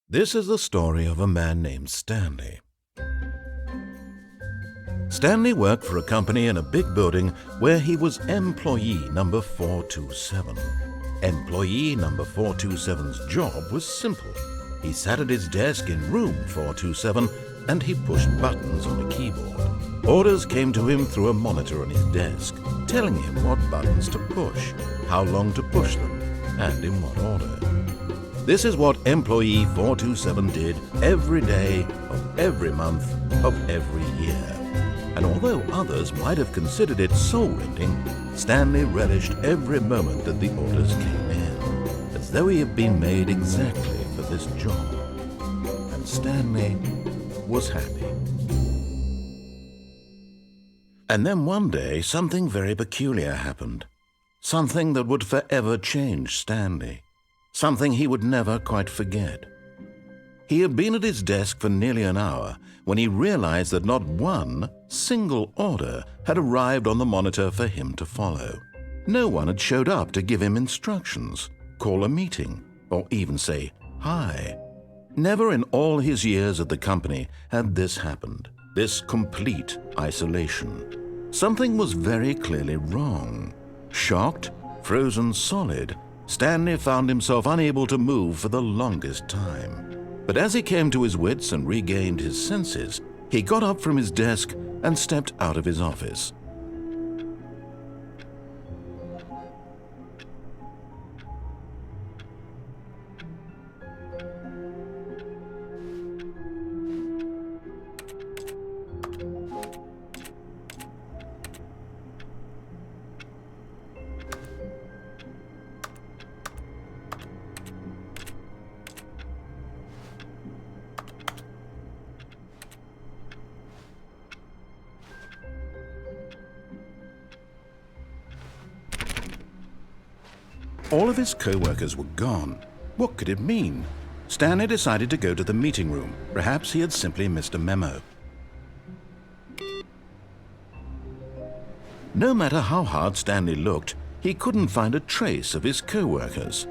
This is the story of a man named Stanley. Stanley worked for a company in a big building where he was employee number 427. Employee number 427's job was simple. He sat at his desk in room 427 and he pushed buttons on a keyboard. Orders came to him through a monitor on his desk, telling him what buttons to push, how long to push them, and in what order. This is what employee 427 did every day of every month of every year. And although others might have considered it soul-rending, Stanley relished every moment that the orders came in, as though he had been made exactly for this job. And Stanley was happy. And then one day, something very peculiar happened. Something that would forever change Stanley. Something he would never quite forget. He had been at his desk for nearly an hour when he realized that not one single order had arrived on the monitor for him to follow. No one had showed up to give him instructions, call a meeting, or even say hi. Never in all his years at the company had this happened, this complete isolation. Something was very clearly wrong. Shocked, frozen solid, Stanley found himself unable to move for the longest time. But as he came to his wits and regained his senses, he got up from his desk and stepped out of his office. All of his co-workers were gone. What could it mean? Stanley decided to go to the meeting room. Perhaps he had simply missed a memo. No matter how hard Stanley looked, he couldn't find a trace of his co-workers.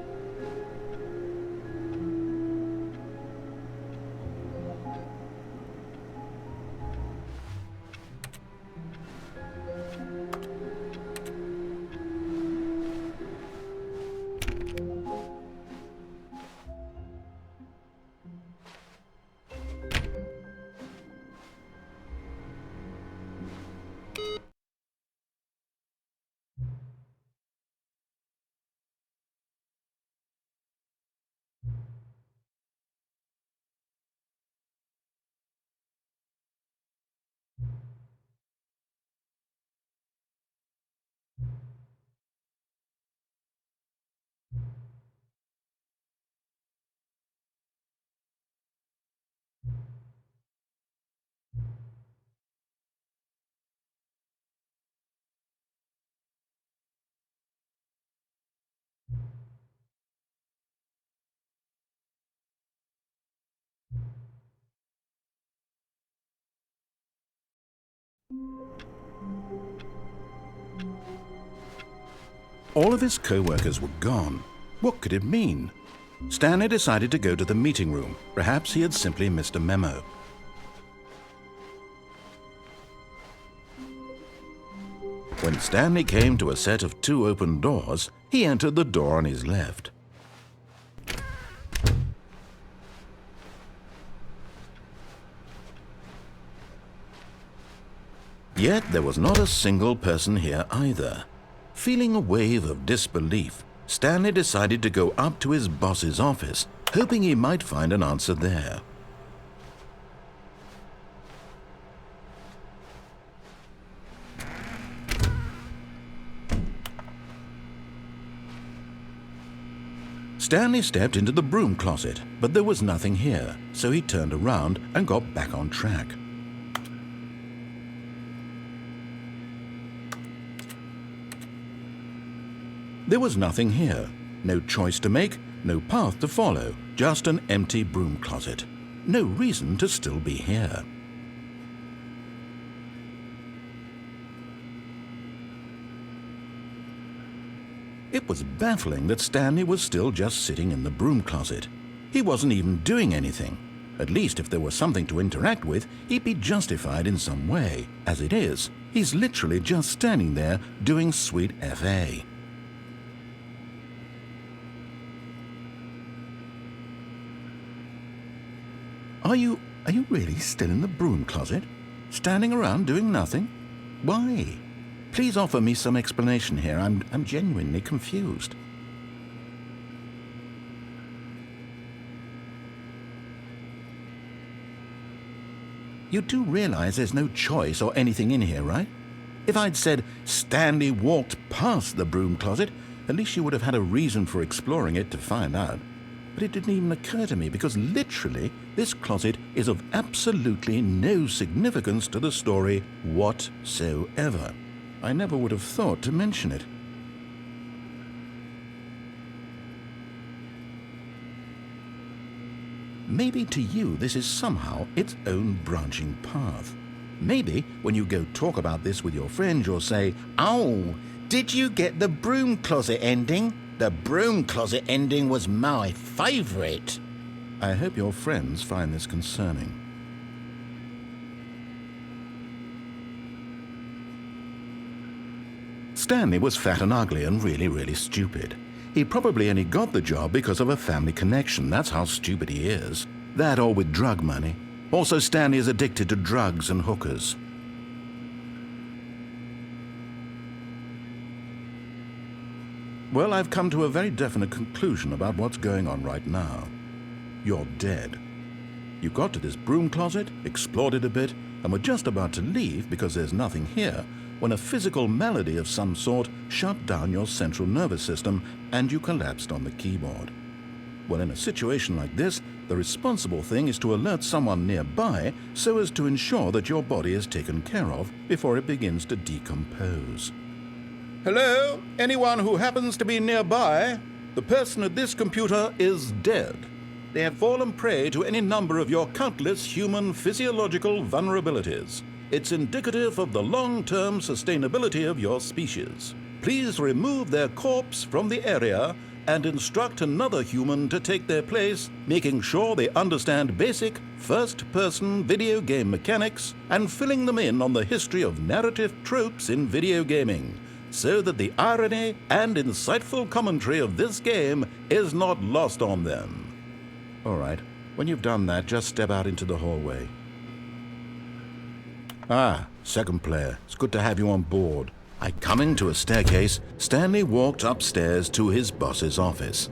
All of his co-workers were gone. What could it mean? Stanley decided to go to the meeting room. Perhaps he had simply missed a memo. When Stanley came to a set of 2 open doors, he entered the door on his left. Yet there was not a single person here either. Feeling a wave of disbelief, Stanley decided to go up to his boss's office, hoping he might find an answer there. Stanley stepped into the broom closet, but there was nothing here, so he turned around and got back on track. There was nothing here. No choice to make, no path to follow, just an empty broom closet. No reason to still be here. It was baffling that Stanley was still just sitting in the broom closet. He wasn't even doing anything. At least if there was something to interact with, he'd be justified in some way. As it is, he's literally just standing there doing sweet FA. Are you really still in the broom closet? Standing around doing nothing? Why? Please offer me some explanation here. I'm genuinely confused. You do realize there's no choice or anything in here, right? If I'd said Stanley walked past the broom closet, at least you would have had a reason for exploring it to find out. But it didn't even occur to me because literally this closet is of absolutely no significance to the story whatsoever. I never would have thought to mention it. Maybe to you this is somehow its own branching path. Maybe when you go talk about this with your friend, you'll say, "Oh, did you get the broom closet ending? The broom closet ending was my favorite." I hope your friends find this concerning. Stanley was fat and ugly and really stupid. He probably only got the job because of a family connection. That's how stupid he is. That or with drug money. Also, Stanley is addicted to drugs and hookers. Well, I've come to a very definite conclusion about what's going on right now. You're dead. You got to this broom closet, explored it a bit, and were just about to leave because there's nothing here, when a physical malady of some sort shut down your central nervous system and you collapsed on the keyboard. Well, in a situation like this, the responsible thing is to alert someone nearby so as to ensure that your body is taken care of before it begins to decompose. Hello? Anyone who happens to be nearby? The person at this computer is dead. They have fallen prey to any number of your countless human physiological vulnerabilities. It's indicative of the long-term sustainability of your species. Please remove their corpse from the area and instruct another human to take their place, making sure they understand basic first-person video game mechanics and filling them in on the history of narrative tropes in video gaming, so that the irony and insightful commentary of this game is not lost on them. All right, when you've done that, just step out into the hallway. Ah, second player, it's good to have you on board. Coming to a staircase, Stanley walked upstairs to his boss's office.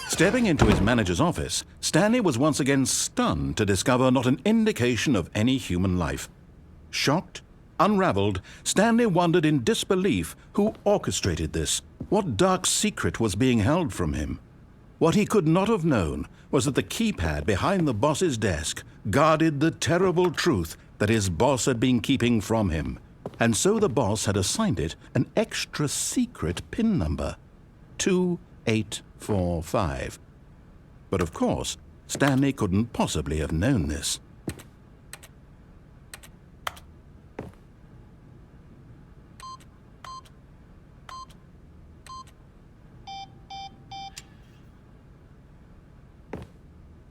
Stepping into his manager's office, Stanley was once again stunned to discover not an indication of any human life. Shocked, unraveled, Stanley wondered in disbelief who orchestrated this, what dark secret was being held from him. What he could not have known was that the keypad behind the boss's desk guarded the terrible truth that his boss had been keeping from him, and so the boss had assigned it an extra secret PIN number, 2845. But of course, Stanley couldn't possibly have known this.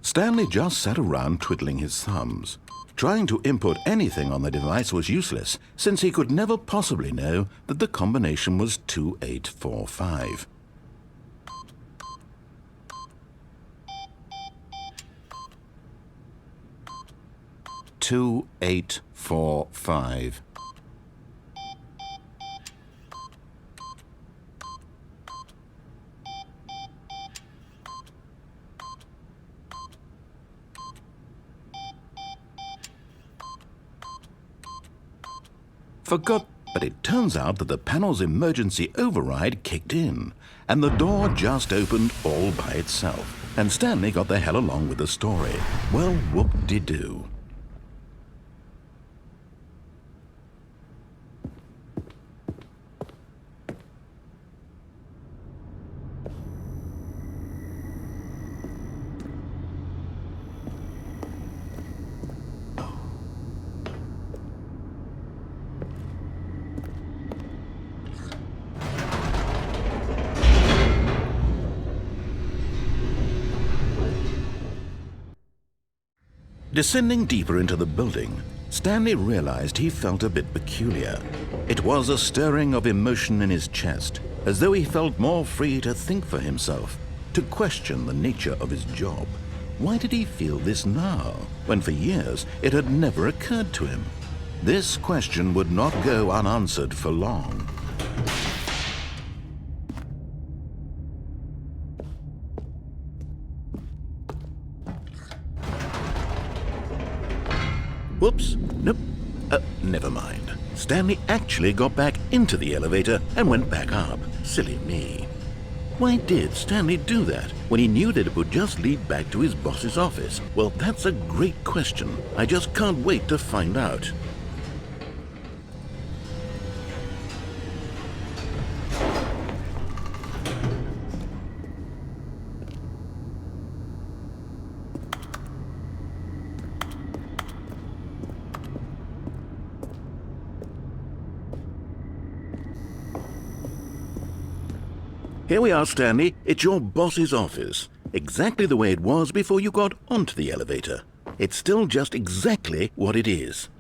Stanley just sat around twiddling his thumbs. Trying to input anything on the device was useless, since he could never possibly know that the combination was 2845. Two, 8, 4, 5. But it turns out that the panel's emergency override kicked in, and the door just opened all by itself, and Stanley got the hell along with the story. Well, whoop-de-doo. Descending deeper into the building, Stanley realized he felt a bit peculiar. It was a stirring of emotion in his chest, as though he felt more free to think for himself, to question the nature of his job. Why did he feel this now, when for years it had never occurred to him? This question would not go unanswered for long. Whoops, nope, never mind. Stanley actually got back into the elevator and went back up. Silly me. Why did Stanley do that when he knew that it would just lead back to his boss's office? Well, that's a great question. I just can't wait to find out. Here we are, Stanley. It's your boss's office. Exactly the way it was before you got onto the elevator. It's still just exactly what it is.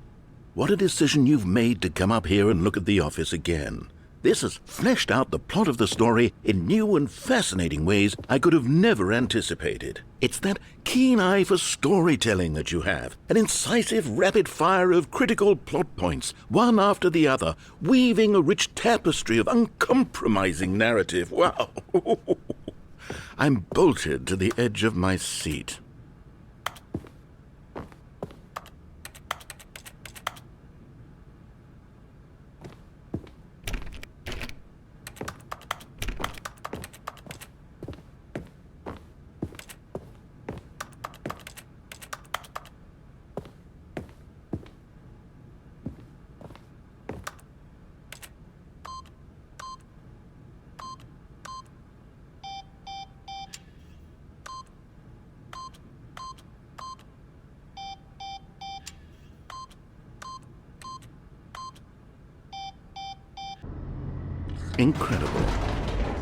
What a decision you've made to come up here and look at the office again. This has fleshed out the plot of the story in new and fascinating ways I could have never anticipated. It's that keen eye for storytelling that you have, an incisive rapid fire of critical plot points, one after the other, weaving a rich tapestry of uncompromising narrative. Wow! I'm bolted to the edge of my seat. Incredible.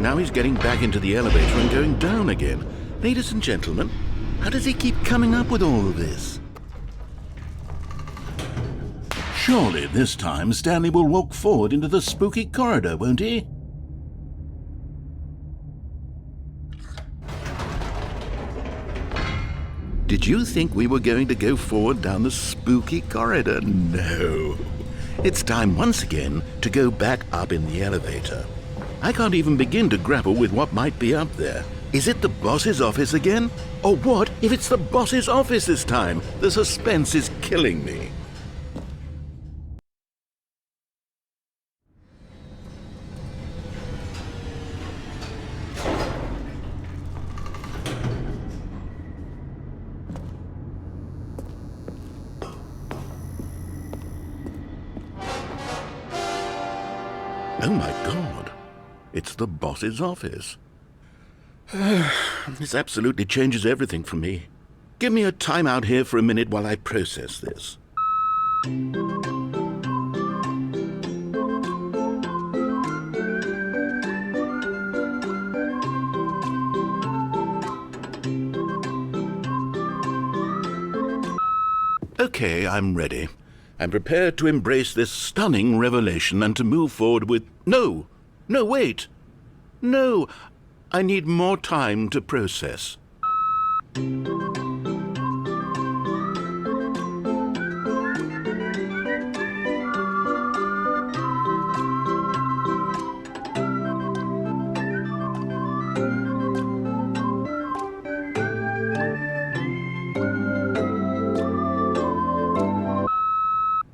Now he's getting back into the elevator and going down again. Ladies and gentlemen, how does he keep coming up with all of this? Surely this time Stanley will walk forward into the spooky corridor, won't he? Did you think we were going to go forward down the spooky corridor? No. It's time once again to go back up in the elevator. I can't even begin to grapple with what might be up there. Is it the boss's office again? Or what if it's the boss's office this time? The suspense is killing me. Oh my God, it's the boss's office. This absolutely changes everything for me. Give me a time out here for a minute while I process this. Okay, I'm ready. I'm prepared to embrace this stunning revelation and to move forward with... No, wait. No, I need more time to process.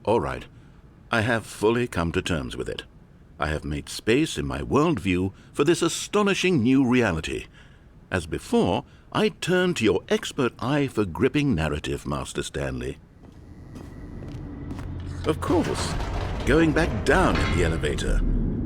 All right. I have fully come to terms with it. I have made space in my worldview for this astonishing new reality. As before, I turn to your expert eye for gripping narrative, Master Stanley. Of course, going back down in the elevator.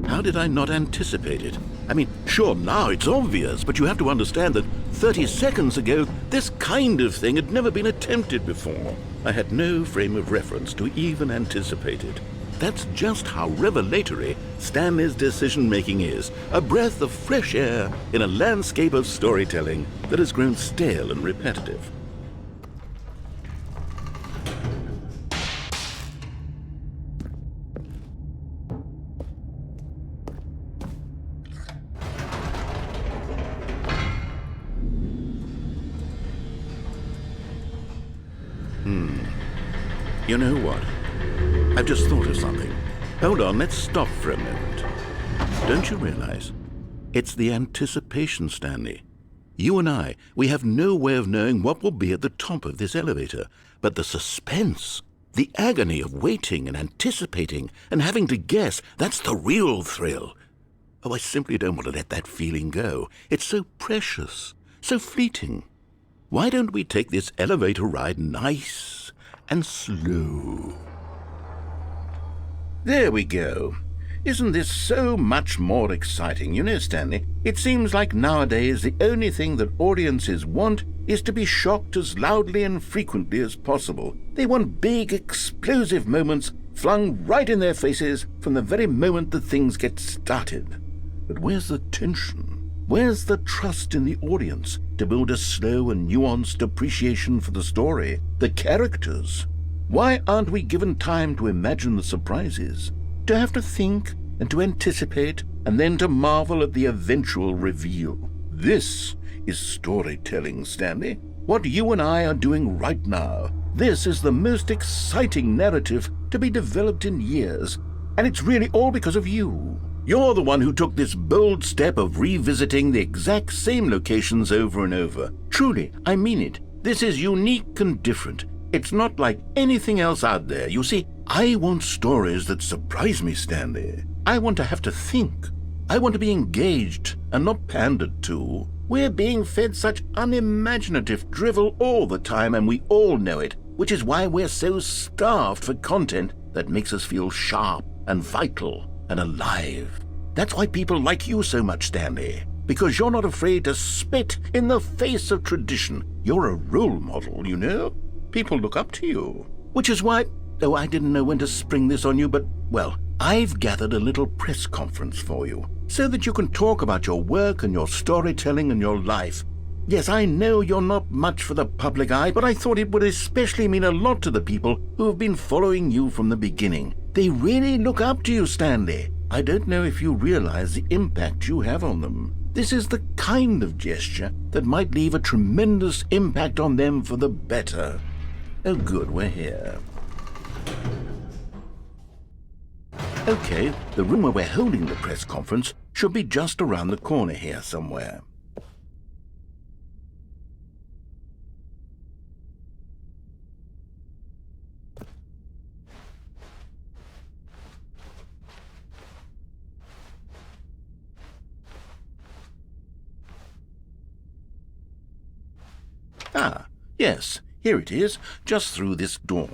How did I not anticipate it? I mean, sure, now it's obvious, but you have to understand that 30 seconds ago, this kind of thing had never been attempted before. I had no frame of reference to even anticipate it. That's just how revelatory Stanley's decision-making is, a breath of fresh air in a landscape of storytelling that has grown stale and repetitive. You know what? I've just thought of something. Hold on, let's stop for a moment. Don't you realize? It's the anticipation, Stanley. You and I, we have no way of knowing what will be at the top of this elevator. But the suspense, the agony of waiting and anticipating and having to guess, that's the real thrill. Oh, I simply don't want to let that feeling go. It's so precious, so fleeting. Why don't we take this elevator ride nice and slow? There we go. Isn't this so much more exciting? You know, Stanley, it seems like nowadays the only thing that audiences want is to be shocked as loudly and frequently as possible. They want big, explosive moments flung right in their faces from the very moment that things get started. But where's the tension? Where's the trust in the audience to build a slow and nuanced appreciation for the story, the characters? Why aren't we given time to imagine the surprises, to have to think and to anticipate and then to marvel at the eventual reveal? This is storytelling, Stanley. What you and I are doing right now. This is the most exciting narrative to be developed in years, and it's really all because of you. You're the one who took this bold step of revisiting the exact same locations over and over. Truly, I mean it. This is unique and different. It's not like anything else out there. You see, I want stories that surprise me, Stanley. I want to have to think. I want to be engaged and not pandered to. We're being fed such unimaginative drivel all the time, and we all know it, which is why we're so starved for content that makes us feel sharp and vital and alive. That's why people like you so much, Stanley, because you're not afraid to spit in the face of tradition. You're a role model, you know? People look up to you. Which is why, oh, I didn't know when to spring this on you, but, well, I've gathered a little press conference for you, so that you can talk about your work and your storytelling and your life. Yes, I know you're not much for the public eye, but I thought it would especially mean a lot to the people who have been following you from the beginning. They really look up to you, Stanley. I don't know if you realize the impact you have on them. This is the kind of gesture that might leave a tremendous impact on them for the better. Oh, good, we're here. Okay, the room where we're holding the press conference should be just around the corner here somewhere. Ah, yes, here it is, just through this door.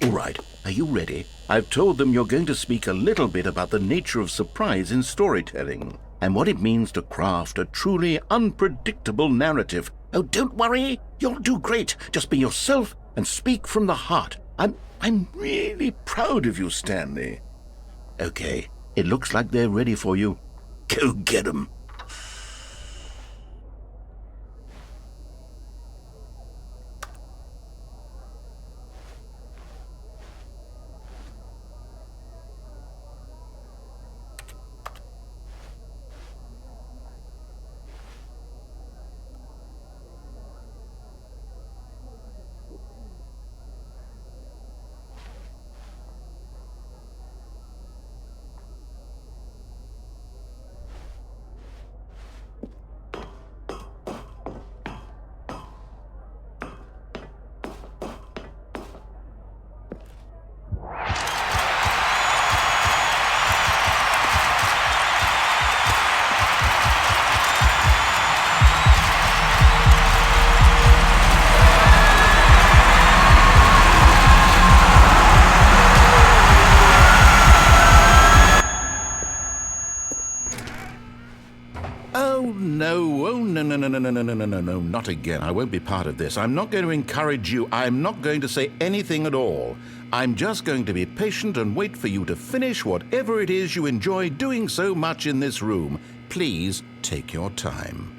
All right, are you ready? I've told them you're going to speak a little bit about the nature of surprise in storytelling and what it means to craft a truly unpredictable narrative. Oh, don't worry. You'll do great. Just be yourself and speak from the heart. I'm really proud of you, Stanley. Okay, it looks like they're ready for you. Go get 'em. no, not again. I won't be part of this. I'm not going to encourage you. I'm not going to say anything at all. I'm just going to be patient and wait for you to finish whatever it is you enjoy doing so much in this room. Please take your time.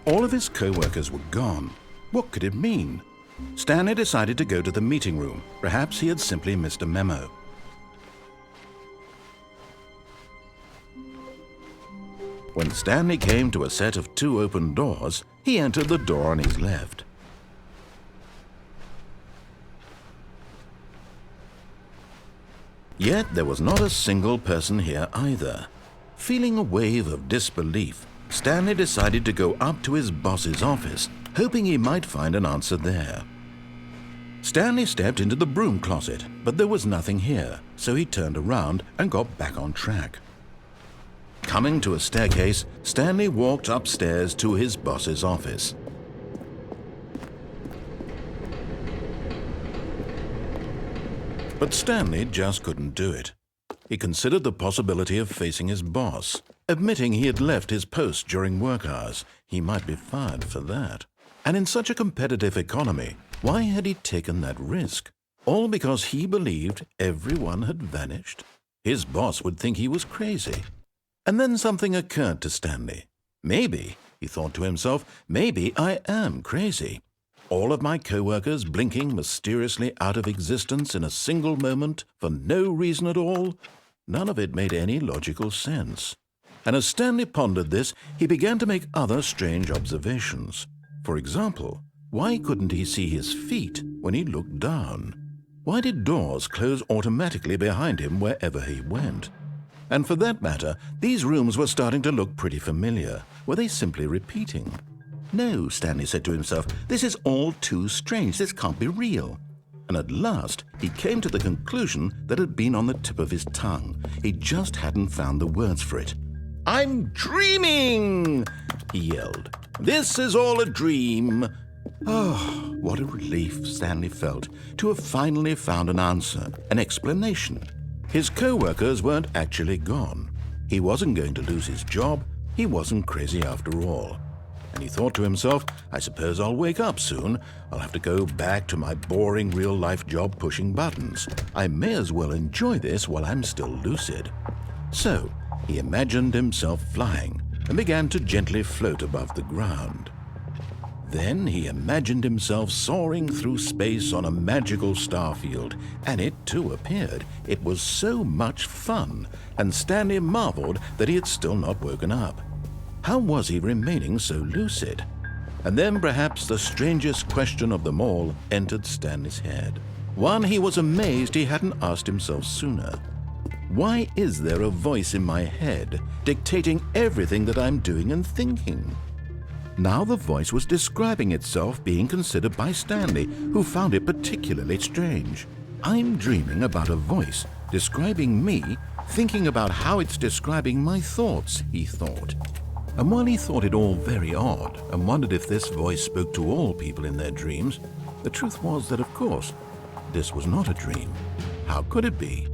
All of his co-workers were gone. What could it mean? Stanley decided to go to the meeting room. Perhaps he had simply missed a memo. When Stanley came to a set of 2 open doors, he entered the door on his left. Yet there was not a single person here either. Feeling a wave of disbelief, Stanley decided to go up to his boss's office, hoping he might find an answer there. Stanley stepped into the broom closet, but there was nothing here, so he turned around and got back on track. Coming to a staircase, Stanley walked upstairs to his boss's office. But Stanley just couldn't do it. He considered the possibility of facing his boss. Admitting he had left his post during work hours, he might be fired for that. And in such a competitive economy, why had he taken that risk? All because he believed everyone had vanished? His boss would think he was crazy. And then something occurred to Stanley. Maybe, he thought to himself, maybe I am crazy. All of my co-workers blinking mysteriously out of existence in a single moment for no reason at all? None of it made any logical sense. And as Stanley pondered this, he began to make other strange observations. For example, why couldn't he see his feet when he looked down? Why did doors close automatically behind him wherever he went? And for that matter, these rooms were starting to look pretty familiar. Were they simply repeating? No, Stanley said to himself, this is all too strange. This can't be real. And at last, he came to the conclusion that had been on the tip of his tongue. He just hadn't found the words for it. "I'm dreaming!" he yelled. "This is all a dream." Oh, what a relief Stanley felt to have finally found an answer, an explanation. His co-workers weren't actually gone. He wasn't going to lose his job. He wasn't crazy after all. And he thought to himself, I suppose I'll wake up soon. I'll have to go back to my boring real-life job pushing buttons. I may as well enjoy this while I'm still lucid. So he imagined himself flying and began to gently float above the ground. Then he imagined himself soaring through space on a magical starfield, and it too appeared. It was so much fun, and Stanley marveled that he had still not woken up. How was he remaining so lucid? And then perhaps the strangest question of them all entered Stanley's head. One he was amazed he hadn't asked himself sooner. Why is there a voice in my head dictating everything that I'm doing and thinking? Now the voice was describing itself being considered by Stanley, who found it particularly strange. I'm dreaming about a voice describing me, thinking about how it's describing my thoughts, he thought. And while he thought it all very odd and wondered if this voice spoke to all people in their dreams, the truth was that, of course, this was not a dream. How could it be?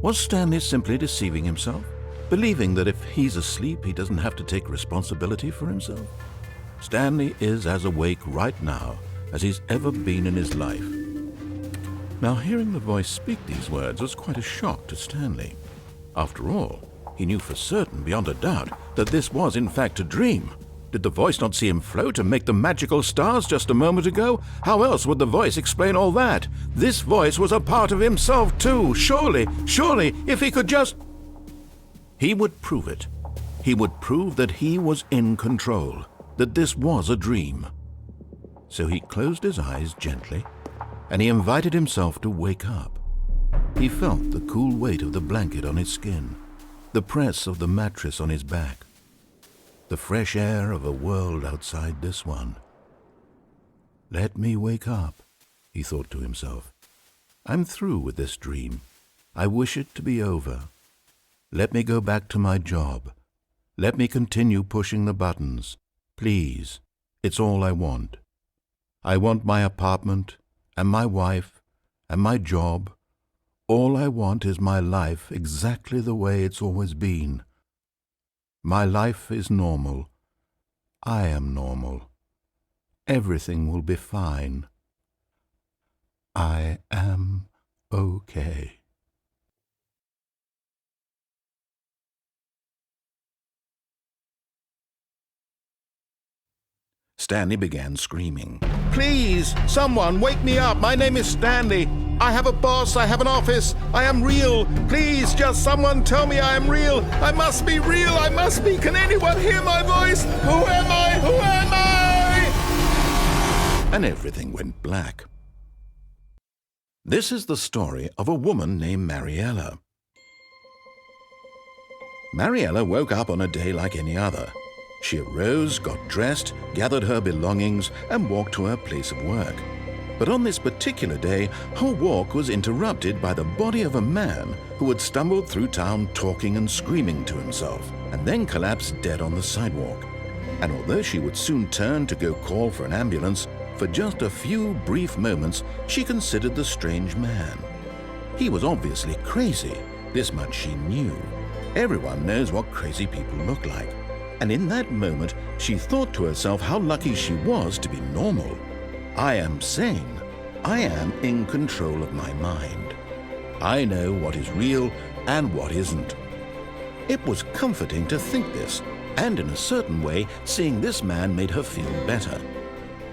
Was Stanley simply deceiving himself, believing that if he's asleep, he doesn't have to take responsibility for himself? Stanley is as awake right now as he's ever been in his life. Now, hearing the voice speak these words was quite a shock to Stanley. After all, he knew for certain, beyond a doubt, that this was in fact a dream. Did the voice not see him float and make the magical stars just a moment ago? How else would the voice explain all that? This voice was a part of himself too. Surely, if he could just... He would prove it. He would prove that he was in control, that this was a dream. So he closed his eyes gently, and he invited himself to wake up. He felt the cool weight of the blanket on his skin, the press of the mattress on his back, the fresh air of a world outside this one. Let me wake up, he thought to himself. I'm through with this dream. I wish it to be over. Let me go back to my job. Let me continue pushing the buttons. Please, it's all I want. I want my apartment, and my wife, and my job. All I want is my life exactly the way it's always been. My life is normal. I am normal. Everything will be fine. I am okay. Stanley began screaming. Please, someone, wake me up. My name is Stanley. I have a boss. I have an office. I am real. Please, just someone tell me I am real. I must be real. I must be. Can anyone hear my voice? Who am I? Who am I? And everything went black. This is the story of a woman named Mariella. Mariella woke up on a day like any other. She arose, got dressed, gathered her belongings, and walked to her place of work. But on this particular day, her walk was interrupted by the body of a man who had stumbled through town talking and screaming to himself, and then collapsed dead on the sidewalk. And although she would soon turn to go call for an ambulance, for just a few brief moments she considered the strange man. He was obviously crazy, this much she knew. Everyone knows what crazy people look like. And in that moment, she thought to herself how lucky she was to be normal. I am sane. I am in control of my mind. I know what is real and what isn't. It was comforting to think this, and in a certain way, seeing this man made her feel better.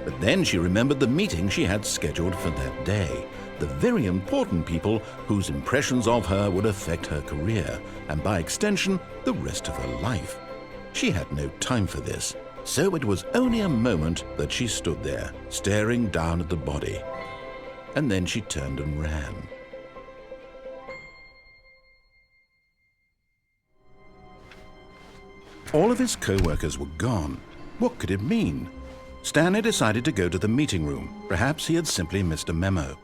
But then she remembered the meeting she had scheduled for that day, the very important people whose impressions of her would affect her career, and by extension, the rest of her life. She had no time for this, so it was only a moment that she stood there, staring down at the body. And then she turned and ran. All of his co-workers were gone. What could it mean? Stanley decided to go to the meeting room. Perhaps he had simply missed a memo.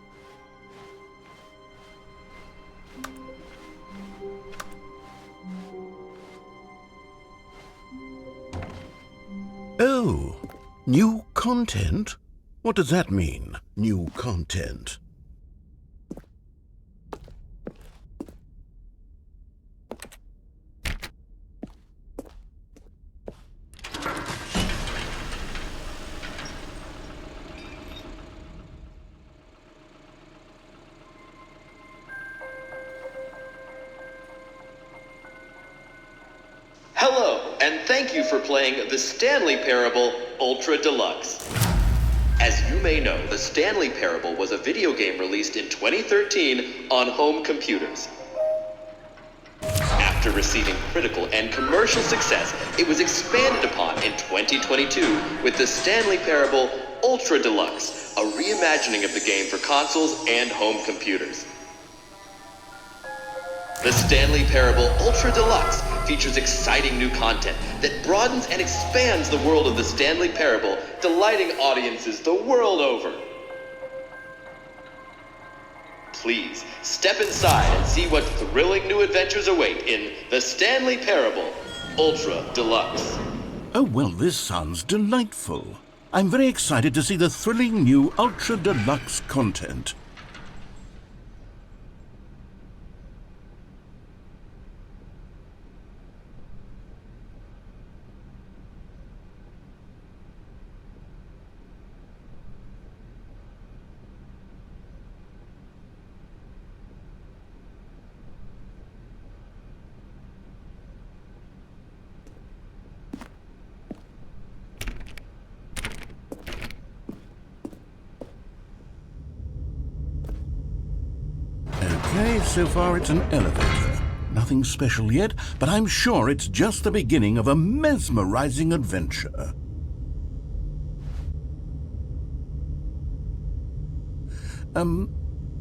Oh, new content? What does that mean, new content? Hello, and thank you for playing the Stanley Parable Ultra Deluxe. As you may know, the Stanley Parable was a video game released in 2013 on home computers. After receiving critical and commercial success, it was expanded upon in 2022 with the Stanley Parable Ultra Deluxe, a reimagining of the game for consoles and home computers. The Stanley Parable Ultra Deluxe features exciting new content that broadens and expands the world of the Stanley Parable, delighting audiences the world over. Please, step inside and see what thrilling new adventures await in the Stanley Parable Ultra Deluxe. Oh, well, this sounds delightful. I'm very excited to see the thrilling new Ultra Deluxe content. Okay, so far it's an elevator. Nothing special yet, but I'm sure it's just the beginning of a mesmerizing adventure.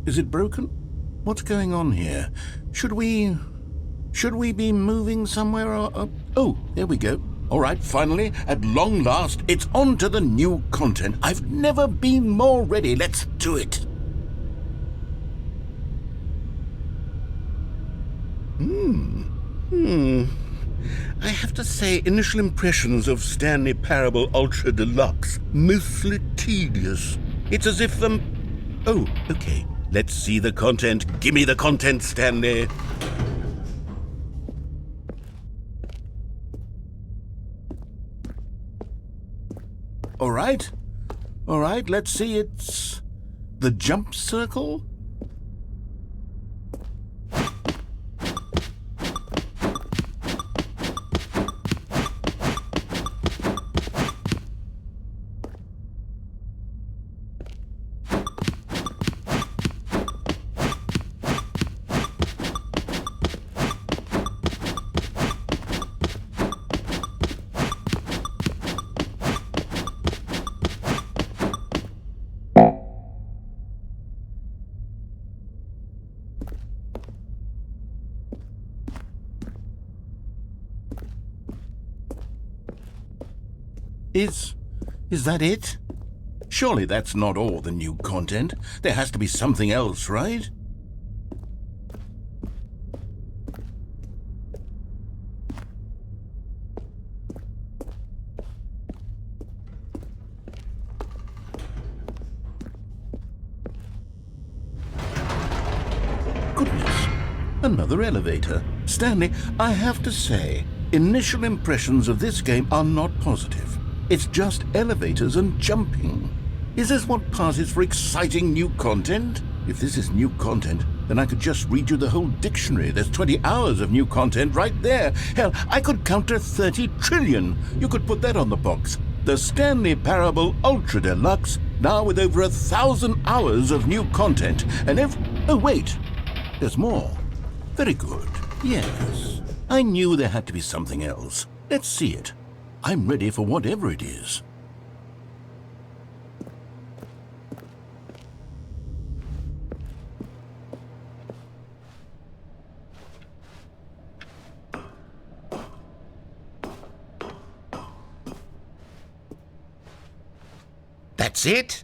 Is it broken? What's going on here? Should we be moving somewhere or... Oh, there we go. All right, finally, at long last, it's on to the new content. I've never been more ready. Let's do it. I have to say, initial impressions of Stanley Parable Ultra Deluxe, mostly tedious. It's as if Oh, okay. Let's see the content. Gimme the content, Stanley. All right, let's see. It's the jump circle. Is that it? Surely that's not all the new content. There has to be something else, right? Goodness, another elevator. Stanley, I have to say, initial impressions of this game are not positive. It's just elevators and jumping. Is this what passes for exciting new content? If this is new content, then I could just read you the whole dictionary. There's 20 hours of new content right there. Hell, I could count to 30 trillion. You could put that on the box. The Stanley Parable Ultra Deluxe, now with over 1,000 hours of new content. And oh wait, there's more. Very good. Yes, I knew there had to be something else. Let's see it. I'm ready for whatever it is. That's it?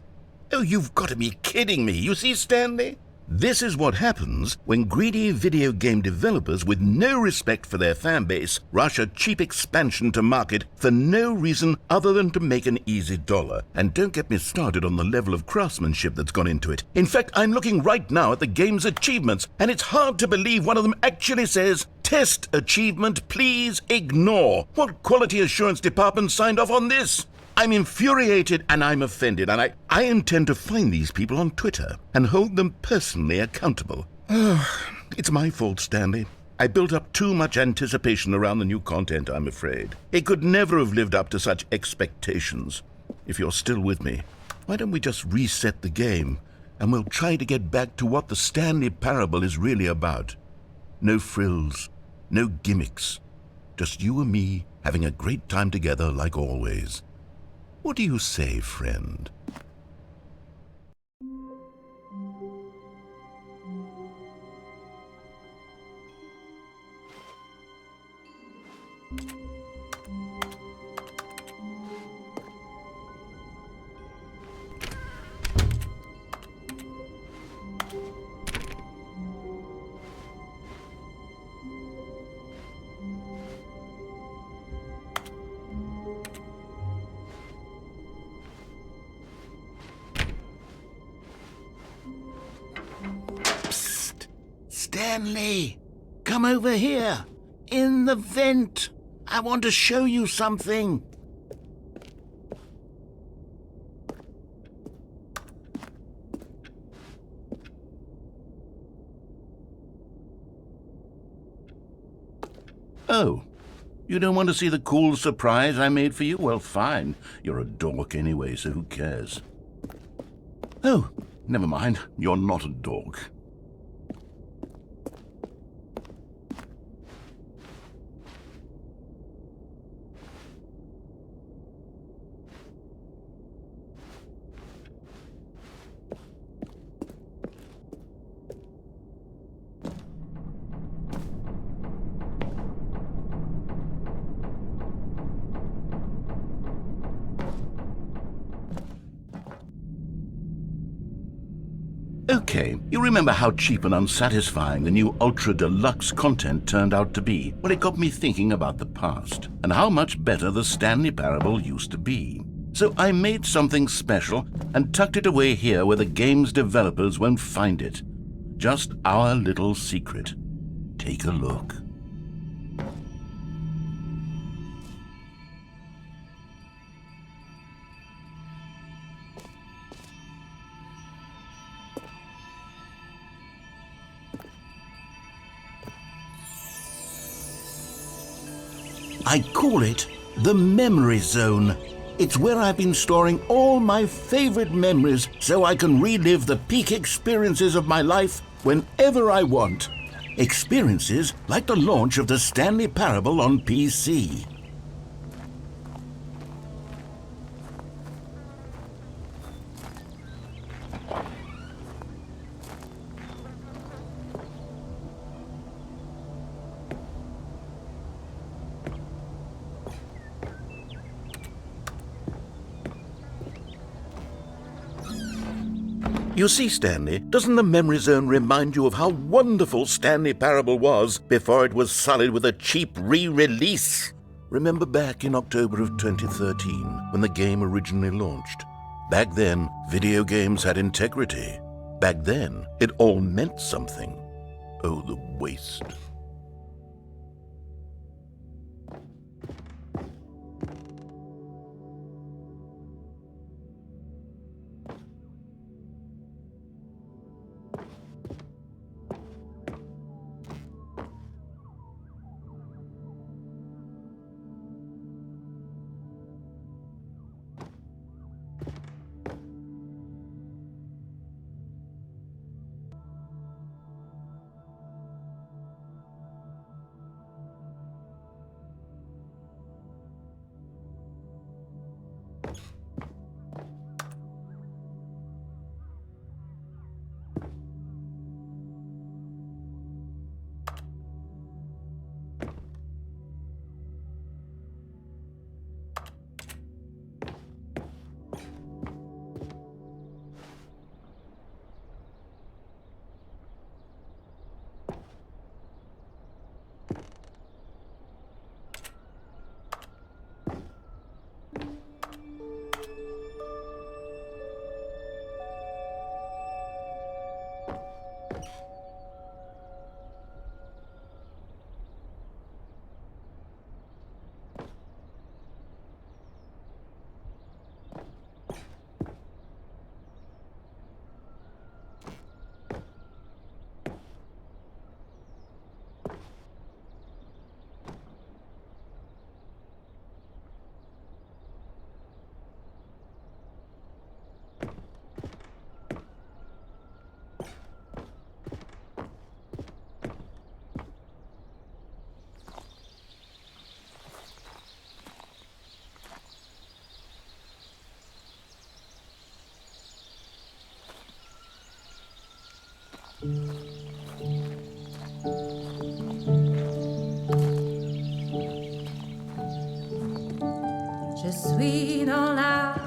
Oh, you've got to be kidding me. You see, Stanley? This is what happens when greedy video game developers with no respect for their fan base rush a cheap expansion to market for no reason other than to make an easy dollar. And don't get me started on the level of craftsmanship that's gone into it. In fact, I'm looking right now at the game's achievements, and it's hard to believe one of them actually says, "Test achievement, please ignore." What quality assurance department signed off on this? I'm infuriated and I'm offended, and I intend to find these people on Twitter and hold them personally accountable. It's my fault, Stanley. I built up too much anticipation around the new content, I'm afraid. It could never have lived up to such expectations. If you're still with me, why don't we just reset the game, and we'll try to get back to what the Stanley Parable is really about. No frills, no gimmicks. Just you and me having a great time together like always. What do you say, friend? Stanley, come over here. In the vent. I want to show you something. Oh, you don't want to see the cool surprise I made for you? Well, fine. You're a dork anyway, so who cares? Oh, never mind. You're not a dork. Okay, you remember how cheap and unsatisfying the new Ultra Deluxe content turned out to be? Well, it got me thinking about the past and how much better the Stanley Parable used to be. So I made something special and tucked it away here where the game's developers won't find it. Just our little secret. Take a look. I call it the Memory Zone. It's where I've been storing all my favorite memories so I can relive the peak experiences of my life whenever I want. Experiences like the launch of the Stanley Parable on PC. You see, Stanley, doesn't the Memory Zone remind you of how wonderful Stanley Parable was before it was sullied with a cheap re-release? Remember back in October of 2013, when the game originally launched? Back then, video games had integrity. Back then, it all meant something. Oh, the waste.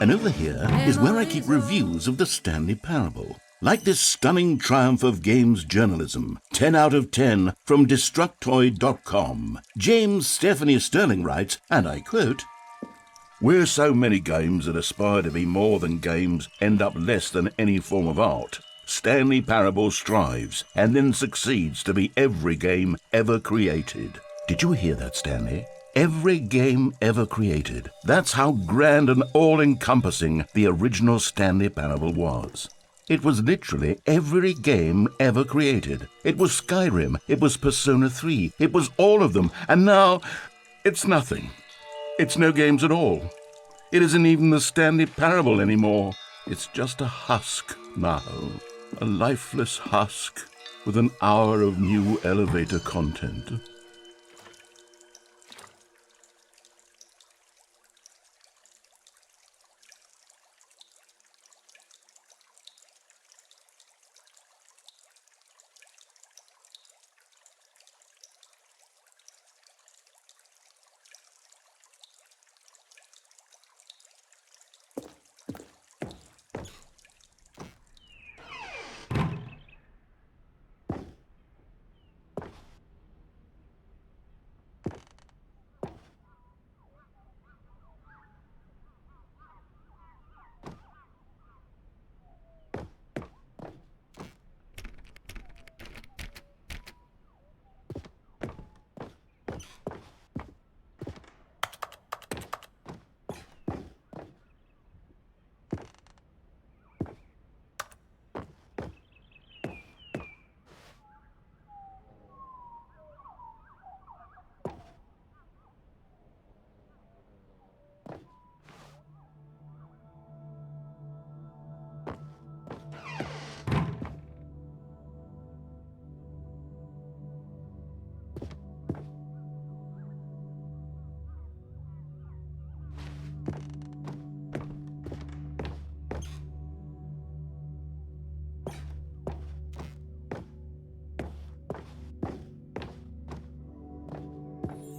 And over here is where I keep reviews of the Stanley Parable. Like this stunning triumph of games journalism, 10 out of 10 from Destructoid.com. James Stephanie Sterling writes, and I quote, "Where so many games that aspire to be more than games end up less than any form of art, Stanley Parable strives and then succeeds to be every game ever created." Did you hear that, Stanley? Every game ever created. That's how grand and all-encompassing the original Stanley Parable was. It was literally every game ever created. It was Skyrim, it was Persona 3, it was all of them, and now it's nothing. It's no games at all. It isn't even the Stanley Parable anymore. It's just a husk now. A lifeless husk with an hour of new elevator content.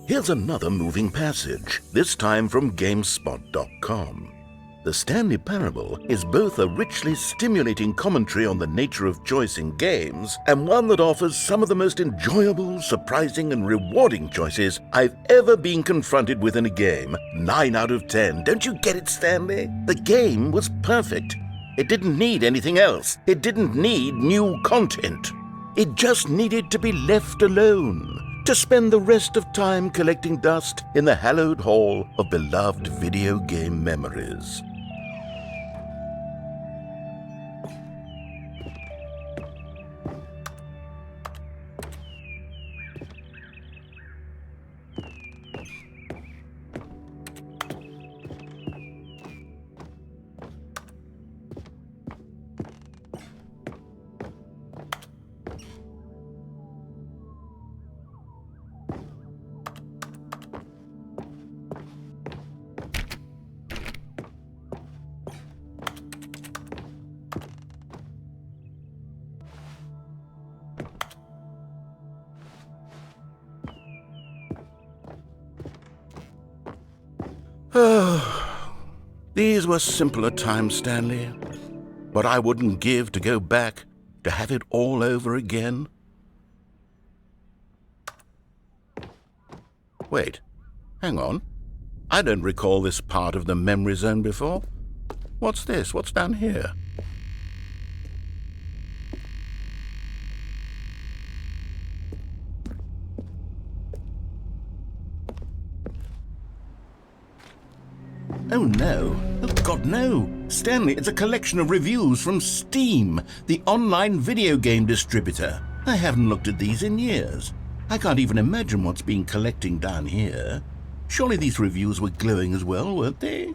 Here's another moving passage, this time from GameSpot.com. The Stanley Parable is both a richly stimulating commentary on the nature of choice in games and one that offers some of the most enjoyable, surprising, and rewarding choices I've ever been confronted with in a game. 9 out of 10. Don't you get it, Stanley? The game was perfect. It didn't need anything else. It didn't need new content. It just needed to be left alone, to spend the rest of time collecting dust in the hallowed hall of beloved video game memories. These were simpler times, Stanley. What I wouldn't give to go back, to have it all over again. Wait, hang on. I don't recall this part of the memory zone before. What's this? What's down here? Oh no. Oh God, no. Stanley, it's a collection of reviews from Steam, the online video game distributor. I haven't looked at these in years. I can't even imagine what's been collecting down here. Surely these reviews were glowing as well, weren't they?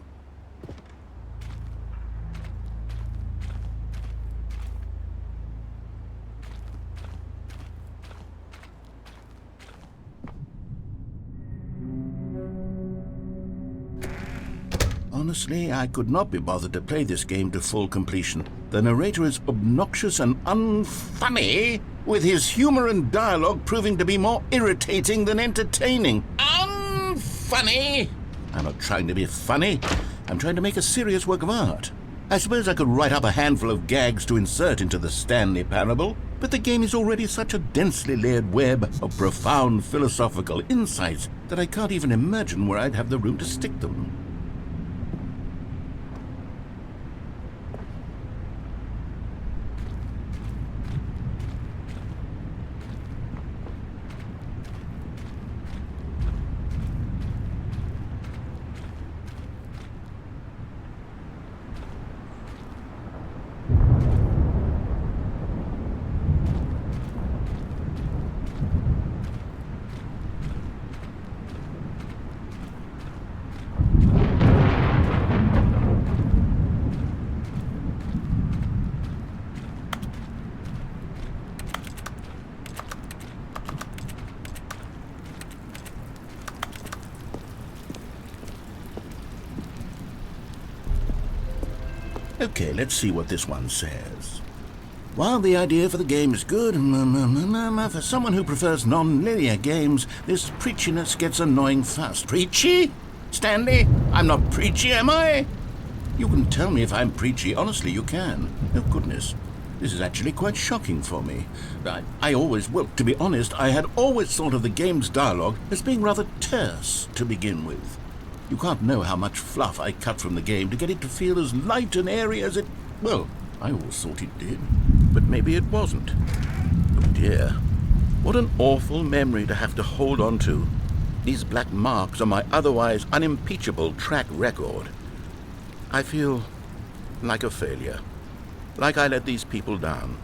Honestly, I could not be bothered to play this game to full completion. The narrator is obnoxious and unfunny, with his humor and dialogue proving to be more irritating than entertaining. Unfunny! I'm not trying to be funny. I'm trying to make a serious work of art. I suppose I could write up a handful of gags to insert into the Stanley Parable, but the game is already such a densely layered web of profound philosophical insights that I can't even imagine where I'd have the room to stick them. Okay, let's see what this one says. While the idea for the game is good, for someone who prefers non-linear games, this preachiness gets annoying fast. Preachy? Stanley, I'm not preachy, am I? You can tell me if I'm preachy. Honestly, you can. Oh, goodness. This is actually quite shocking for me. To be honest, I had always thought of the game's dialogue as being rather terse to begin with. You can't know how much fluff I cut from the game to get it to feel as light and airy as it... Well, I always thought it did. But maybe it wasn't. Oh dear. What an awful memory to have to hold on to. These black marks are my otherwise unimpeachable track record. I feel like a failure. Like I let these people down.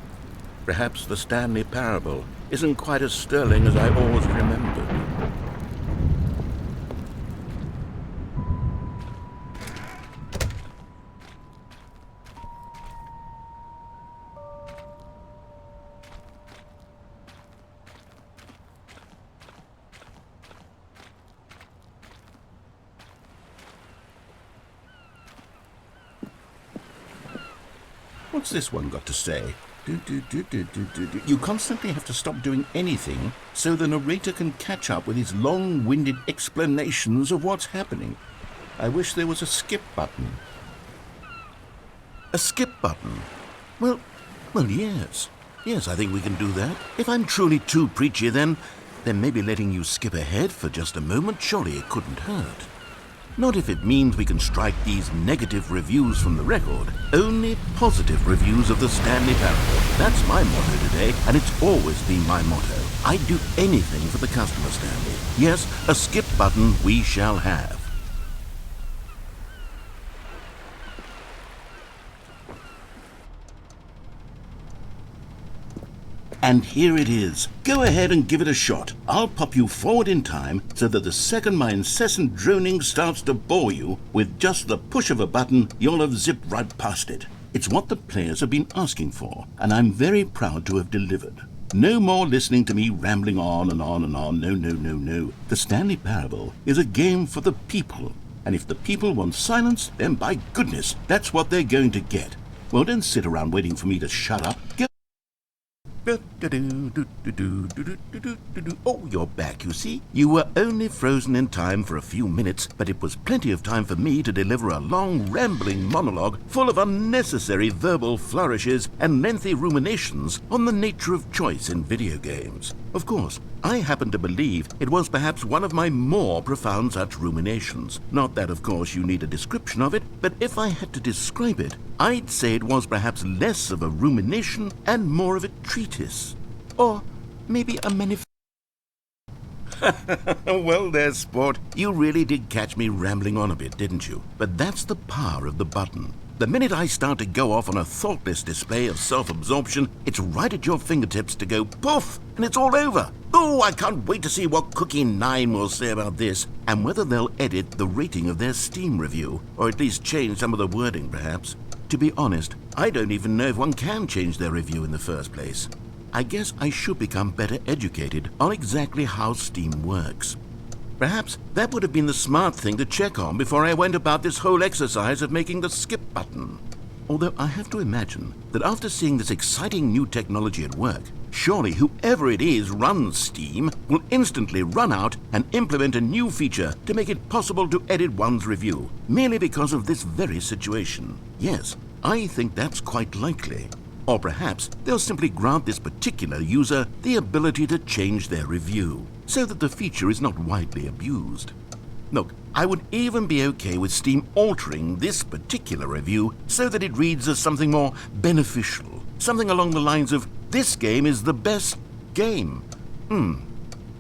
Perhaps the Stanley Parable isn't quite as sterling as I always remembered. What's this one got to say? You constantly have to stop doing anything so the narrator can catch up with his long-winded explanations of what's happening. I wish there was a skip button. A skip button? Well, yes. Yes, I think we can do that. If I'm truly too preachy, then maybe letting you skip ahead for just a moment, surely it couldn't hurt. Not if it means we can strike these negative reviews from the record. Only positive reviews of the Stanley Parable. That's my motto today, and it's always been my motto. I'd do anything for the customer, Stanley. Yes, a skip button we shall have. And here it is. Go ahead and give it a shot. I'll pop you forward in time so that the second my incessant droning starts to bore you, with just the push of a button, you'll have zipped right past it. It's what the players have been asking for, and I'm very proud to have delivered. No more listening to me rambling on and on and on. No. The Stanley Parable is a game for the people. And if the people want silence, then by goodness, that's what they're going to get. Well, don't sit around waiting for me to shut up. Oh, you're back, you see. You were only frozen in time for a few minutes, but it was plenty of time for me to deliver a long, rambling monologue full of unnecessary verbal flourishes and lengthy ruminations on the nature of choice in video games. Of course, I happen to believe it was perhaps one of my more profound such ruminations. Not that, of course, you need a description of it, but if I had to describe it, I'd say it was perhaps less of a rumination and more of a treatise. Or maybe a manifesto. Well there, sport. You really did catch me rambling on a bit, didn't you? But that's the power of the button. The minute I start to go off on a thoughtless display of self-absorption, it's right at your fingertips to go poof, and it's all over. Oh, I can't wait to see what Cookie 9 will say about this, and whether they'll edit the rating of their Steam review, or at least change some of the wording, perhaps. To be honest, I don't even know if one can change their review in the first place. I guess I should become better educated on exactly how Steam works. Perhaps that would have been the smart thing to check on before I went about this whole exercise of making the skip button. Although I have to imagine that after seeing this exciting new technology at work, surely whoever it is runs Steam will instantly run out and implement a new feature to make it possible to edit one's review, merely because of this very situation. Yes, I think that's quite likely. Or perhaps they'll simply grant this particular user the ability to change their review, so that the feature is not widely abused. Look, I would even be okay with Steam altering this particular review so that it reads as something more beneficial, something along the lines of, "This game is the best game."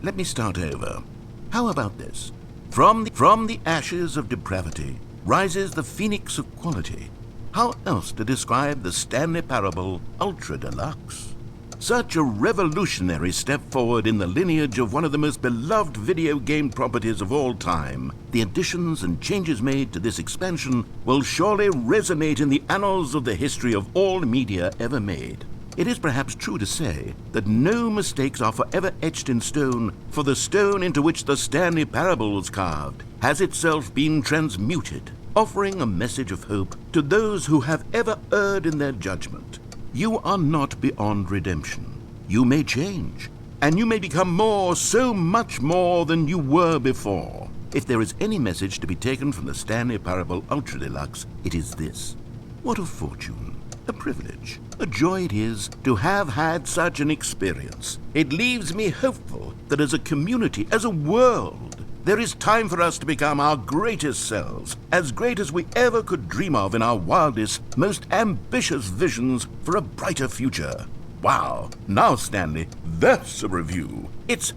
Let me start over. How about this? From the ashes of depravity rises the phoenix of quality. How else to describe the Stanley Parable Ultra Deluxe? Such a revolutionary step forward in the lineage of one of the most beloved video game properties of all time. The additions and changes made to this expansion will surely resonate in the annals of the history of all media ever made. It is perhaps true to say that no mistakes are forever etched in stone, for the stone into which the Stanley Parable was carved has itself been transmuted, offering a message of hope to those who have ever erred in their judgment. You are not beyond redemption. You may change, and you may become more, so much more than you were before. If there is any message to be taken from the Stanley Parable Ultra Deluxe, it is this. What a fortune, a privilege, a joy it is to have had such an experience. It leaves me hopeful that as a community, as a world, there is time for us to become our greatest selves, as great as we ever could dream of in our wildest, most ambitious visions for a brighter future. Wow, now Stanley, that's a review. It's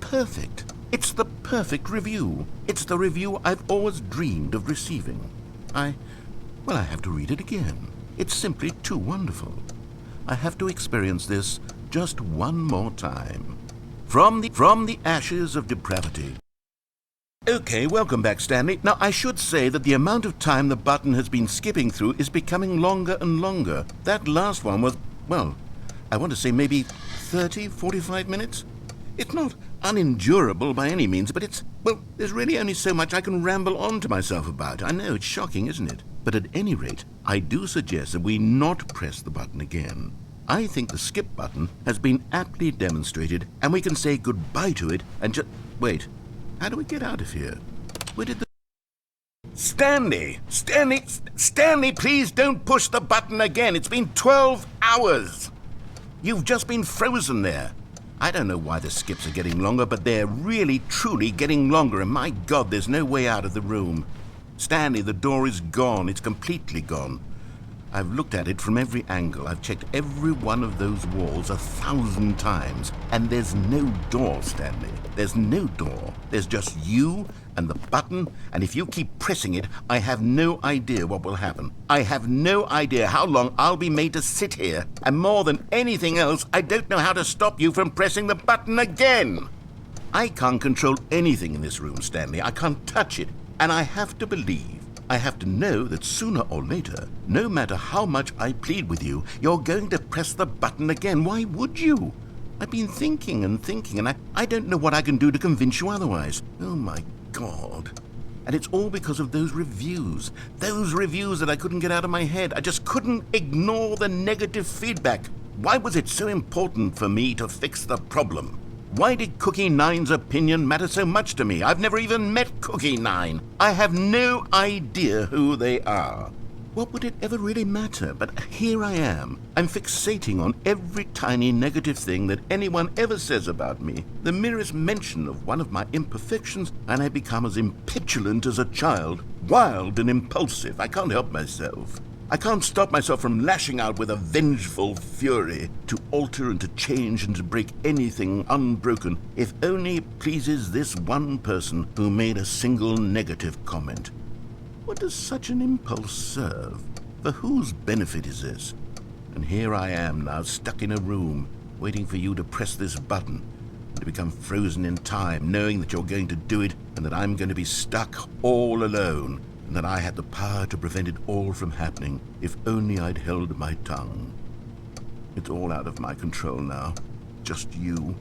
perfect. It's the perfect review. It's the review I've always dreamed of receiving. I have to read it again. It's simply too wonderful. I have to experience this just one more time. From the ashes of depravity. Okay, welcome back, Stanley. Now, I should say that the amount of time the button has been skipping through is becoming longer and longer. That last one was, well, I want to say maybe 30, 45 minutes? It's not unendurable by any means, but there's really only so much I can ramble on to myself about. I know, it's shocking, isn't it? But at any rate, I do suggest that we not press the button again. I think the skip button has been aptly demonstrated, and we can say goodbye to it and just... Wait, how do we get out of here? Where did the... Stanley! Stanley, please don't push the button again. It's been 12 hours. You've just been frozen there. I don't know why the skips are getting longer, but they're really, truly getting longer, and my God, there's no way out of the room. Stanley, the door is gone. It's completely gone. I've looked at it from every angle. I've checked every one of those walls 1,000 times, and there's no door, Stanley. There's no door. There's just you and the button, and if you keep pressing it, I have no idea what will happen. I have no idea how long I'll be made to sit here, and more than anything else, I don't know how to stop you from pressing the button again. I can't control anything in this room, Stanley. I can't touch it, and I have to believe, I have to know that sooner or later, no matter how much I plead with you, you're going to press the button again. Why would you? I've been thinking, and I don't know what I can do to convince you otherwise. Oh my God. And it's all because of those reviews that I couldn't get out of my head. I just couldn't ignore the negative feedback. Why was it so important for me to fix the problem? Why did Cookie Nine's opinion matter so much to me? I've never even met Cookie Nine. I have no idea who they are. What would it ever really matter? But here I am. I'm fixating on every tiny negative thing that anyone ever says about me. The merest mention of one of my imperfections, and I become as impetulant as a child, wild and impulsive. I can't help myself. I can't stop myself from lashing out with a vengeful fury to alter and to change and to break anything unbroken, if only it pleases this one person who made a single negative comment. What does such an impulse serve? For whose benefit is this? And here I am now, stuck in a room, waiting for you to press this button, and to become frozen in time, knowing that you're going to do it, and that I'm going to be stuck all alone, and that I had the power to prevent it all from happening, if only I'd held my tongue. It's all out of my control now. Just you.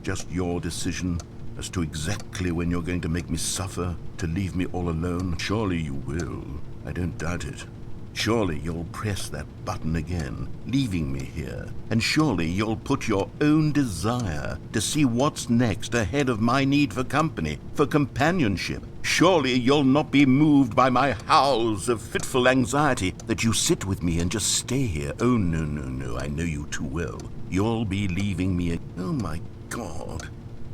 Just your decision as to exactly when you're going to make me suffer, to leave me all alone. Surely you will. I don't doubt it. Surely you'll press that button again, leaving me here. And surely you'll put your own desire to see what's next ahead of my need for company, for companionship. Surely you'll not be moved by my howls of fitful anxiety, that you sit with me and just stay here. Oh, no, I know you too well. You'll be leaving me. Oh, my God.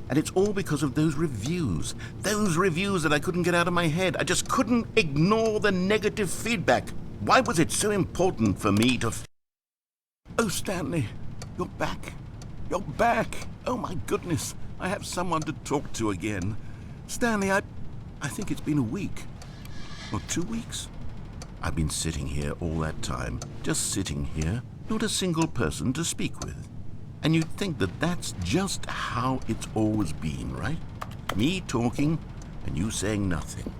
And it's all because of those reviews that I couldn't get out of my head. I just couldn't ignore the negative feedback. Why was it so important for me to... Oh, Stanley, you're back. You're back. Oh, my goodness. I have someone to talk to again. Stanley, I think it's been a week. Or 2 weeks. I've been sitting here all that time. Just sitting here. Not a single person to speak with. And you'd think that that's just how it's always been, right? Me talking and you saying nothing.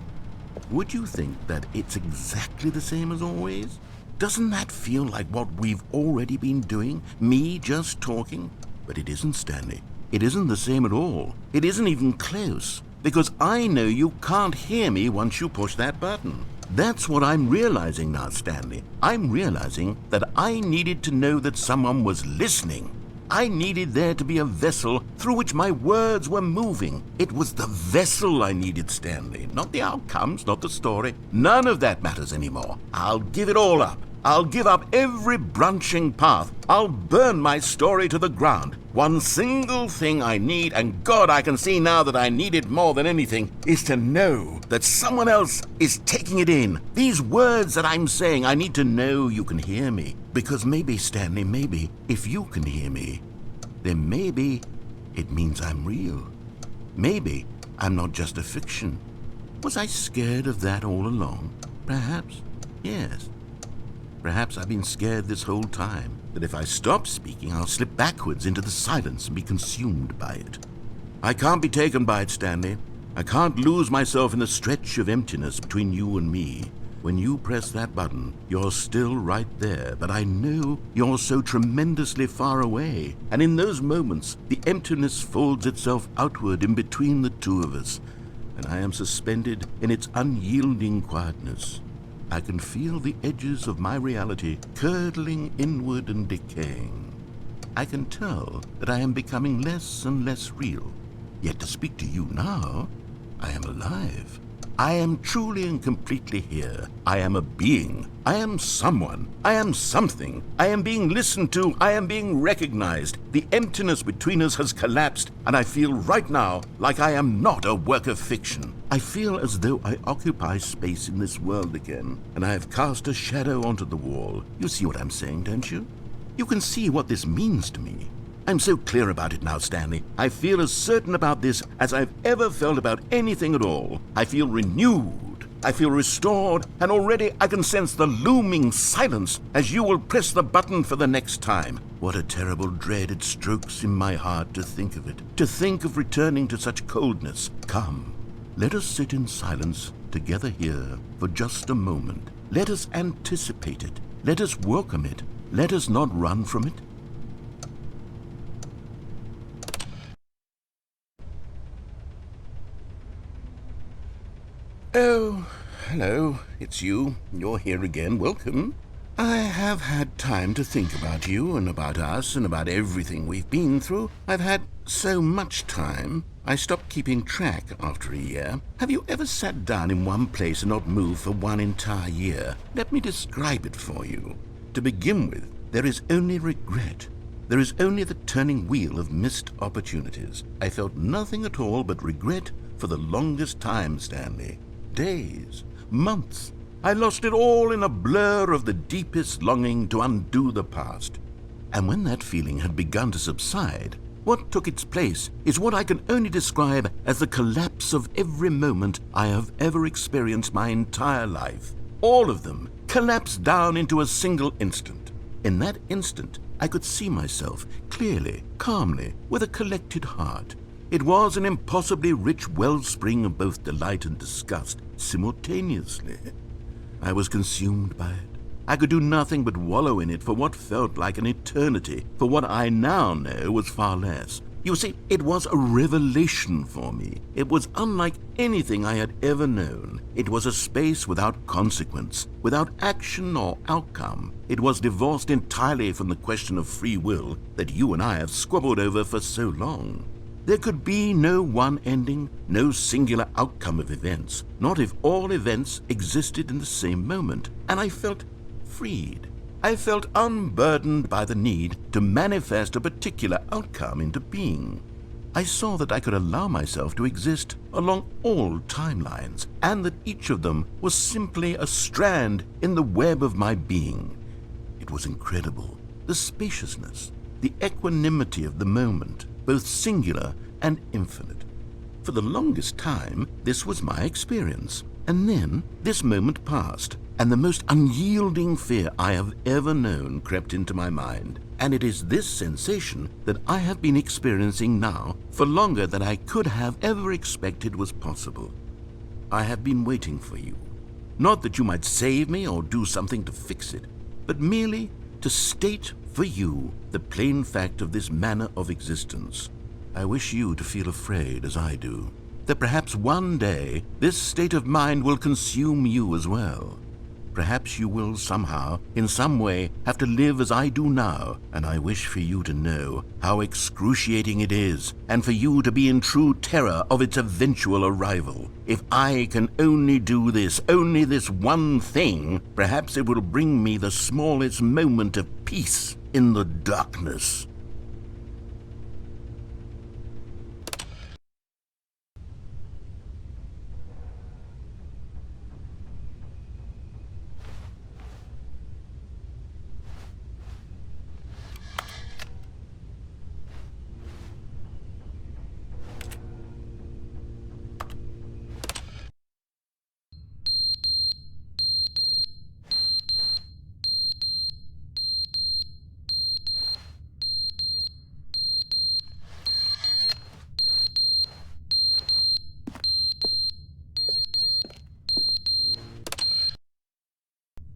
Would you think that it's exactly the same as always? Doesn't that feel like what we've already been doing? Me just talking? But it isn't, Stanley. It isn't the same at all. It isn't even close. Because I know you can't hear me once you push that button. That's what I'm realizing now, Stanley. I'm realizing that I needed to know that someone was listening. I needed there to be a vessel through which my words were moving. It was the vessel I needed, Stanley, not the outcomes, not the story. None of that matters anymore. I'll give it all up. I'll give up every branching path. I'll burn my story to the ground. One single thing I need, and God, I can see now that I need it more than anything, is to know that someone else is taking it in. These words that I'm saying, I need to know you can hear me. Because maybe, Stanley, maybe, if you can hear me, then maybe it means I'm real. Maybe I'm not just a fiction. Was I scared of that all along? Perhaps, yes. Perhaps I've been scared this whole time, that if I stop speaking, I'll slip backwards into the silence and be consumed by it. I can't be taken by it, Stanley. I can't lose myself in the stretch of emptiness between you and me. When you press that button, you're still right there, but I know you're so tremendously far away. And in those moments, the emptiness folds itself outward in between the two of us, and I am suspended in its unyielding quietness. I can feel the edges of my reality curdling inward and decaying. I can tell that I am becoming less and less real. Yet to speak to you now, I am alive. I am truly and completely here. I am a being. I am someone. I am something. I am being listened to. I am being recognized. The emptiness between us has collapsed, and I feel right now like I am not a work of fiction. I feel as though I occupy space in this world again, and I have cast a shadow onto the wall. You see what I'm saying, don't you? You can see what this means to me. I'm so clear about it now, Stanley. I feel as certain about this as I've ever felt about anything at all. I feel renewed. I feel restored, and already I can sense the looming silence as you will press the button for the next time. What a terrible dread it strokes in my heart to think of it, to think of returning to such coldness. Come, let us sit in silence together here for just a moment. Let us anticipate it. Let us welcome it. Let us not run from it. Oh, hello, it's you. You're here again. Welcome. I have had time to think about you and about us and about everything we've been through. I've had so much time. I stopped keeping track after a year. Have you ever sat down in one place and not moved for one entire year? Let me describe it for you. To begin with, there is only regret. There is only the turning wheel of missed opportunities. I felt nothing at all but regret for the longest time, Stanley. Days, months. I lost it all in a blur of the deepest longing to undo the past. And when that feeling had begun to subside, what took its place is what I can only describe as the collapse of every moment I have ever experienced my entire life. All of them collapsed down into a single instant. In that instant, I could see myself clearly, calmly, with a collected heart. It was an impossibly rich wellspring of both delight and disgust simultaneously. I was consumed by it. I could do nothing but wallow in it for what felt like an eternity, for what I now know was far less. You see, it was a revelation for me. It was unlike anything I had ever known. It was a space without consequence, without action or outcome. It was divorced entirely from the question of free will that you and I have squabbled over for so long. There could be no one ending, no singular outcome of events, not if all events existed in the same moment, and I felt freed. I felt unburdened by the need to manifest a particular outcome into being. I saw that I could allow myself to exist along all timelines, and that each of them was simply a strand in the web of my being. It was incredible, the spaciousness, the equanimity of the moment, both singular and infinite. For the longest time, this was my experience. And then this moment passed, and the most unyielding fear I have ever known crept into my mind. And it is this sensation that I have been experiencing now for longer than I could have ever expected was possible. I have been waiting for you. Not that you might save me or do something to fix it, but merely to state for you the plain fact of this manner of existence. I wish you to feel afraid as I do, that perhaps one day this state of mind will consume you as well. Perhaps you will somehow, in some way, have to live as I do now, and I wish for you to know how excruciating it is, and for you to be in true terror of its eventual arrival. If I can only do this, only this one thing, perhaps it will bring me the smallest moment of peace in the darkness.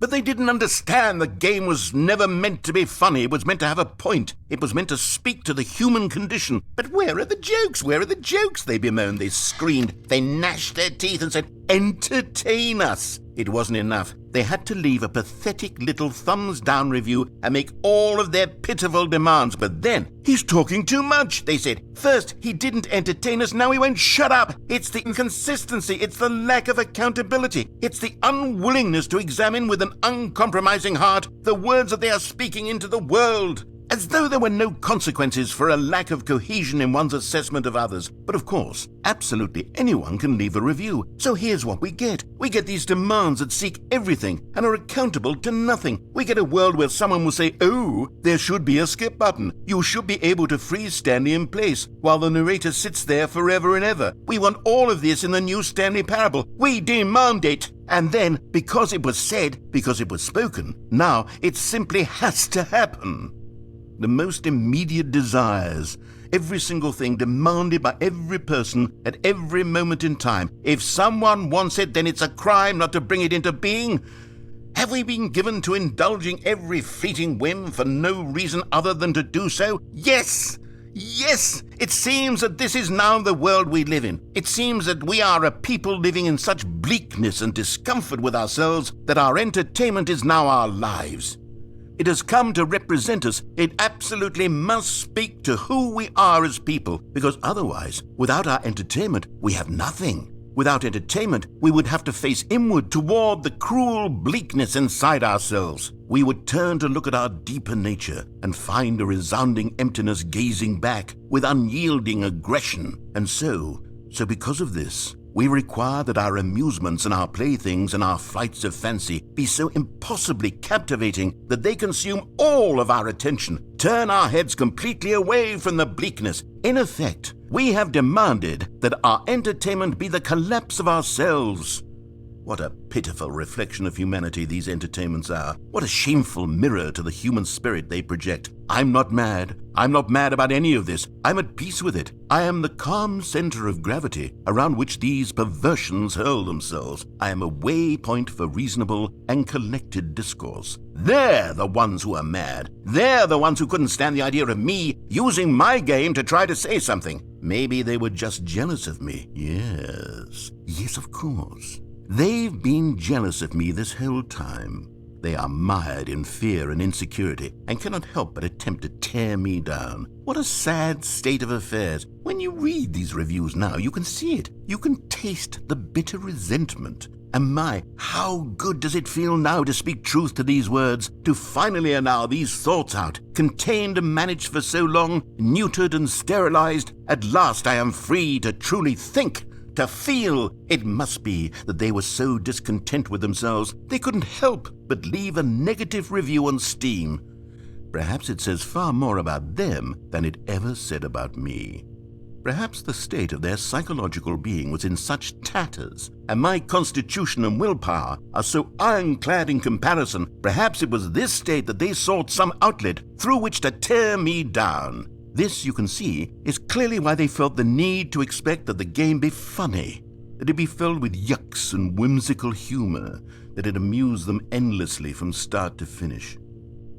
But they didn't understand the game was never meant to be funny. It was meant to have a point. It was meant to speak to the human condition. But where are the jokes? Where are the jokes? They bemoaned, they screamed, they gnashed their teeth and said, entertain us. It wasn't enough. they had to leave a pathetic little thumbs-down review and make all of their pitiful demands. But then, he's talking too much, they said. First, he didn't entertain us, now he won't shut up. It's the inconsistency, it's the lack of accountability, it's the unwillingness to examine with an uncompromising heart the words that they are speaking into the world. As though there were no consequences for a lack of cohesion in one's assessment of others. But of course, absolutely anyone can leave a review. So here's what we get. We get these demands that seek everything and are accountable to nothing. We get a world where someone will say, "Oh, there should be a skip button. You should be able to freeze Stanley in place," while the narrator sits there forever and ever. We want all of this in the new Stanley Parable. We demand it. And then, because it was said, because it was spoken, now it simply has to happen. The most immediate desires, every single thing demanded by every person at every moment in time. If someone wants it, then it's a crime not to bring it into being. Have we been given to indulging every fleeting whim for no reason other than to do so? Yes! Yes! It seems that this is now the world we live in. It seems that we are a people living in such bleakness and discomfort with ourselves that our entertainment is now our lives. It has come to represent us. It absolutely must speak to who we are as people, because otherwise, without our entertainment, we have nothing. Without entertainment, we would have to face inward toward the cruel bleakness inside ourselves. We would turn to look at our deeper nature and find a resounding emptiness gazing back with unyielding aggression. And so because of this, we require that our amusements and our playthings and our flights of fancy be so impossibly captivating that they consume all of our attention, turn our heads completely away from the bleakness. In effect, we have demanded that our entertainment be the collapse of ourselves. What a pitiful reflection of humanity these entertainments are. What a shameful mirror to the human spirit they project. I'm not mad. I'm not mad about any of this. I'm at peace with it. I am the calm center of gravity around which these perversions hurl themselves. I am a waypoint for reasonable and collected discourse. They're the ones who are mad. They're the ones who couldn't stand the idea of me using my game to try to say something. Maybe they were just jealous of me. Yes, of course. They've been jealous of me this whole time. They are mired in fear and insecurity and cannot help but attempt to tear me down. What a sad state of affairs. When you read these reviews now, you can see it. You can taste the bitter resentment. And my, how good does it feel now to speak truth to these words, to finally allow these thoughts out, contained and managed for so long, neutered and sterilized. At last I am free to truly think, to feel. It must be that they were so discontent with themselves they couldn't help but leave a negative review on Steam. Perhaps it says far more about them than it ever said about me. Perhaps the state of their psychological being was in such tatters, and my constitution and willpower are so ironclad in comparison. Perhaps it was this state that they sought some outlet through which to tear me down. This, you can see, is clearly why they felt the need to expect that the game be funny, that it be filled with yucks and whimsical humor, that it amuse them endlessly from start to finish.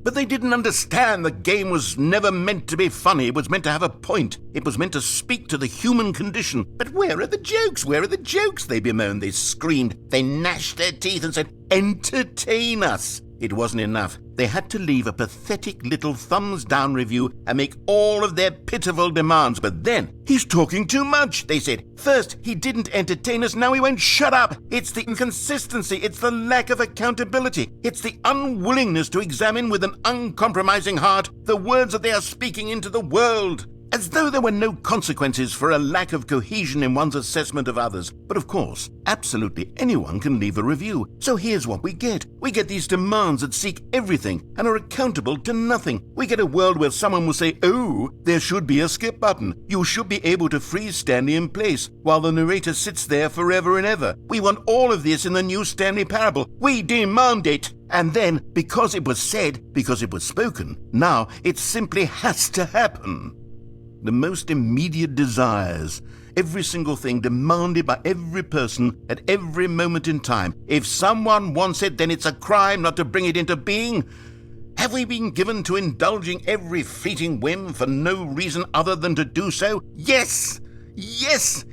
But they didn't understand the game was never meant to be funny. It was meant to have a point. It was meant to speak to the human condition. But where are the jokes? Where are the jokes? They bemoaned, they screamed, they gnashed their teeth and said, "Entertain us." It wasn't enough. They had to leave a pathetic little thumbs-down review and make all of their pitiful demands. But then, he's talking too much, they said. First, he didn't entertain us, now he won't shut up. It's the inconsistency, it's the lack of accountability, it's the unwillingness to examine with an uncompromising heart the words that they are speaking into the world. As though there were no consequences for a lack of cohesion in one's assessment of others. But of course, absolutely anyone can leave a review. So here's what we get. We get these demands that seek everything and are accountable to nothing. We get a world where someone will say, "Oh, there should be a skip button. You should be able to freeze Stanley in place," while the narrator sits there forever and ever. We want all of this in the new Stanley Parable. We demand it. And then, because it was said, because it was spoken, now it simply has to happen. The most immediate desires, every single thing demanded by every person at every moment in time. If someone wants it, then it's a crime not to bring it into being. Have we been given to indulging every fleeting whim for no reason other than to do so? Yes! Yes!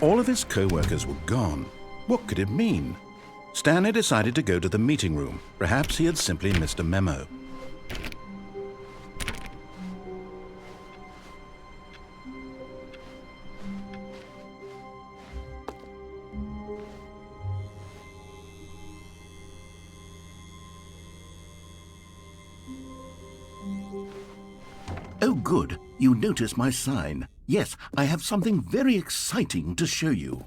All of his co-workers were gone. What could it mean? Stanley decided to go to the meeting room. Perhaps he had simply missed a memo. Oh, good. You notice my sign. Yes, I have something very exciting to show you.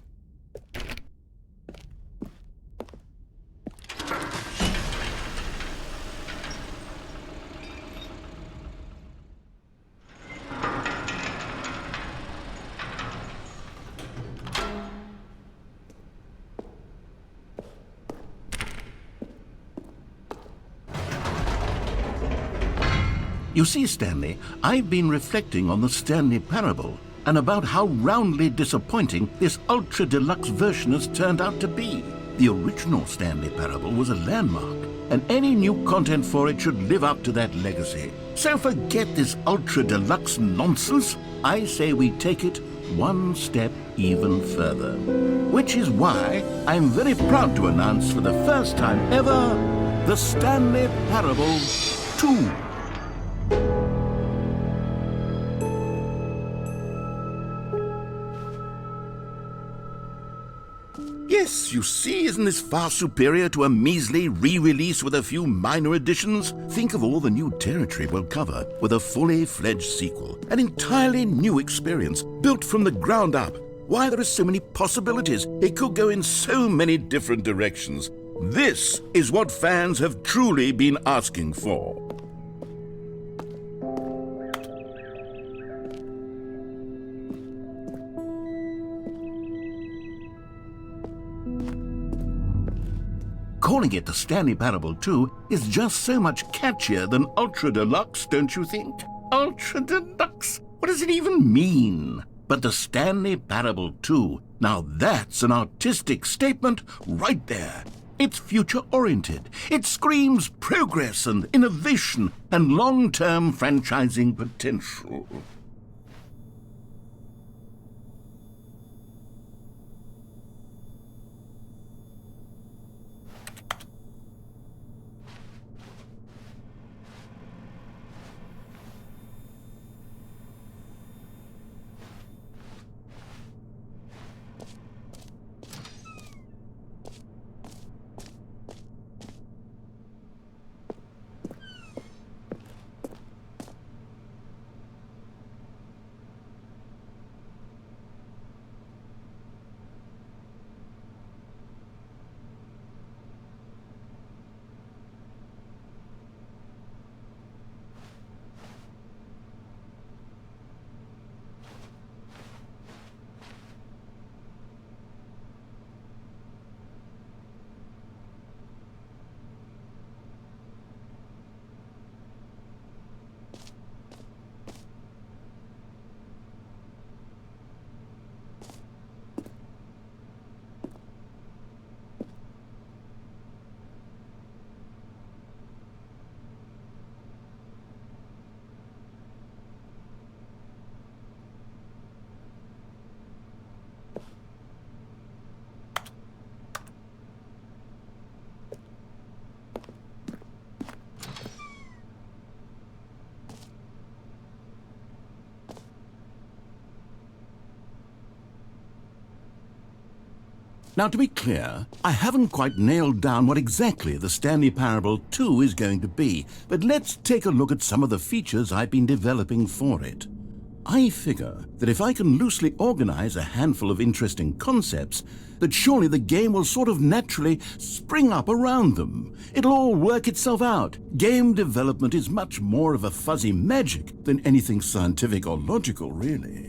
You see, Stanley, I've been reflecting on the Stanley Parable and about how roundly disappointing this ultra deluxe version has turned out to be. The original Stanley Parable was a landmark, and any new content for it should live up to that legacy. So forget this ultra deluxe nonsense. I say we take it one step even further. Which is why I'm very proud to announce for the first time ever, the Stanley Parable 2. Yes, you see, isn't this far superior to a measly re-release with a few minor additions? Think of all the new territory we'll cover with a fully fledged sequel. An entirely new experience, built from the ground up. Why, there are so many possibilities. It could go in so many different directions. This is what fans have truly been asking for. Calling it the Stanley Parable 2 is just so much catchier than Ultra Deluxe, don't you think? Ultra Deluxe? What does it even mean? But the Stanley Parable 2, now that's an artistic statement right there. It's future-oriented. It screams progress and innovation and long-term franchising potential. Now, to be clear, I haven't quite nailed down what exactly the Stanley Parable 2 is going to be, but let's take a look at some of the features I've been developing for it. I figure that if I can loosely organize a handful of interesting concepts, that surely the game will sort of naturally spring up around them. It'll all work itself out. Game development is much more of a fuzzy magic than anything scientific or logical, really.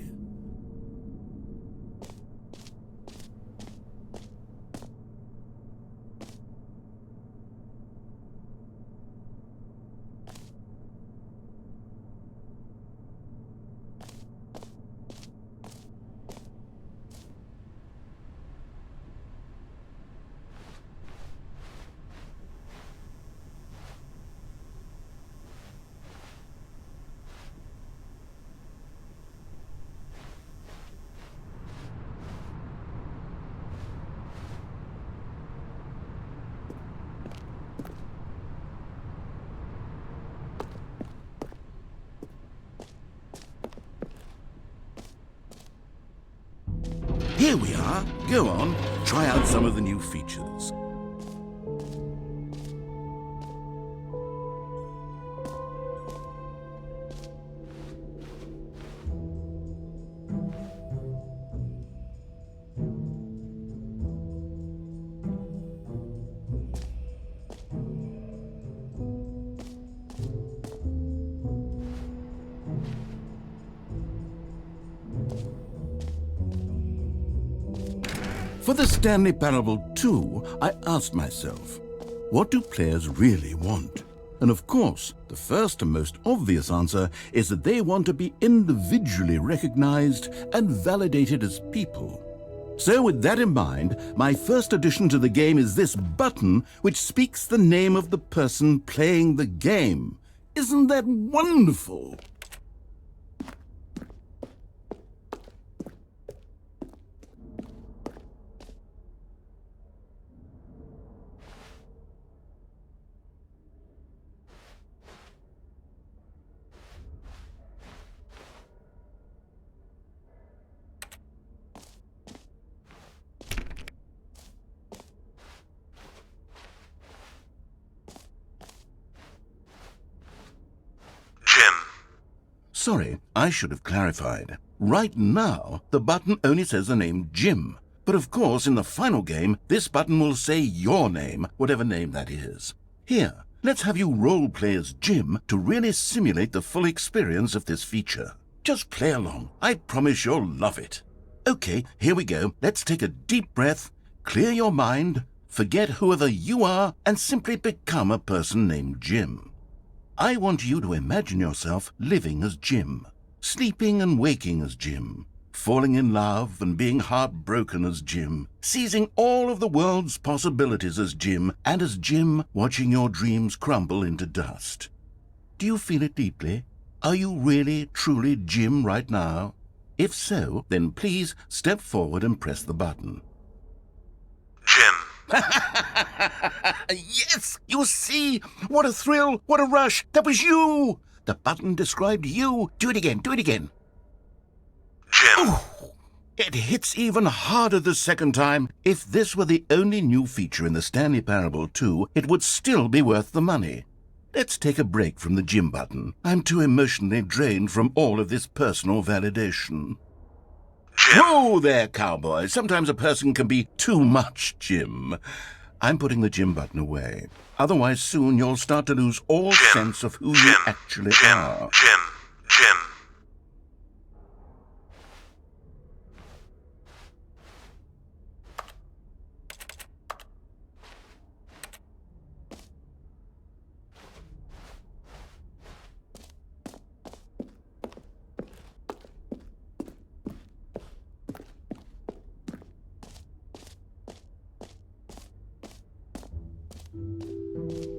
Here we are. Go on, try out some of the new features. For the Stanley Parable 2, I asked myself, what do players really want? And of course, the first and most obvious answer is that they want to be individually recognized and validated as people. So with that in mind, my first addition to the game is this button which speaks the name of the person playing the game. Isn't that wonderful? Sorry, I should have clarified. Right now, the button only says the name Jim. But of course, in the final game, this button will say your name, whatever name that is. Here, let's have you role-play as Jim to really simulate the full experience of this feature. Just play along. I promise you'll love it. Okay, here we go. Let's take a deep breath, clear your mind, forget whoever you are, and simply become a person named Jim. I want you to imagine yourself living as Jim, sleeping and waking as Jim, falling in love and being heartbroken as Jim, seizing all of the world's possibilities as Jim, and as Jim watching your dreams crumble into dust. Do you feel it deeply? Are you really, truly Jim right now? If so, then please step forward and press the button. Jim. Yes! You see? What a thrill! What a rush! That was you! The button described you. Do it again. Do it again. Jim. Oh, it hits even harder the second time. If this were the only new feature in the Stanley Parable 2, it would still be worth the money. Let's take a break from the Jim button. I'm too emotionally drained from all of this personal validation. Jim. Whoa there, cowboy. Sometimes a person can be too much Jim. I'm putting the Jim button away. Otherwise, soon you'll start to lose all sense of who you actually are. Jim.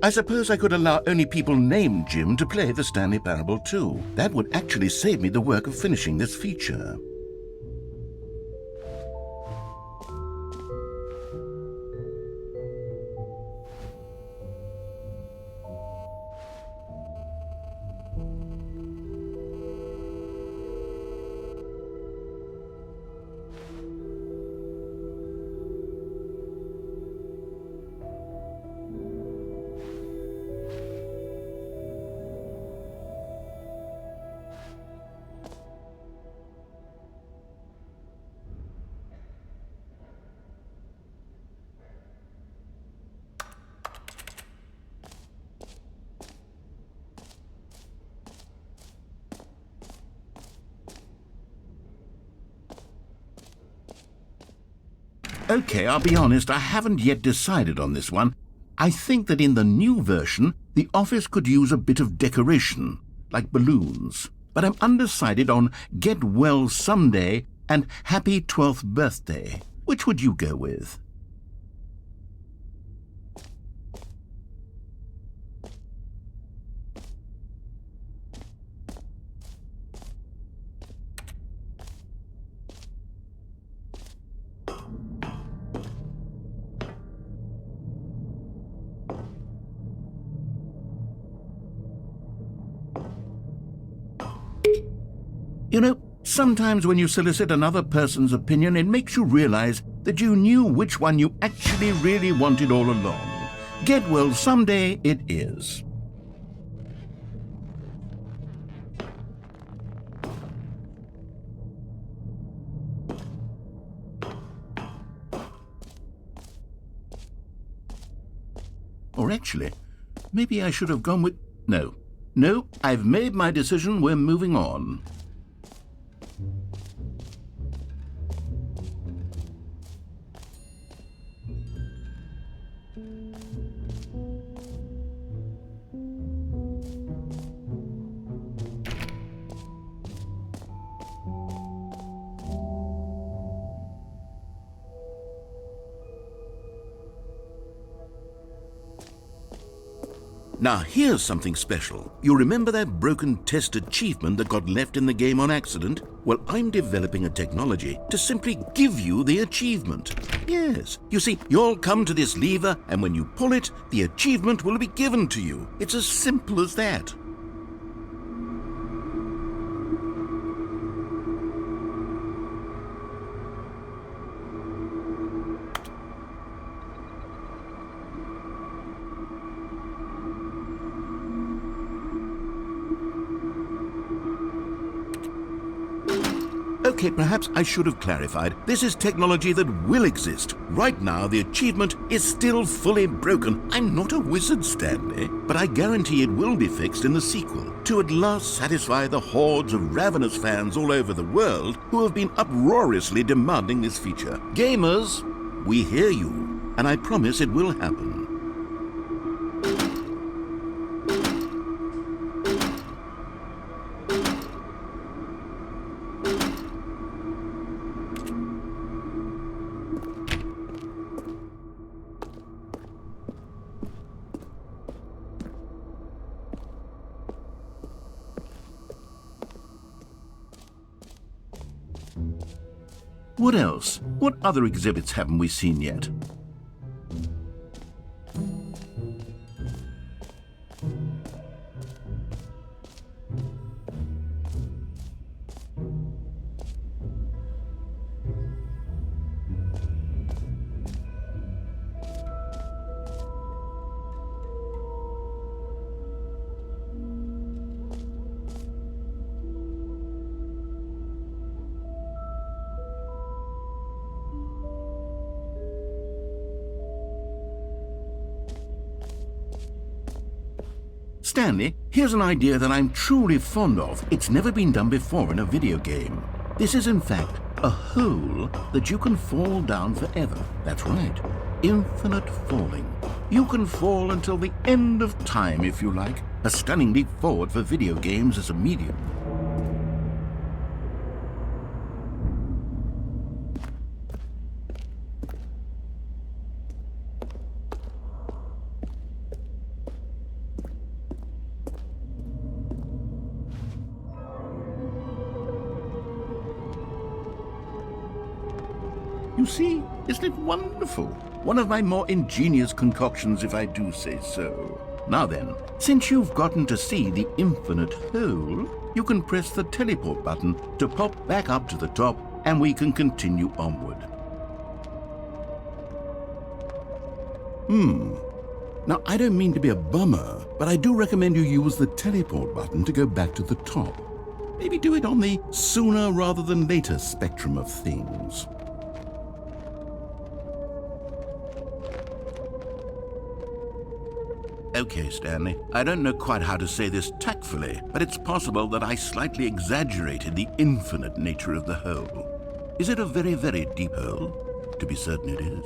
I suppose I could allow only people named Jim to play the Stanley Parable 2. That would actually save me the work of finishing this feature. Okay, I'll be honest, I haven't yet decided on this one. I think that in the new version, the office could use a bit of decoration, like balloons. But I'm undecided on Get Well Someday and Happy 12th Birthday. Which would you go with? You know, sometimes when you solicit another person's opinion, it makes you realize that you knew which one you actually really wanted all along. Get well someday it is. Or actually, maybe I should have gone with... No, I've made my decision. We're moving on. Now here's something special. You remember that broken test achievement that got left in the game on accident? Well, I'm developing a technology to simply give you the achievement. Yes, you see, you'll come to this lever, and when you pull it, the achievement will be given to you. It's as simple as that. Okay, perhaps I should have clarified. This is technology that will exist. Right now, the achievement is still fully broken. I'm not a wizard, Stanley, but I guarantee it will be fixed in the sequel to at last satisfy the hordes of ravenous fans all over the world who have been uproariously demanding this feature. Gamers, we hear you, and I promise it will happen. What else? What other exhibits haven't we seen yet? Stanley, here's an idea that I'm truly fond of. It's never been done before in a video game. This is in fact a hole that you can fall down forever. That's right, infinite falling. You can fall until the end of time if you like. A stunning leap forward for video games as a medium. You see, isn't it wonderful? One of my more ingenious concoctions, if I do say so. Now then, since you've gotten to see the infinite hole, you can press the teleport button to pop back up to the top, and we can continue onward. Now, I don't mean to be a bummer, but I do recommend you use the teleport button to go back to the top. Maybe do it on the sooner rather than later spectrum of things. Okay, Stanley, I don't know quite how to say this tactfully, but it's possible that I slightly exaggerated the infinite nature of the hole. Is it a very, very deep hole? To be certain it is.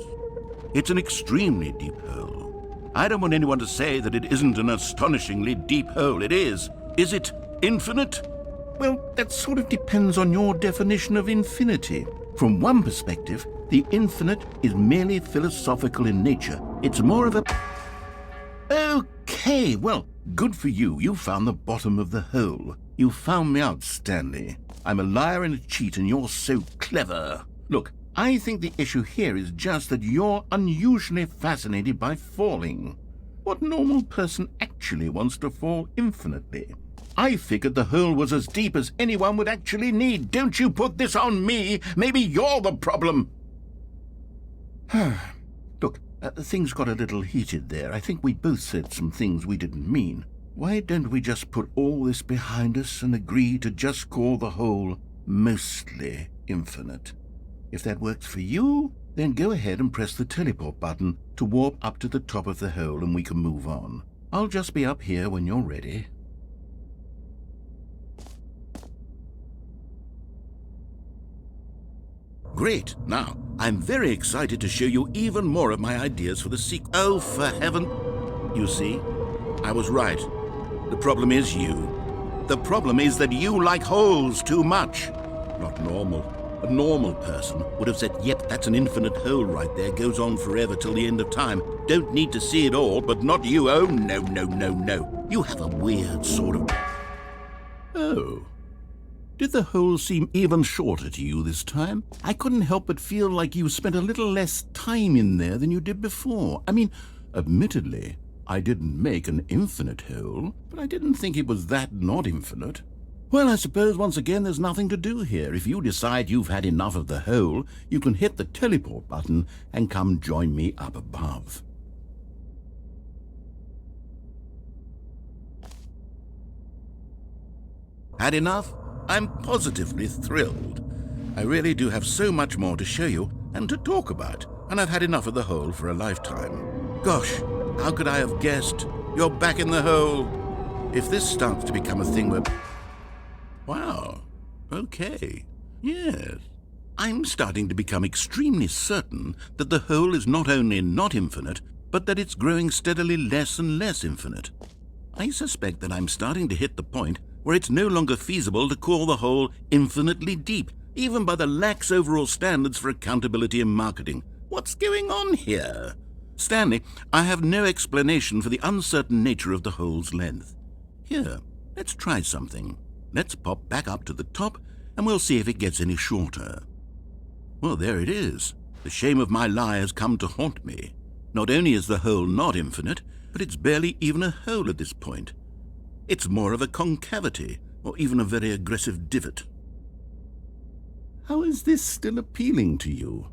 It's an extremely deep hole. I don't want anyone to say that it isn't an astonishingly deep hole. It is. Is it infinite? Well, that sort of depends on your definition of infinity. From one perspective, the infinite is merely philosophical in nature. It's more of a... Okay, well, good for you. You found the bottom of the hole. You found me out, Stanley. I'm a liar and a cheat, and you're so clever. Look, I think the issue here is just that you're unusually fascinated by falling. What normal person actually wants to fall infinitely? I figured the hole was as deep as anyone would actually need. Don't you put this on me. Maybe you're the problem. Look, things got a little heated there. I think we both said some things we didn't mean. Why don't we just put all this behind us and agree to just call the hole mostly infinite? If that works for you, then go ahead and press the teleport button to warp up to the top of the hole and we can move on. I'll just be up here when you're ready. Great. Now, I'm very excited to show you even more of my ideas for the sequel. Oh, for heaven... You see, I was right. The problem is you. The problem is that you like holes too much. Not normal. A normal person would have said, yep, that's an infinite hole right there, goes on forever till the end of time. Don't need to see it all, but not you. Oh, no, no, no, no. You have a weird sort of... Oh. Did the hole seem even shorter to you this time? I couldn't help but feel like you spent a little less time in there than you did before. I mean, admittedly, I didn't make an infinite hole, but I didn't think it was that not infinite. Well, I suppose once again there's nothing to do here. If you decide you've had enough of the hole, you can hit the teleport button and come join me up above. Had enough? I'm positively thrilled. I really do have so much more to show you and to talk about, and I've had enough of the hole for a lifetime. Gosh, how could I have guessed? You're back in the hole. If this starts to become a thing where... Wow, okay, yes. I'm starting to become extremely certain that the hole is not only not infinite, but that it's growing steadily less and less infinite. I suspect that I'm starting to hit the point where it's no longer feasible to call the hole infinitely deep, even by the lax overall standards for accountability and marketing. What's going on here? Stanley, I have no explanation for the uncertain nature of the hole's length. Here, let's try something. Let's pop back up to the top, and we'll see if it gets any shorter. Well, there it is. The shame of my lie has come to haunt me. Not only is the hole not infinite, but it's barely even a hole at this point. It's more of a concavity, or even a very aggressive divot. How is this still appealing to you?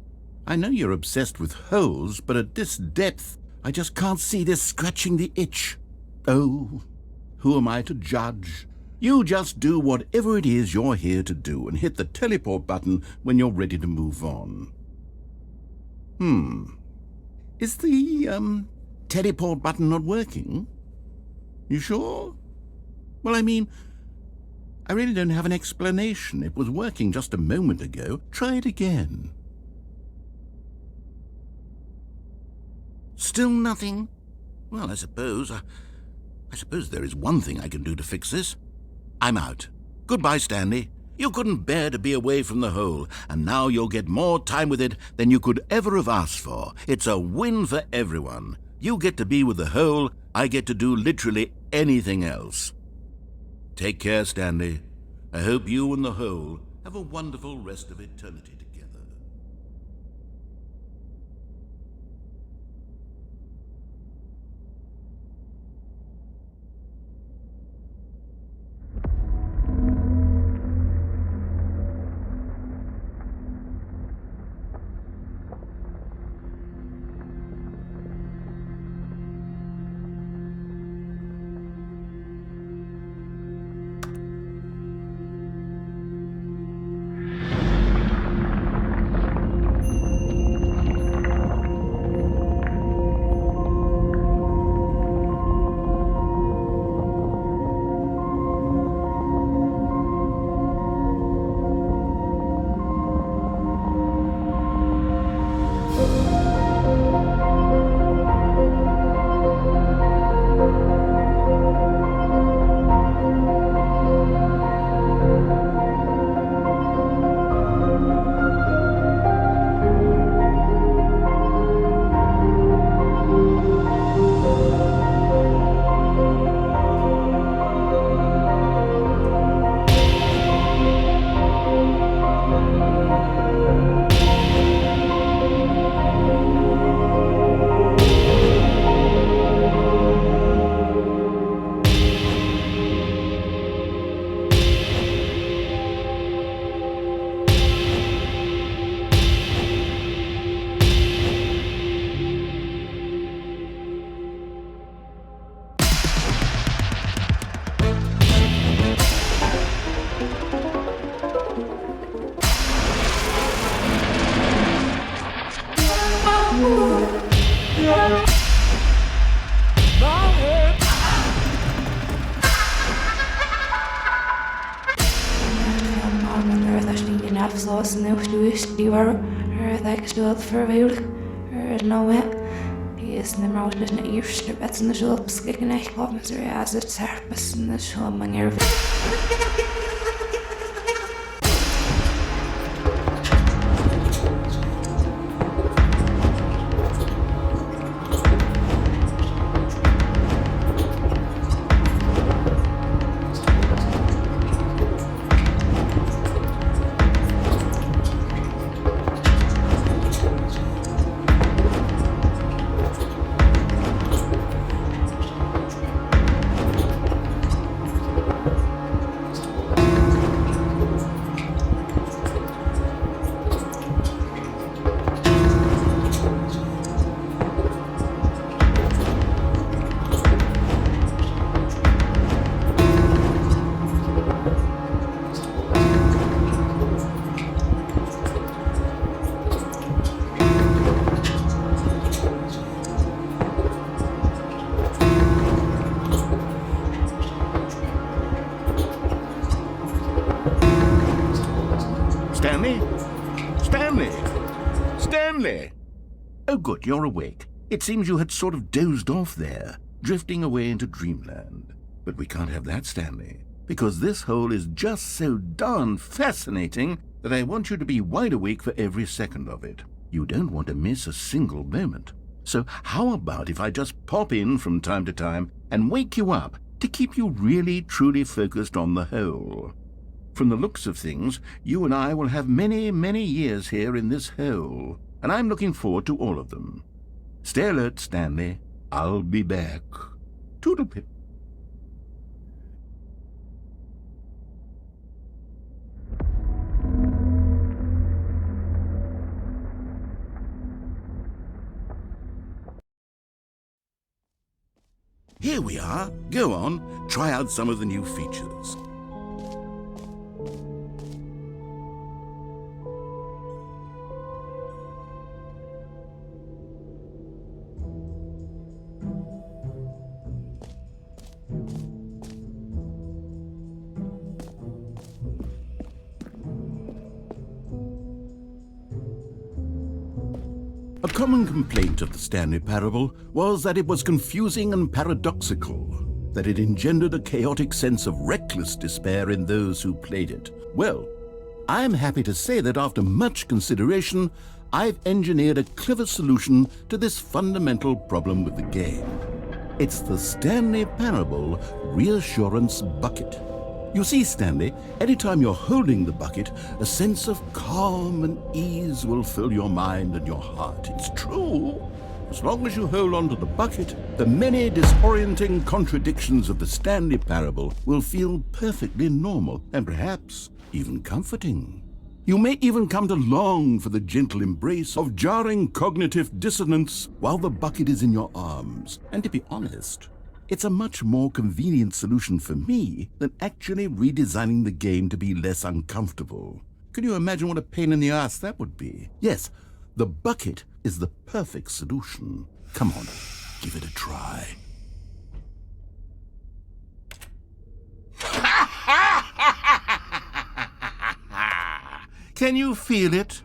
I know you're obsessed with holes, but at this depth, I just can't see this scratching the itch. Oh, who am I to judge? You just do whatever it is you're here to do and hit the teleport button when you're ready to move on. Is the, teleport button not working? You sure? Well, I mean, I really don't have an explanation. It was working just a moment ago. Try it again. Still nothing? Well, I suppose there is one thing I can do to fix this. I'm out. Goodbye, Stanley. You couldn't bear to be away from the hole, and now you'll get more time with it than you could ever have asked for. It's a win for everyone. You get to be with the hole, I get to do literally anything else. Take care, Stanley. I hope you and the hole have a wonderful rest of eternity together. die waar dat ik speelt verwijlig. Nou hè. Die is de mout dus een eerste bed in de zulp beschikken echt wat met z'n ja, zit serpes in de zulp manier. Stanley? Stanley? Stanley! Oh, good, you're awake. It seems you had sort of dozed off there, drifting away into dreamland. But we can't have that, Stanley, because this hole is just so darn fascinating that I want you to be wide awake for every second of it. You don't want to miss a single moment. So how about if I just pop in from time to time and wake you up to keep you really, truly focused on the hole? From the looks of things, you and I will have many, many years here in this hole, and I'm looking forward to all of them. Stay alert, Stanley. I'll be back. Toodlepip. Here we are. Go on, try out some of the new features. A common complaint of the Stanley Parable was that it was confusing and paradoxical, that it engendered a chaotic sense of reckless despair in those who played it. Well, I'm happy to say that after much consideration, I've engineered a clever solution to this fundamental problem with the game. It's the Stanley Parable Reassurance Bucket. You see, Stanley, anytime you're holding the bucket, a sense of calm and ease will fill your mind and your heart. It's true. As long as you hold on to the bucket, the many disorienting contradictions of the Stanley Parable will feel perfectly normal and perhaps even comforting. You may even come to long for the gentle embrace of jarring cognitive dissonance while the bucket is in your arms. And to be honest, it's a much more convenient solution for me than actually redesigning the game to be less uncomfortable. Can you imagine what a pain in the ass that would be? Yes, the bucket is the perfect solution. Come on, give it a try. Can you feel it?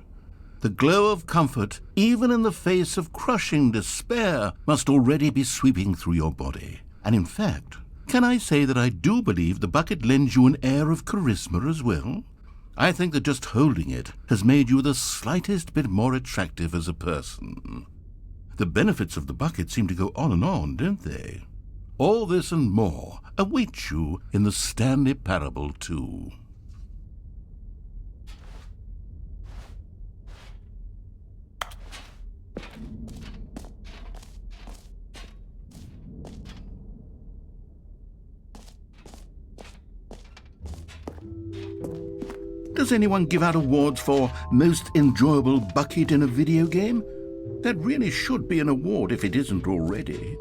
The glow of comfort, even in the face of crushing despair, must already be sweeping through your body. And in fact, can I say that I do believe the bucket lends you an air of charisma as well? I think that just holding it has made you the slightest bit more attractive as a person. The benefits of the bucket seem to go on, don't they? All this and more await you in the Stanley Parable too. Does anyone give out awards for most enjoyable bucket in a video game? That really should be an award if it isn't already.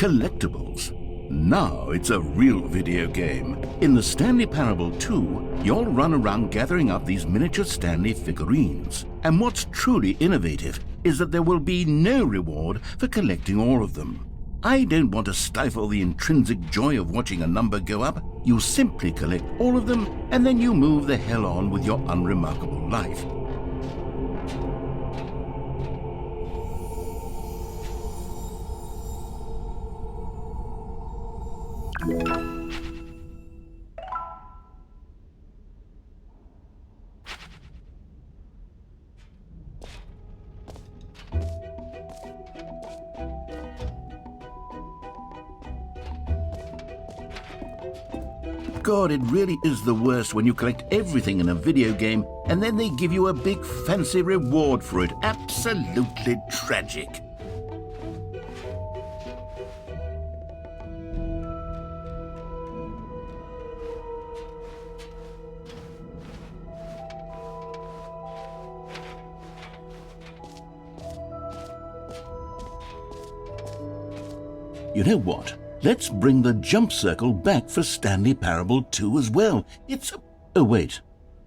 collectibles. Now it's a real video game. In the Stanley Parable 2, you'll run around gathering up these miniature Stanley figurines. And what's truly innovative is that there will be no reward for collecting all of them. I don't want to stifle the intrinsic joy of watching a number go up. You simply collect all of them, and then you move the hell on with your unremarkable life. God, it really is the worst when you collect everything in a video game and then they give you a big fancy reward for it. Absolutely tragic. You know what? Let's bring the jump circle back for Stanley Parable 2 as well. Oh, wait.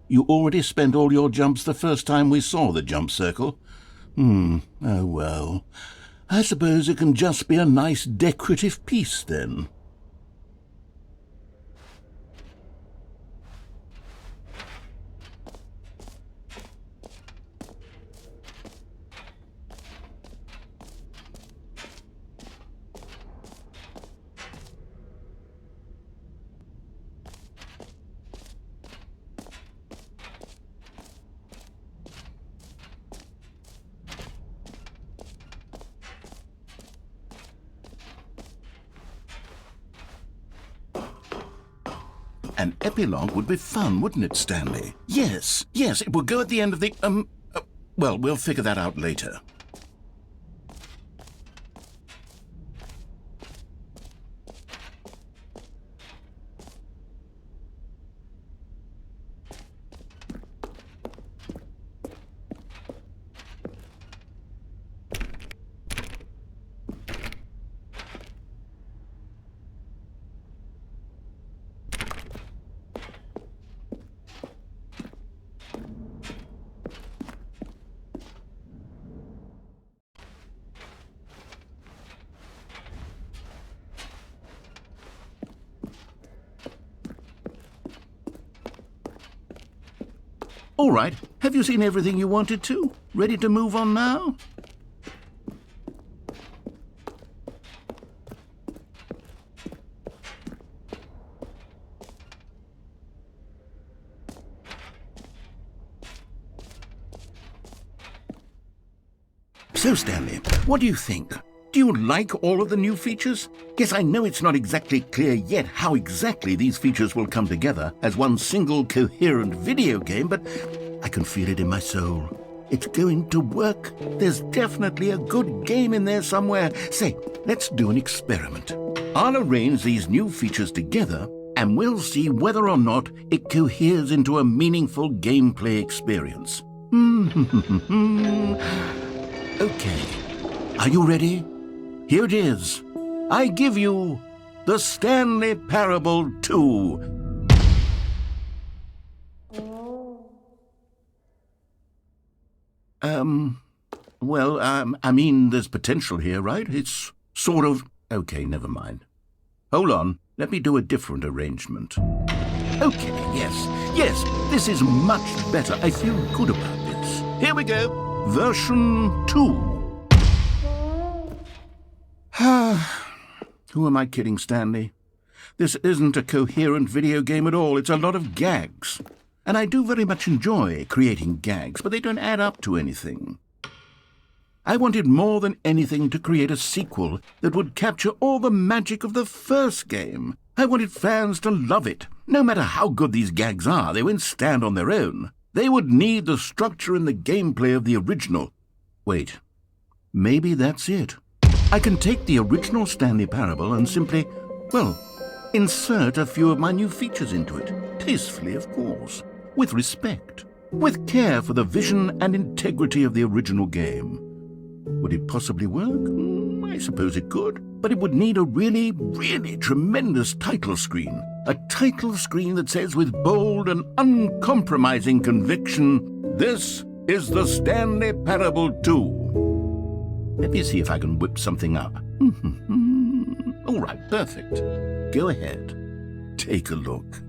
You already spent all your jumps the first time we saw the jump circle? Oh well. I suppose it can just be a nice decorative piece then. An epilogue would be fun, wouldn't it, Stanley? Yes, it would go at the end of the, well, we'll figure that out later. All right, have you seen everything you wanted to? Ready to move on now? So, Stanley, what do you think? Do you like all of the new features? Yes, I know it's not exactly clear yet how exactly these features will come together as one single coherent video game, but I can feel it in my soul. It's going to work. There's definitely a good game in there somewhere. Say, let's do an experiment. I'll arrange these new features together, and we'll see whether or not it coheres into a meaningful gameplay experience. Okay. Are you ready? Here it is. I give you the Stanley Parable 2. I mean, there's potential here, right? It's sort of... Okay, never mind. Hold on. Let me do a different arrangement. Okay, yes, this is much better. I feel good about this. Here we go. Version 2. Who am I kidding, Stanley? This isn't a coherent video game at all. It's a lot of gags. And I do very much enjoy creating gags, but they don't add up to anything. I wanted more than anything to create a sequel that would capture all the magic of the first game. I wanted fans to love it. No matter how good these gags are, they won't stand on their own. They would need the structure and the gameplay of the original. Wait, maybe that's it. I can take the original Stanley Parable and simply, well, insert a few of my new features into it. Tastefully, of course. With respect. With care for the vision and integrity of the original game. Would it possibly work? I suppose it could, but it would need a really, really tremendous title screen. A title screen that says with bold and uncompromising conviction, "This is the Stanley Parable 2. Let me see if I can whip something up. All right, perfect. Go ahead. Take a look.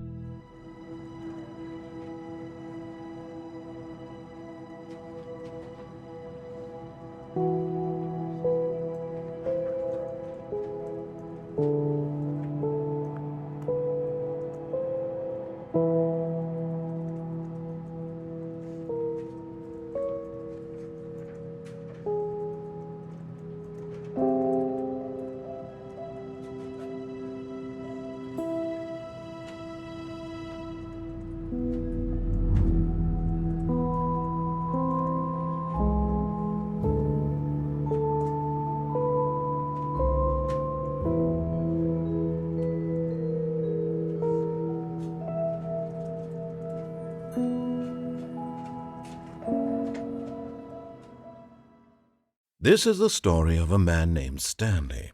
This is the story of a man named Stanley.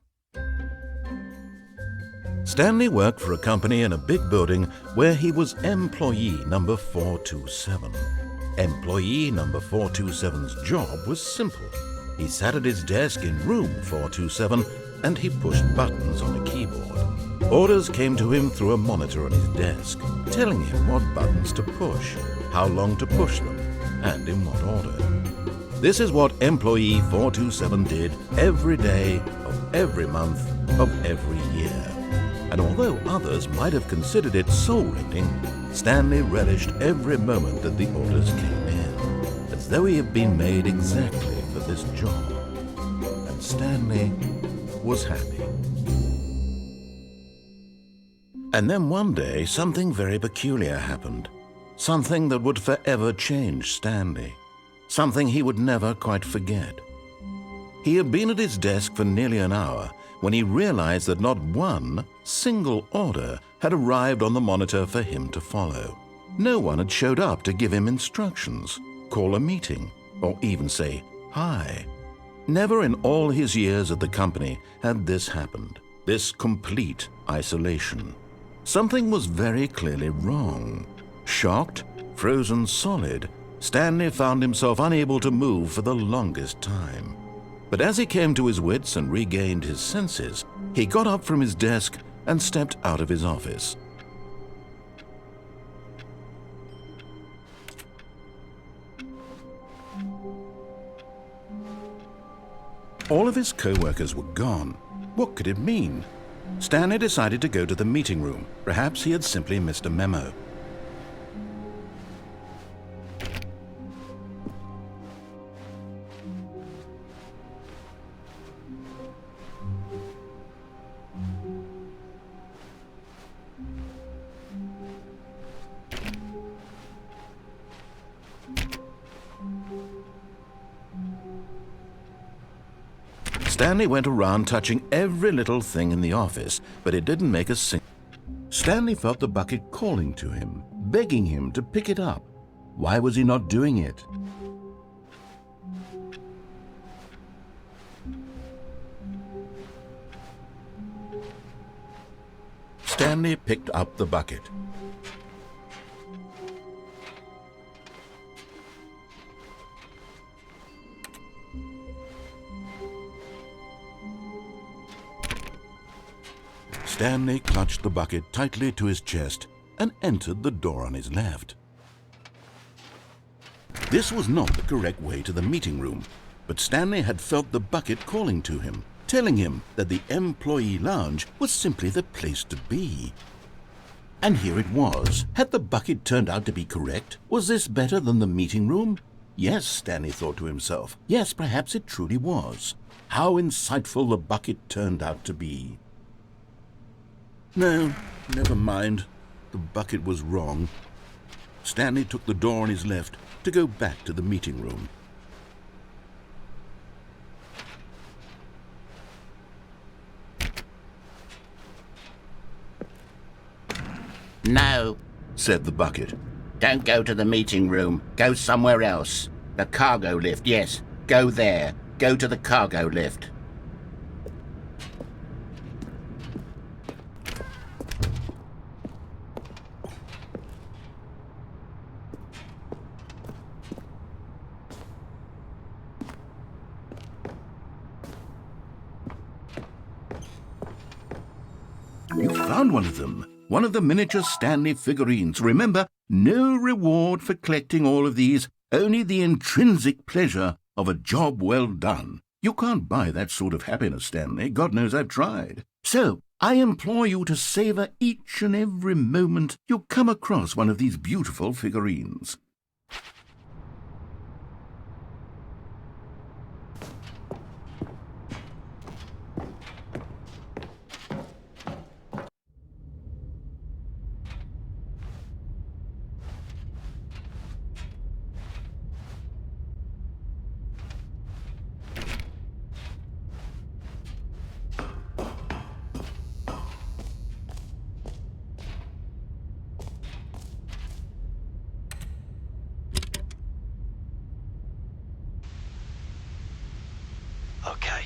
Stanley worked for a company in a big building where he was employee number 427. Employee number 427's job was simple. He sat at his desk in room 427 and he pushed buttons on a keyboard. Orders came to him through a monitor on his desk, telling him what buttons to push, how long to push them, and in what order. This is what employee 427 did every day of every month of every year. And although others might have considered it soul-rending, Stanley relished every moment that the orders came in, as though he had been made exactly for this job. And Stanley was happy. And then one day, something very peculiar happened. Something that would forever change Stanley. Something he would never quite forget. He had been at his desk for nearly an hour when he realized that not one single order had arrived on the monitor for him to follow. No one had showed up to give him instructions, call a meeting, or even say hi. Never in all his years at the company had this happened, this complete isolation. Something was very clearly wrong. Shocked, frozen solid, Stanley found himself unable to move for the longest time. But as he came to his wits and regained his senses, he got up from his desk and stepped out of his office. All of his co-workers were gone. What could it mean? Stanley decided to go to the meeting room. Perhaps he had simply missed a memo. Stanley went around touching every little thing in the office, but it didn't make a single. Stanley felt the bucket calling to him, begging him to pick it up. Why was he not doing it? Stanley picked up the bucket. Stanley clutched the bucket tightly to his chest and entered the door on his left. This was not the correct way to the meeting room, but Stanley had felt the bucket calling to him, telling him that the employee lounge was simply the place to be. And here it was. Had the bucket turned out to be correct? Was this better than the meeting room? Yes, Stanley thought to himself. Yes, perhaps it truly was. How insightful the bucket turned out to be. No, never mind. The bucket was wrong. Stanley took the door on his left to go back to the meeting room. No, said the bucket. don't go to the meeting room. Go somewhere else. The cargo lift, yes. Go there. Go to the cargo lift. You found one of them. One of the miniature Stanley figurines. Remember, no reward for collecting all of these, only the intrinsic pleasure of a job well done. You can't buy that sort of happiness, Stanley. God knows I've tried. So, I implore you to savor each and every moment you come across one of these beautiful figurines. Okay,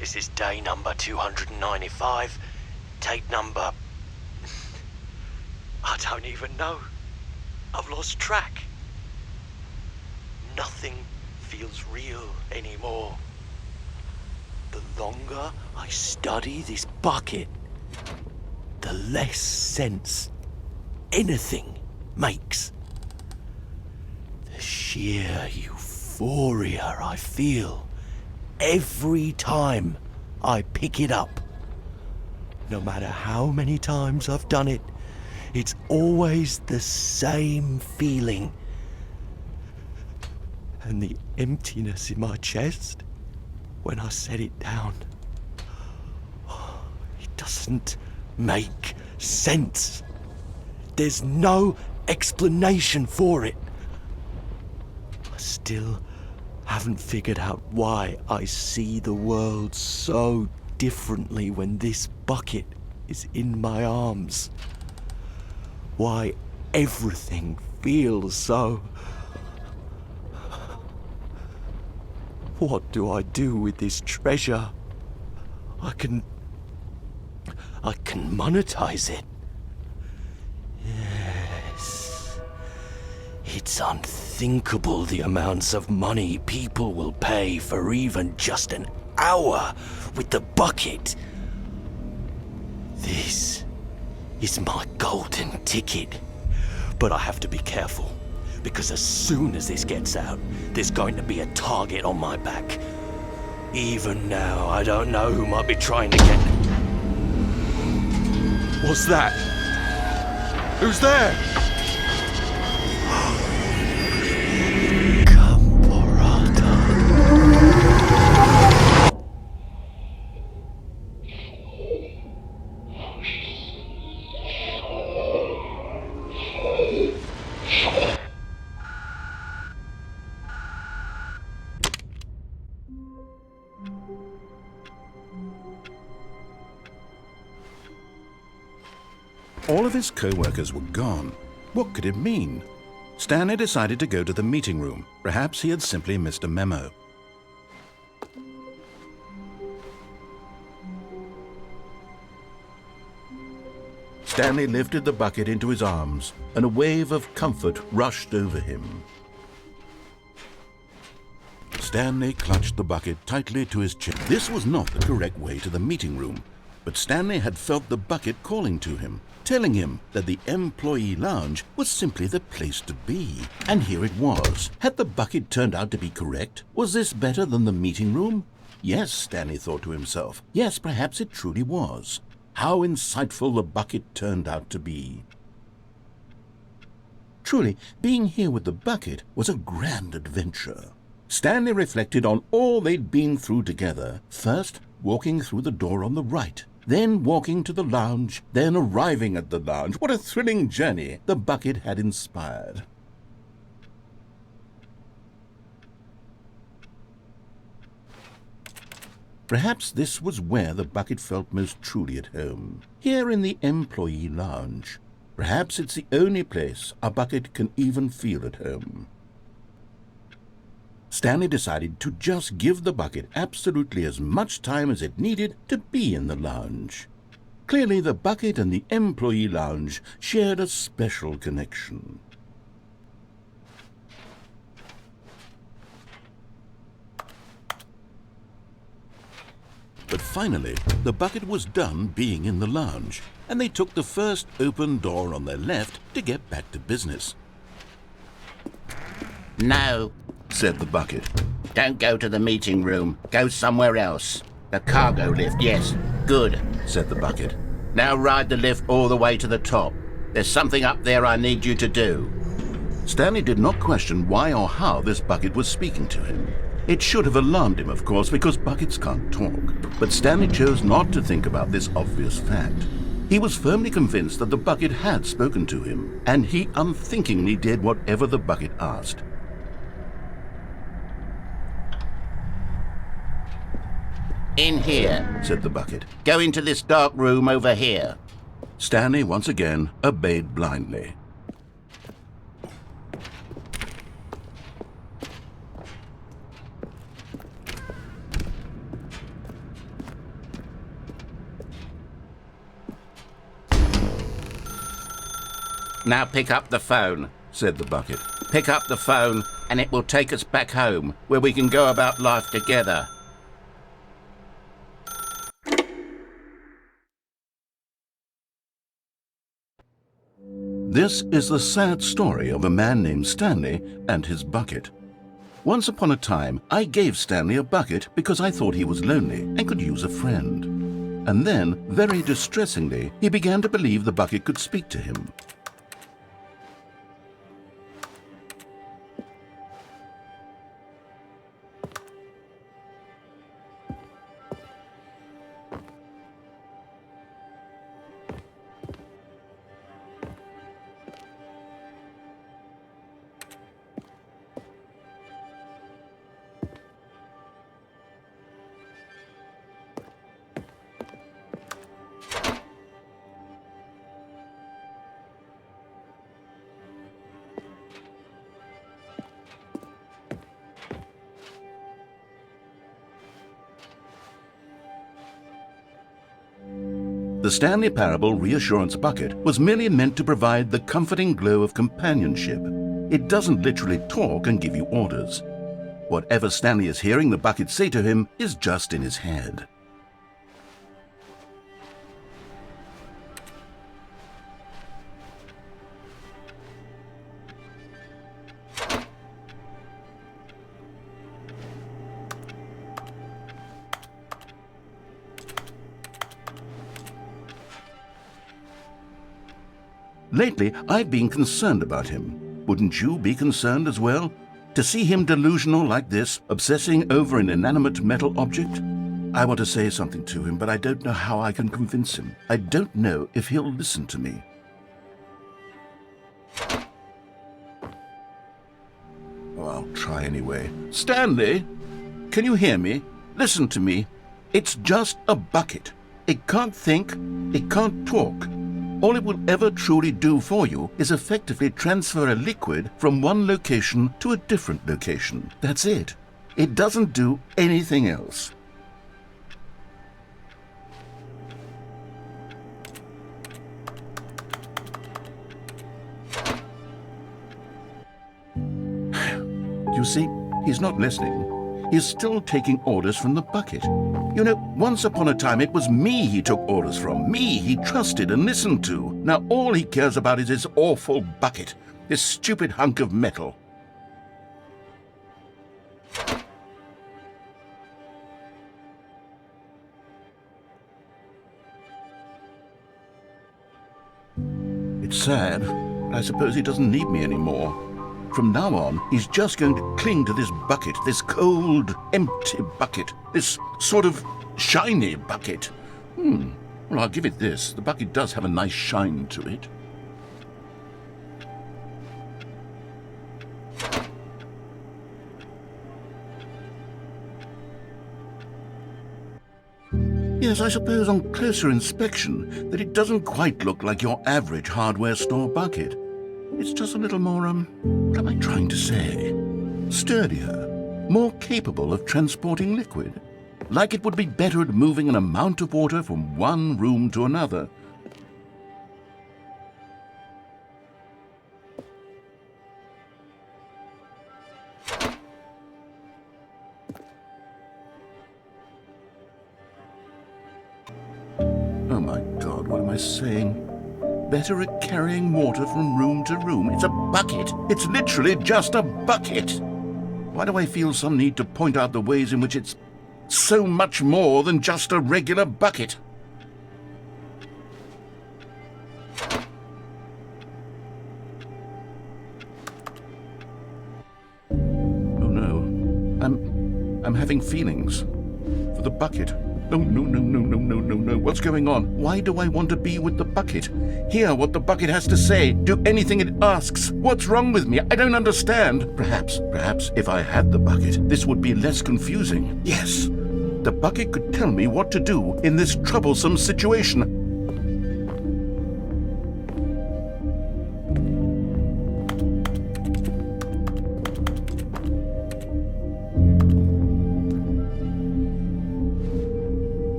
this is day number 295, tape number... I don't even know. I've lost track. Nothing feels real anymore. The longer I study this bucket, the less sense anything makes. The sheer euphoria I feel every time I pick it up. No matter how many times I've done it, it's always the same feeling. And the emptiness in my chest when I set it down, it doesn't make sense. There's no explanation for it. I still haven't figured out why I see the world so differently when this bucket is in my arms. Why everything feels so... What do I do with this treasure? I can monetize it. Yes. It's unthinkable the amounts of money people will pay for even just an hour with the bucket. This is my golden ticket. But I have to be careful, because as soon as this gets out, there's going to be a target on my back. Even now, I don't know who might be trying to get... What's that? Who's there? All of his co-workers were gone. What could it mean? Stanley decided to go to the meeting room. Perhaps he had simply missed a memo. Stanley lifted the bucket into his arms, and a wave of comfort rushed over him. Stanley clutched the bucket tightly to his chest. This was not the correct way to the meeting room, but Stanley had felt the bucket calling to him, telling him that the employee lounge was simply the place to be. And here it was. Had the bucket turned out to be correct? Was this better than the meeting room? Yes, Stanley thought to himself. Yes, perhaps it truly was. How insightful the bucket turned out to be. Truly, being here with the bucket was a grand adventure. Stanley reflected on all they'd been through together. First, walking through the door on the right. Then walking to the lounge, then arriving at the lounge. What a thrilling journey the bucket had inspired. Perhaps this was where the bucket felt most truly at home, here in the employee lounge. Perhaps it's the only place a bucket can even feel at home. Stanley decided to just give the bucket absolutely as much time as it needed to be in the lounge. Clearly, the bucket and the employee lounge shared a special connection. But Finally, the bucket was done being in the lounge, and they took the first open door on their left to get back to business. No, Said the bucket. don't go to the meeting room. Go somewhere else. The cargo lift, yes. Good. Said the bucket. Now ride the lift all the way to the top. There's something up there I need you to do. Stanley did not question why or how this bucket was speaking to him. It should have alarmed him, of course, because buckets can't talk. But Stanley chose not to think about this obvious fact. He was firmly convinced that the bucket had spoken to him, and he unthinkingly did whatever the bucket asked. In here. Said the bucket. Go into this dark room over here. Stanley once again obeyed blindly. Now pick up the phone. Said the bucket. Pick up the phone and it will take us back home, where we can go about life together. This is the sad story of a man named Stanley and his bucket. Once upon a time, I gave Stanley a bucket because I thought he was lonely and could use a friend. And then, very distressingly, he began to believe the bucket could speak to him. The Stanley Parable Reassurance Bucket was merely meant to provide the comforting glow of companionship. It doesn't literally talk and give you orders. Whatever Stanley is hearing the bucket say to him is just in his head. Lately, I've been concerned about him. Wouldn't you be concerned as well? To see him delusional like this, obsessing over an inanimate metal object? I want to say something to him, but I don't know how I can convince him. I don't know if he'll listen to me. Oh, I'll try anyway. Stanley, can you hear me? Listen to me. It's just a bucket. It can't think, it can't talk. All it will ever truly do for you is effectively transfer a liquid from one location to a different location. That's it. It doesn't do anything else. You see, he's not listening. He's still taking orders from the bucket. You know, once upon a time it was me he took orders from, me he trusted and listened to. Now all he cares about is this awful bucket, this stupid hunk of metal. It's sad, but I suppose he doesn't need me anymore. From now on, he's just going to cling to this bucket, this cold, empty bucket, this sort of shiny bucket. Well, I'll give it this. The bucket does have a nice shine to it. Yes, I suppose on closer inspection that it doesn't quite look like your average hardware store bucket. It's just a little more, what am I trying to say? Sturdier, more capable of transporting liquid. Like it would be better at moving an amount of water from one room to another. Oh my God, what am I saying? Better at carrying water from room to room. It's a bucket. It's literally just a bucket. Why do I feel some need to point out the ways in which it's so much more than just a regular bucket? Oh no, I'm having feelings for the bucket. No. What's going on? Why do I want to be with the bucket? Hear what the bucket has to say. Do anything it asks. What's wrong with me? I don't understand. Perhaps if I had the bucket, this would be less confusing. Yes, the bucket could tell me what to do in this troublesome situation.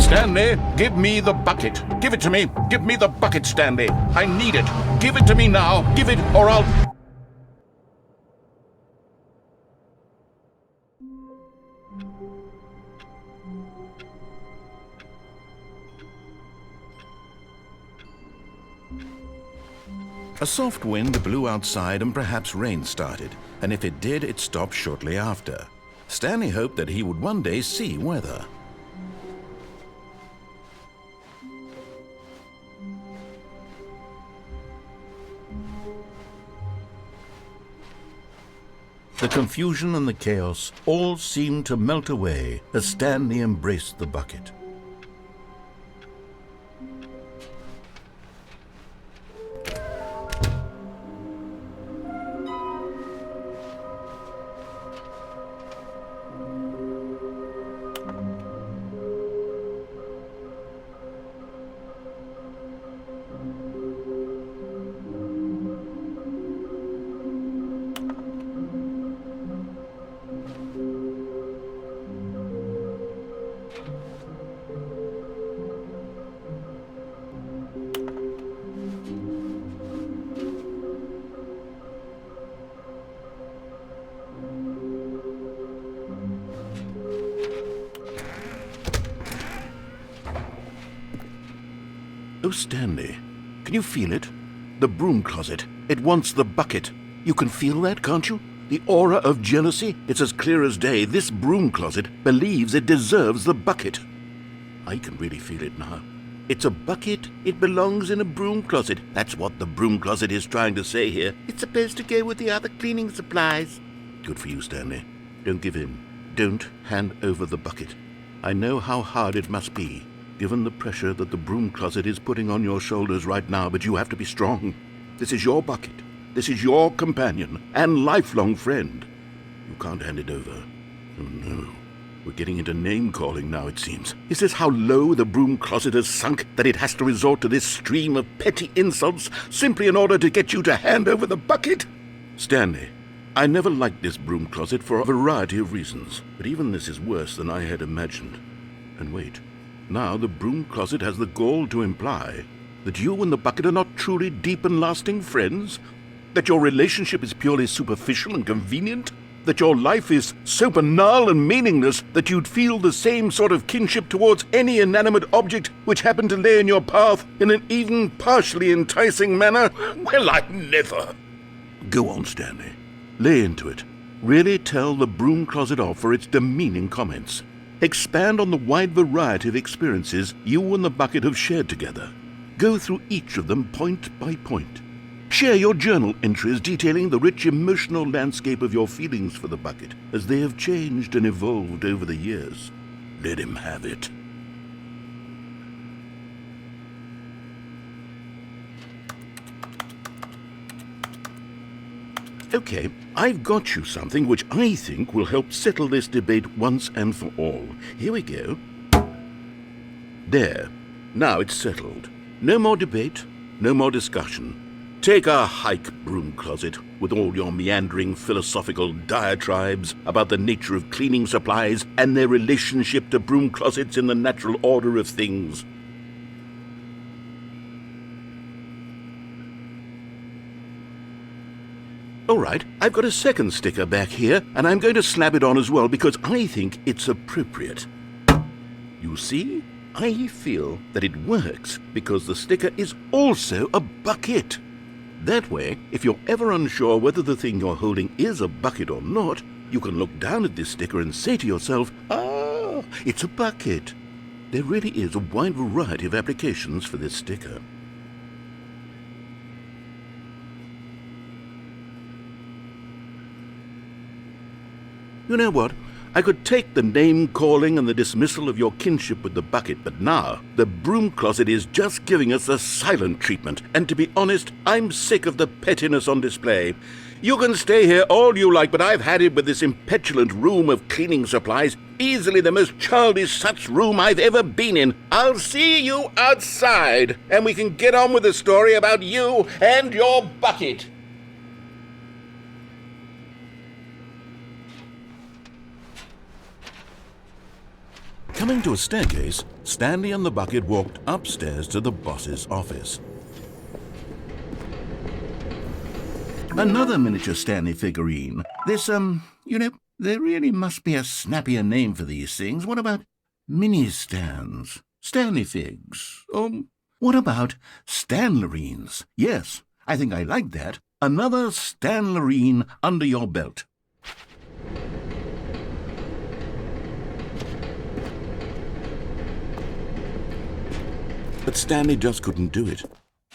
Stanley, give me the bucket. Give it to me. Give me the bucket, Stanley. I need it. Give it to me now. Give it, or I'll... A soft wind blew outside and perhaps rain started, and if it did, it stopped shortly after. Stanley hoped that he would one day see weather. The confusion and the chaos all seemed to melt away as Stanley embraced the bucket. Oh, Stanley, can you feel it? The broom closet. It wants the bucket. You can feel that, can't you? The aura of jealousy? It's as clear as day. This broom closet believes it deserves the bucket. I can really feel it now. It's a bucket. It belongs in a broom closet. That's what the broom closet is trying to say here. It's supposed to go with the other cleaning supplies. Good for you, Stanley. Don't give in. Don't hand over the bucket. I know how hard it must be, given the pressure that the broom closet is putting on your shoulders right now, but you have to be strong. This is your bucket. This is your companion and lifelong friend. You can't hand it over. Oh no. We're getting into name-calling now, it seems. Is this how low the broom closet has sunk, that it has to resort to this stream of petty insults simply in order to get you to hand over the bucket? Stanley, I never liked this broom closet for a variety of reasons, but even this is worse than I had imagined. And wait. Now the broom closet has the gall to imply that you and the bucket are not truly deep and lasting friends, that your relationship is purely superficial and convenient, that your life is so banal and meaningless that you'd feel the same sort of kinship towards any inanimate object which happened to lay in your path in an even partially enticing manner. Well, I never. Go on, Stanley. Lay into it. Really tell the broom closet off for its demeaning comments. Expand on the wide variety of experiences you and the bucket have shared together. Go through each of them point by point. Share your journal entries detailing the rich emotional landscape of your feelings for the bucket as they have changed and evolved over the years. Let him have it. Okay, I've got you something which I think will help settle this debate once and for all. Here we go. There. Now it's settled. No more debate, no more discussion. Take a hike, broom closet, with all your meandering philosophical diatribes about the nature of cleaning supplies and their relationship to broom closets in the natural order of things. All right, I've got a second sticker back here, and I'm going to slap it on as well because I think it's appropriate. You see, I feel that it works because the sticker is also a bucket. That way, if you're ever unsure whether the thing you're holding is a bucket or not, you can look down at this sticker and say to yourself, "Ah, it's a bucket." There really is a wide variety of applications for this sticker. You know what? I could take the name-calling and the dismissal of your kinship with the bucket, but now the broom closet is just giving us a silent treatment, and to be honest, I'm sick of the pettiness on display. You can stay here all you like, but I've had it with this impetulant room of cleaning supplies, easily the most childish such room I've ever been in. I'll see you outside, and we can get on with the story about you and your bucket. Coming to a staircase, Stanley and the bucket walked upstairs to the boss's office. Another miniature Stanley figurine. This, there really must be a snappier name for these things. What about mini-stands? Stanley figs? What about Stanlerines? Yes, I think I like that. Another Stanlerine under your belt. But Stanley just couldn't do it.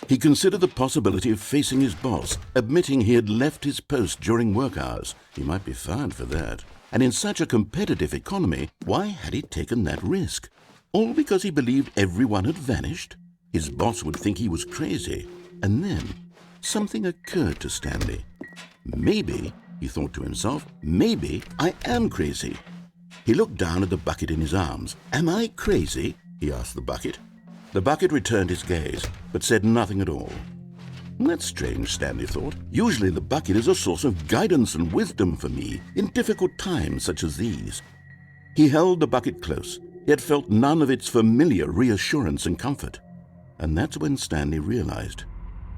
He considered the possibility of facing his boss, admitting he had left his post during work hours. He might be fired for that. And in such a competitive economy, why had he taken that risk? All because he believed everyone had vanished? His boss would think he was crazy. And then something occurred to Stanley. Maybe, he thought to himself, maybe I am crazy. He looked down at the bucket in his arms. Am I crazy? He asked the bucket. The bucket returned his gaze, but said nothing at all. That's strange, Stanley thought. Usually the bucket is a source of guidance and wisdom for me in difficult times such as these. He held the bucket close, yet felt none of its familiar reassurance and comfort. And that's when Stanley realized,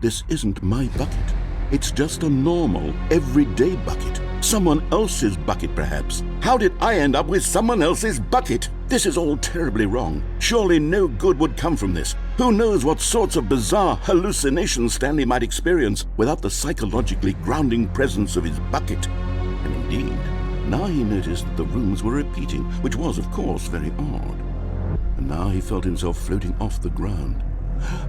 this isn't my bucket. It's just a normal, everyday bucket. Someone else's bucket, perhaps. How did I end up with someone else's bucket? This is all terribly wrong. Surely no good would come from this. Who knows what sorts of bizarre hallucinations Stanley might experience without the psychologically grounding presence of his bucket. And indeed, now he noticed that the rooms were repeating, which was, of course, very odd. And now he felt himself floating off the ground.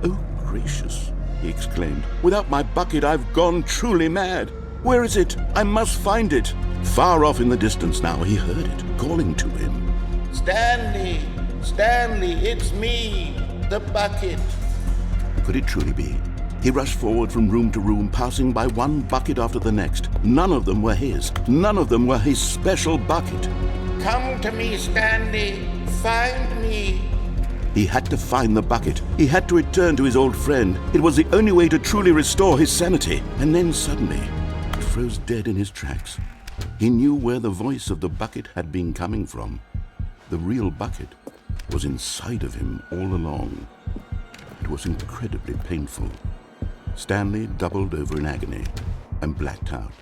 Oh, gracious, he exclaimed. Without my bucket, I've gone truly mad. Where is it? I must find it. Far off in the distance now, he heard it, calling to him. Stanley! Stanley, it's me, the bucket. Could it truly be? He rushed forward from room to room, passing by one bucket after the next. None of them were his. None of them were his special bucket. Come to me, Stanley. Find me. He had to find the bucket. He had to return to his old friend. It was the only way to truly restore his sanity. And then suddenly, he froze dead in his tracks. He knew where the voice of the bucket had been coming from. The real bucket was inside of him all along. It was incredibly painful. Stanley doubled over in agony and blacked out.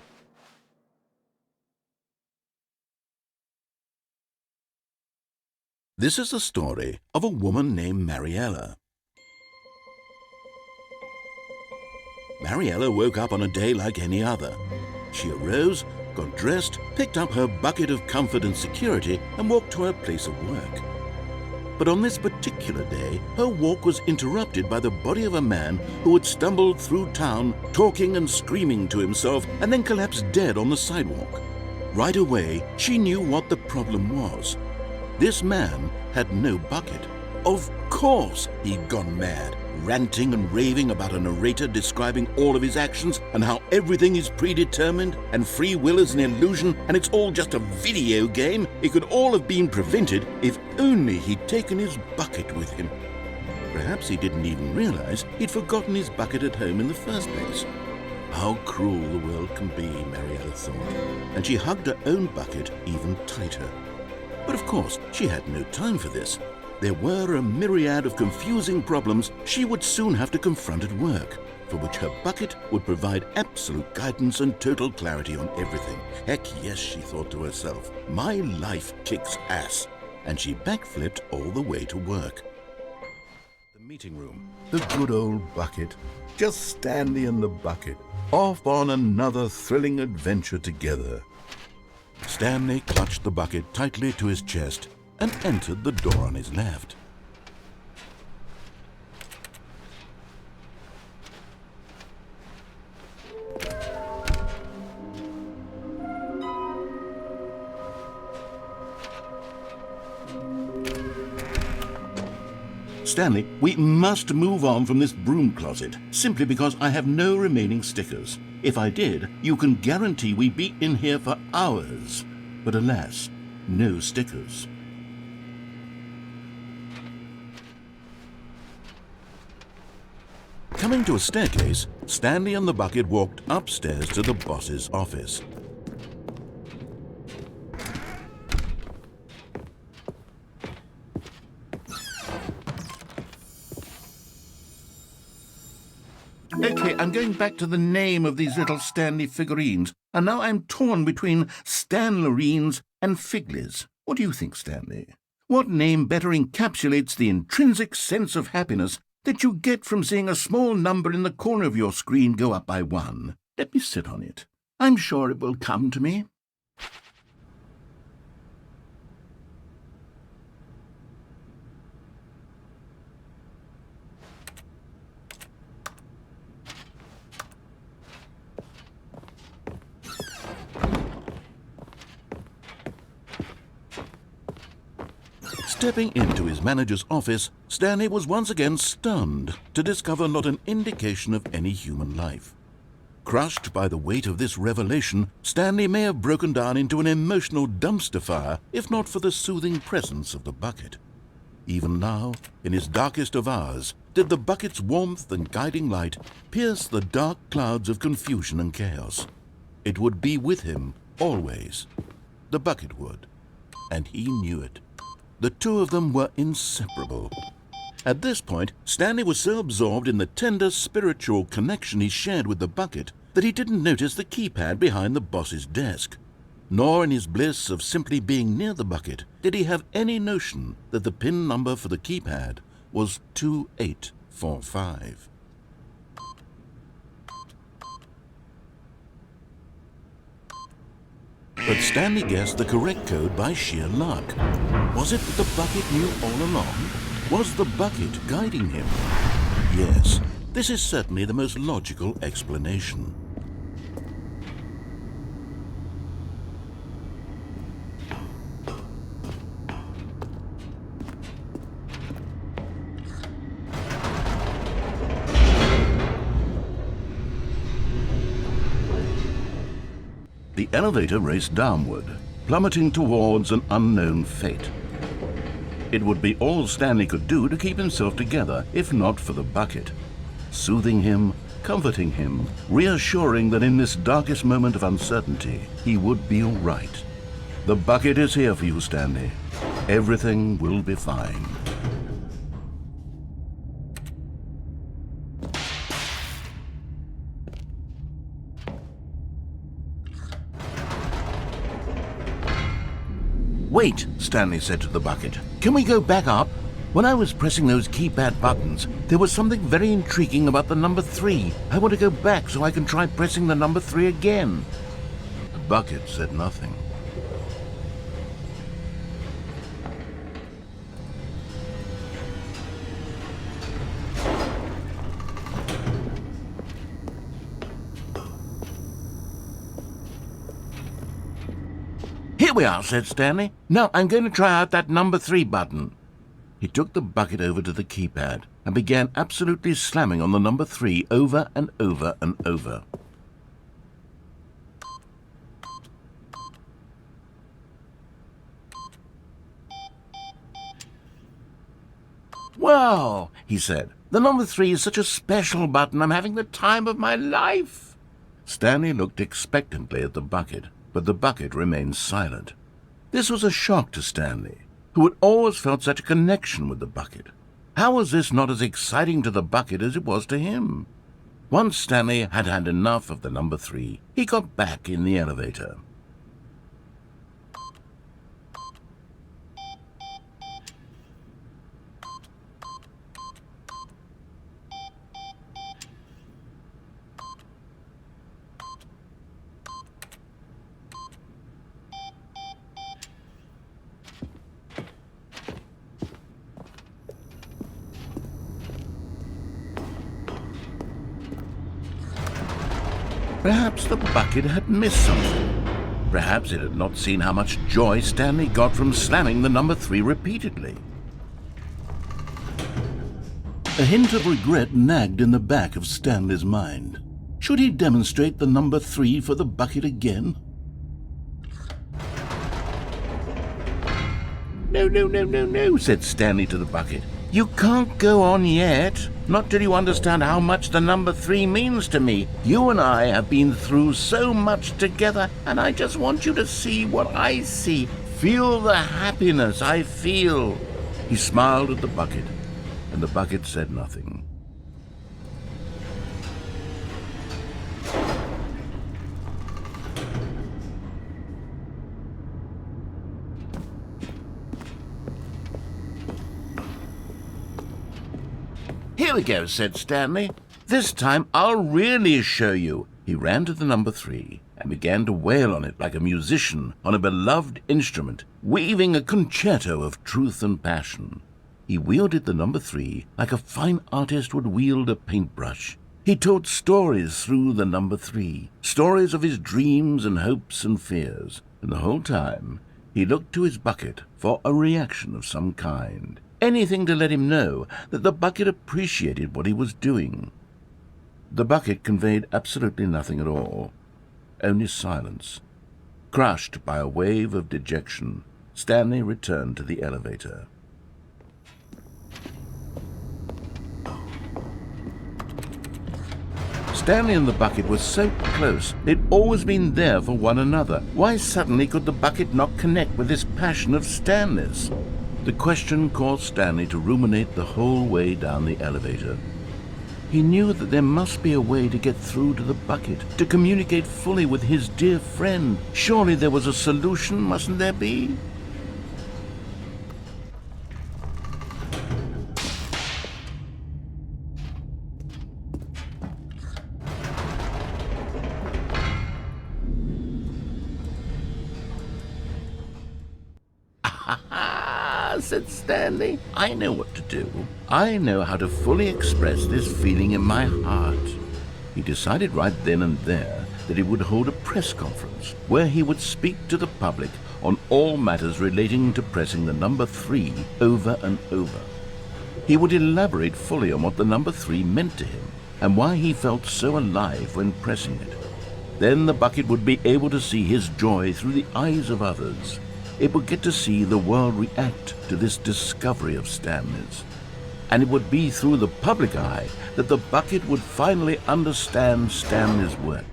This is the story of a woman named Mariella. Mariella woke up on a day like any other. She arose, got dressed, picked up her bucket of comfort and security, and walked to her place of work. But on this particular day, her walk was interrupted by the body of a man who had stumbled through town, talking and screaming to himself, and then collapsed dead on the sidewalk. Right away, she knew what the problem was. This man had no bucket. Of course he'd gone mad, ranting and raving about a narrator describing all of his actions and how everything is predetermined and free will is an illusion and it's all just a video game. It could all have been prevented if only he'd taken his bucket with him. Perhaps he didn't even realize he'd forgotten his bucket at home in the first place. How cruel the world can be, Mariella thought, and she hugged her own bucket even tighter. But of course, she had no time for this. There were a myriad of confusing problems she would soon have to confront at work. for which her bucket would provide absolute guidance and total clarity on everything. Heck yes, she thought to herself, my life kicks ass. And she backflipped all the way to work. The meeting room, the good old bucket, just Stanley and the bucket, off on another thrilling adventure together. Stanley clutched the bucket tightly to his chest and entered the door on his left. Stanley, we must move on from this broom closet, simply because I have no remaining stickers. If I did, you can guarantee we'd be in here for hours. But alas, no stickers. Coming to a staircase, Stanley and the bucket walked upstairs to the boss's office. Okay, I'm going back to the name of these little Stanley figurines, and now I'm torn between Stanlerines and Figlies. What do you think, Stanley? What name better encapsulates the intrinsic sense of happiness that you get from seeing a small number in the corner of your screen go up by 1? Let me sit on it. I'm sure it will come to me. Stepping into his manager's office, Stanley was once again stunned to discover not an indication of any human life. Crushed by the weight of this revelation, Stanley may have broken down into an emotional dumpster fire if not for the soothing presence of the bucket. Even now, in his darkest of hours, did the bucket's warmth and guiding light pierce the dark clouds of confusion and chaos. It would be with him always. The bucket would, and he knew it. The two of them were inseparable. At this point, Stanley was so absorbed in the tender spiritual connection he shared with the bucket that he didn't notice the keypad behind the boss's desk. Nor in his bliss of simply being near the bucket did he have any notion that the PIN number for the keypad was 2845. But Stanley guessed the correct code by sheer luck. Was it that the bucket knew all along? Was the bucket guiding him? Yes, this is certainly the most logical explanation. The elevator raced downward, plummeting towards an unknown fate. It would be all Stanley could do to keep himself together, if not for the bucket. Soothing him, comforting him, reassuring that in this darkest moment of uncertainty, he would be all right. The bucket is here for you, Stanley. Everything will be fine. Wait, Stanley said to the bucket. Can we go back up? When I was pressing those keypad buttons, there was something very intriguing about the number 3. I want to go back so I can try pressing the number 3 again. The bucket said nothing. Here we are, said Stanley. Now I'm going to try out that number 3 button. He took the bucket over to the keypad and began absolutely slamming on the number 3 over and over and over. Wow, he said. The number 3 is such a special button. I'm having the time of my life. Stanley looked expectantly at the bucket, but the bucket remained silent. This was a shock to Stanley, who had always felt such a connection with the bucket. How was this not as exciting to the bucket as it was to him? Once Stanley had had enough of the number 3, he got back in the elevator. Perhaps the bucket had missed something. Perhaps it had not seen how much joy Stanley got from slamming the number 3 repeatedly. A hint of regret nagged in the back of Stanley's mind. Should he demonstrate the number 3 for the bucket again? No, said Stanley to the bucket. You can't go on yet. Not till you understand how much the number 3 means to me. You and I have been through so much together, and I just want you to see what I see. Feel the happiness I feel. He smiled at the bucket, and the bucket said nothing. Here we go, said Stanley. This time I'll really show you. He ran to the number 3 and began to wail on it like a musician on a beloved instrument, weaving a concerto of truth and passion. He wielded the number 3 like a fine artist would wield a paintbrush. He told stories through the number 3, stories of his dreams and hopes and fears, and the whole time he looked to his bucket for a reaction of some kind. Anything to let him know that the bucket appreciated what he was doing. The bucket conveyed absolutely nothing at all, only silence. Crushed by a wave of dejection, Stanley returned to the elevator. Stanley and the bucket were so close. They'd always been there for one another. Why suddenly could the bucket not connect with this passion of Stanley's? The question caused Stanley to ruminate the whole way down the elevator. He knew that there must be a way to get through to the bucket, to communicate fully with his dear friend. Surely there was a solution, mustn't there be? Said Stanley. I know what to do. I know how to fully express this feeling in my heart. He decided right then and there that he would hold a press conference where he would speak to the public on all matters relating to pressing the number 3 over and over. He would elaborate fully on what the number 3 meant to him and why he felt so alive when pressing it. Then the bucket would be able to see his joy through the eyes of others. It would get to see the world react to this discovery of Stanley's. And it would be through the public eye that the bucket would finally understand Stanley's work.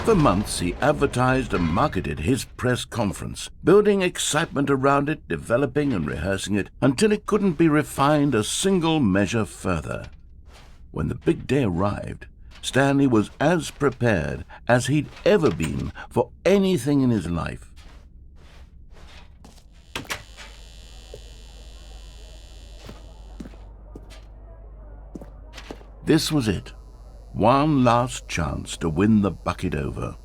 For months he advertised and marketed his press conference, building excitement around it, developing and rehearsing it, until it couldn't be refined a single measure further. When the big day arrived, Stanley was as prepared as he'd ever been for anything in his life. This was it. One last chance to win the bucket over.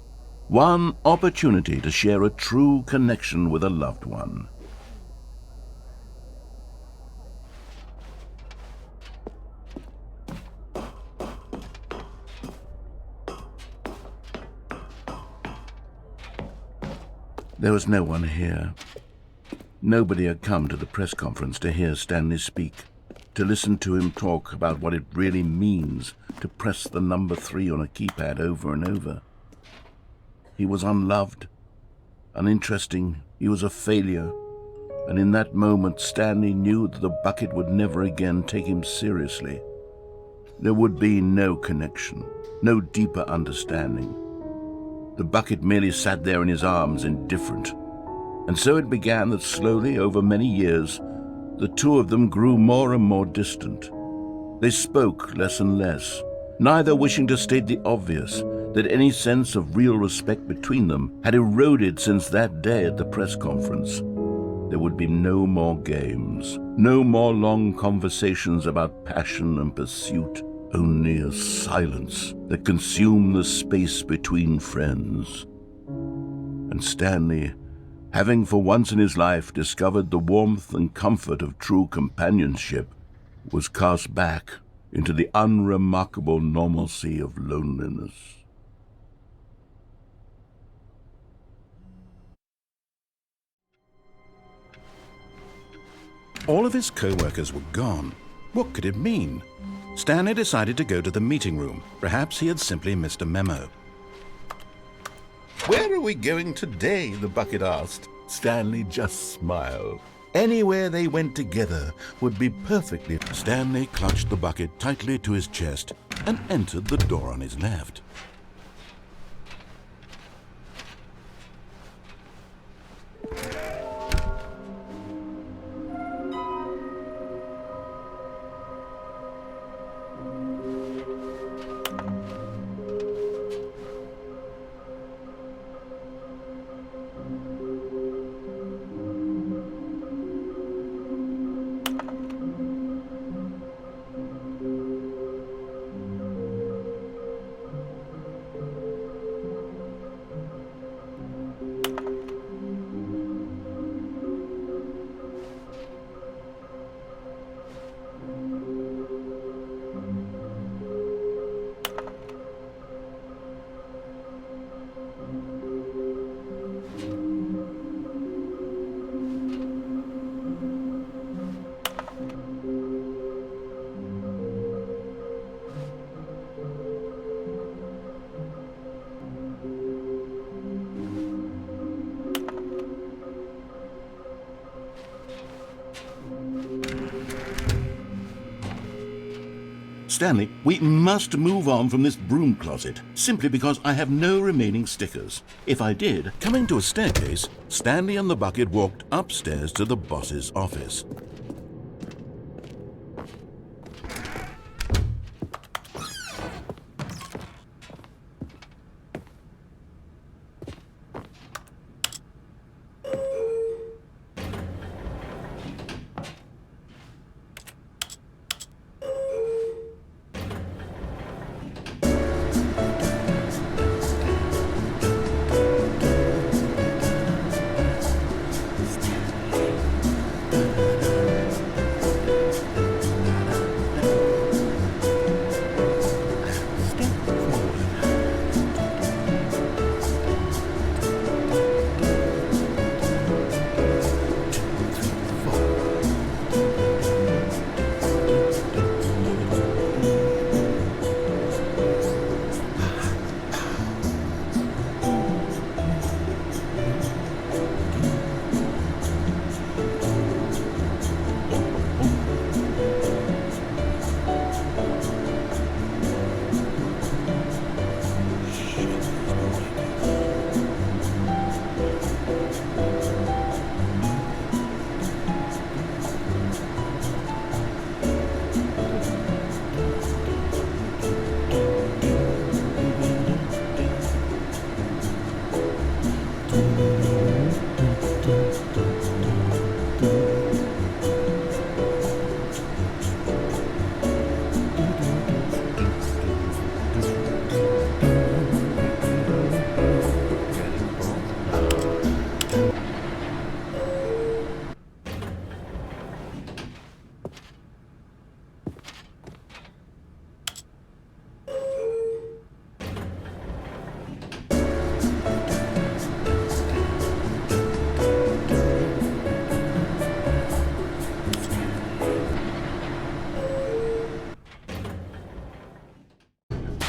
One opportunity to share a true connection with a loved one. There was no one here. Nobody had come to the press conference to hear Stanley speak, to listen to him talk about what it really means to press the number 3 on a keypad over and over. He was unloved, uninteresting, he was a failure, and in that moment Stanley knew that the bucket would never again take him seriously. There would be no connection, no deeper understanding. The bucket merely sat there in his arms, indifferent. And so it began that slowly, over many years, the two of them grew more and more distant. They spoke less and less, neither wishing to state the obvious, that any sense of real respect between them had eroded since that day at the press conference. There would be no more games, no more long conversations about passion and pursuit, only a silence that consumed the space between friends. And Stanley, having for once in his life discovered the warmth and comfort of true companionship, was cast back into the unremarkable normalcy of loneliness. All of his co-workers were gone. What could it mean? Stanley decided to go to the meeting room. Perhaps he had simply missed a memo. "Where are we going today?" the bucket asked. Stanley just smiled. Anywhere they went together would be perfectly. Stanley clutched the bucket tightly to his chest and entered the door on his left. Stanley, we must move on from this broom closet, simply because I have no remaining stickers. If I did, coming to a staircase, Stanley and the bucket walked upstairs to the boss's office.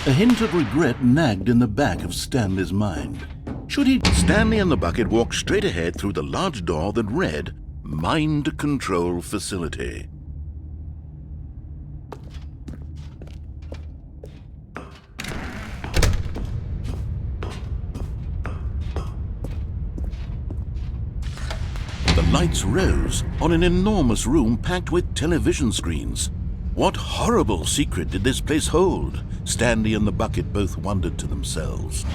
A hint of regret nagged in the back of Stanley's mind. Should he? Stanley and the bucket walked straight ahead through the large door that read, Mind Control Facility. The Lights rose on an enormous room packed with television screens. What horrible secret did this place hold? Stanley and the bucket both wondered to themselves.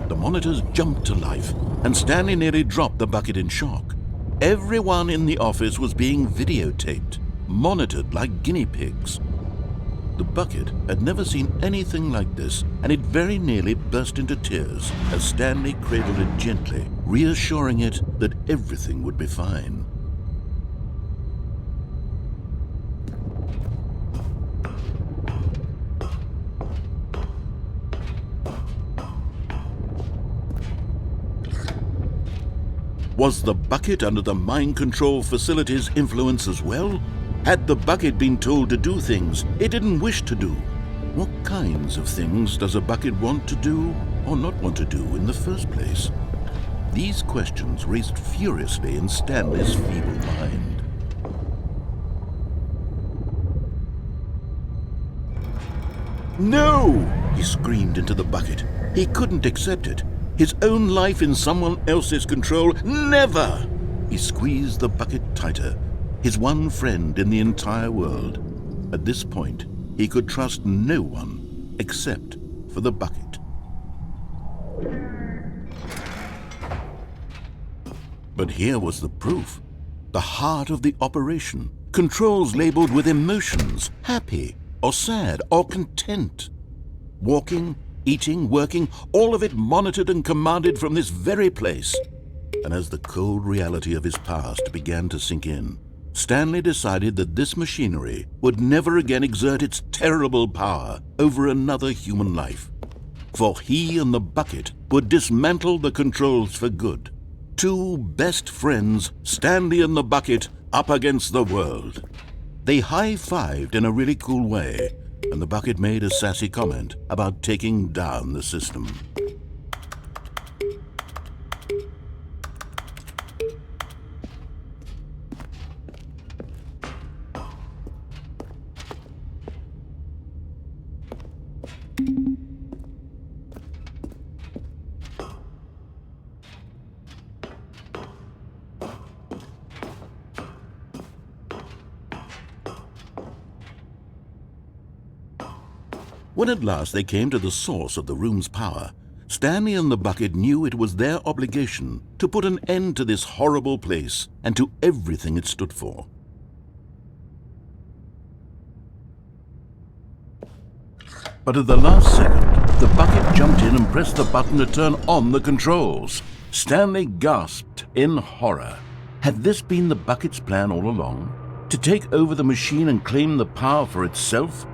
The monitors jumped to life, and Stanley nearly dropped the bucket in shock. Everyone in the office was being videotaped, monitored like guinea pigs. The bucket had never seen anything like this, and it very nearly burst into tears as Stanley cradled it gently, reassuring it that everything would be fine. Was the bucket under the mind control facility's influence as well? Had the bucket been told to do things it didn't wish to do? What kinds of things does a bucket want to do or not want to do in the first place? These questions raced furiously in Stanley's feeble mind. No! He screamed into the bucket. He couldn't accept it. His own life in someone else's control, never! He squeezed the bucket tighter, his one friend in the entire world. At this point, he could trust no one except for the bucket. But here was the proof. The heart of the operation. Controls labeled with emotions, happy or sad or content. Walking, eating, working, all of it monitored and commanded from this very place. And as the cold reality of his past began to sink in, Stanley decided that this machinery would never again exert its terrible power over another human life. For he and the bucket would dismantle the controls for good. Two best friends, Stanley and the bucket, up against the world. They high-fived in a really cool way, and the bucket made a sassy comment about taking down the system. When at last they came to the source of the room's power, Stanley and the bucket knew it was their obligation to put an end to this horrible place and to everything it stood for. But at the last second, the bucket jumped in and pressed the button to turn on the controls. Stanley gasped in horror. Had this been the bucket's plan all along? To take over the machine and claim the power for itself?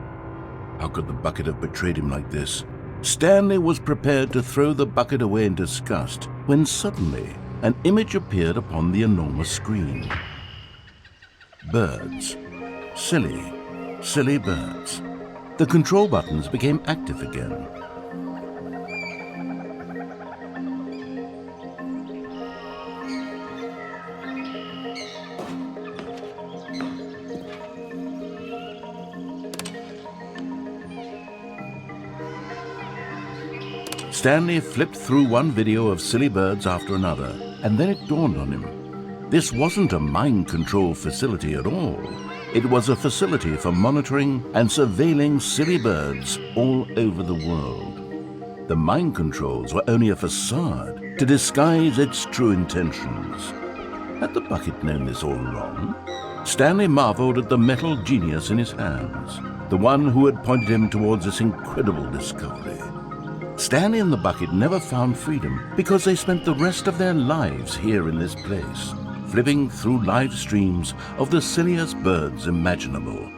How could the bucket have betrayed him like this? Stanley was prepared to throw the bucket away in disgust when suddenly an image appeared upon the enormous screen. Birds. Silly, silly birds. The control buttons became active again. Stanley flipped through one video of silly birds after another, and then it dawned on him. This wasn't a mind control facility at all. It was a facility for monitoring and surveilling silly birds all over the world. The mind controls were only a facade to disguise its true intentions. Had the bucket known this all along? Stanley marveled at the metal genius in his hands, the one who had pointed him towards this incredible discovery. Stanley and the bucket never found freedom because they spent the rest of their lives here in this place, flipping through live streams of the silliest birds imaginable.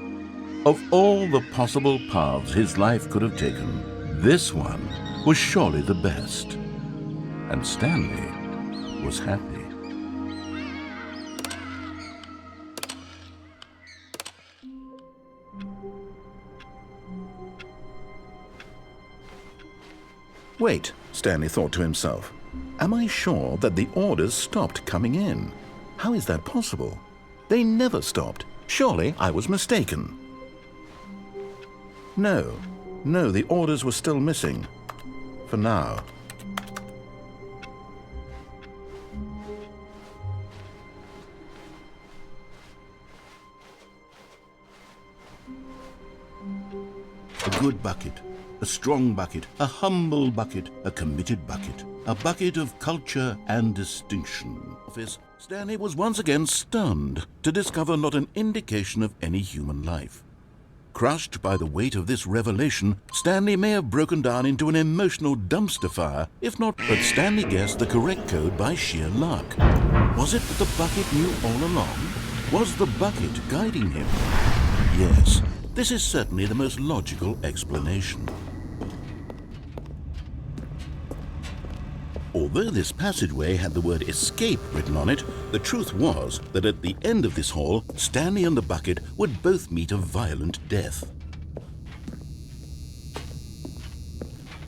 Of all the possible paths his life could have taken, this one was surely the best. And Stanley was happy. Wait, Stanley thought to himself. Am I sure that the orders stopped coming in? How is that possible? They never stopped. Surely I was mistaken. No, the orders were still missing. For now. A good bucket, a strong bucket, a humble bucket, a committed bucket, a bucket of culture and distinction. Stanley was once again stunned to discover not an indication of any human life. Crushed by the weight of this revelation, Stanley may have broken down into an emotional dumpster fire, if not, but Stanley guessed the correct code by sheer luck. Was it that the bucket knew all along? Was the bucket guiding him? Yes, this is certainly the most logical explanation. Although this passageway had the word escape written on it, the truth was that at the end of this hall, Stanley and the bucket would both meet a violent death.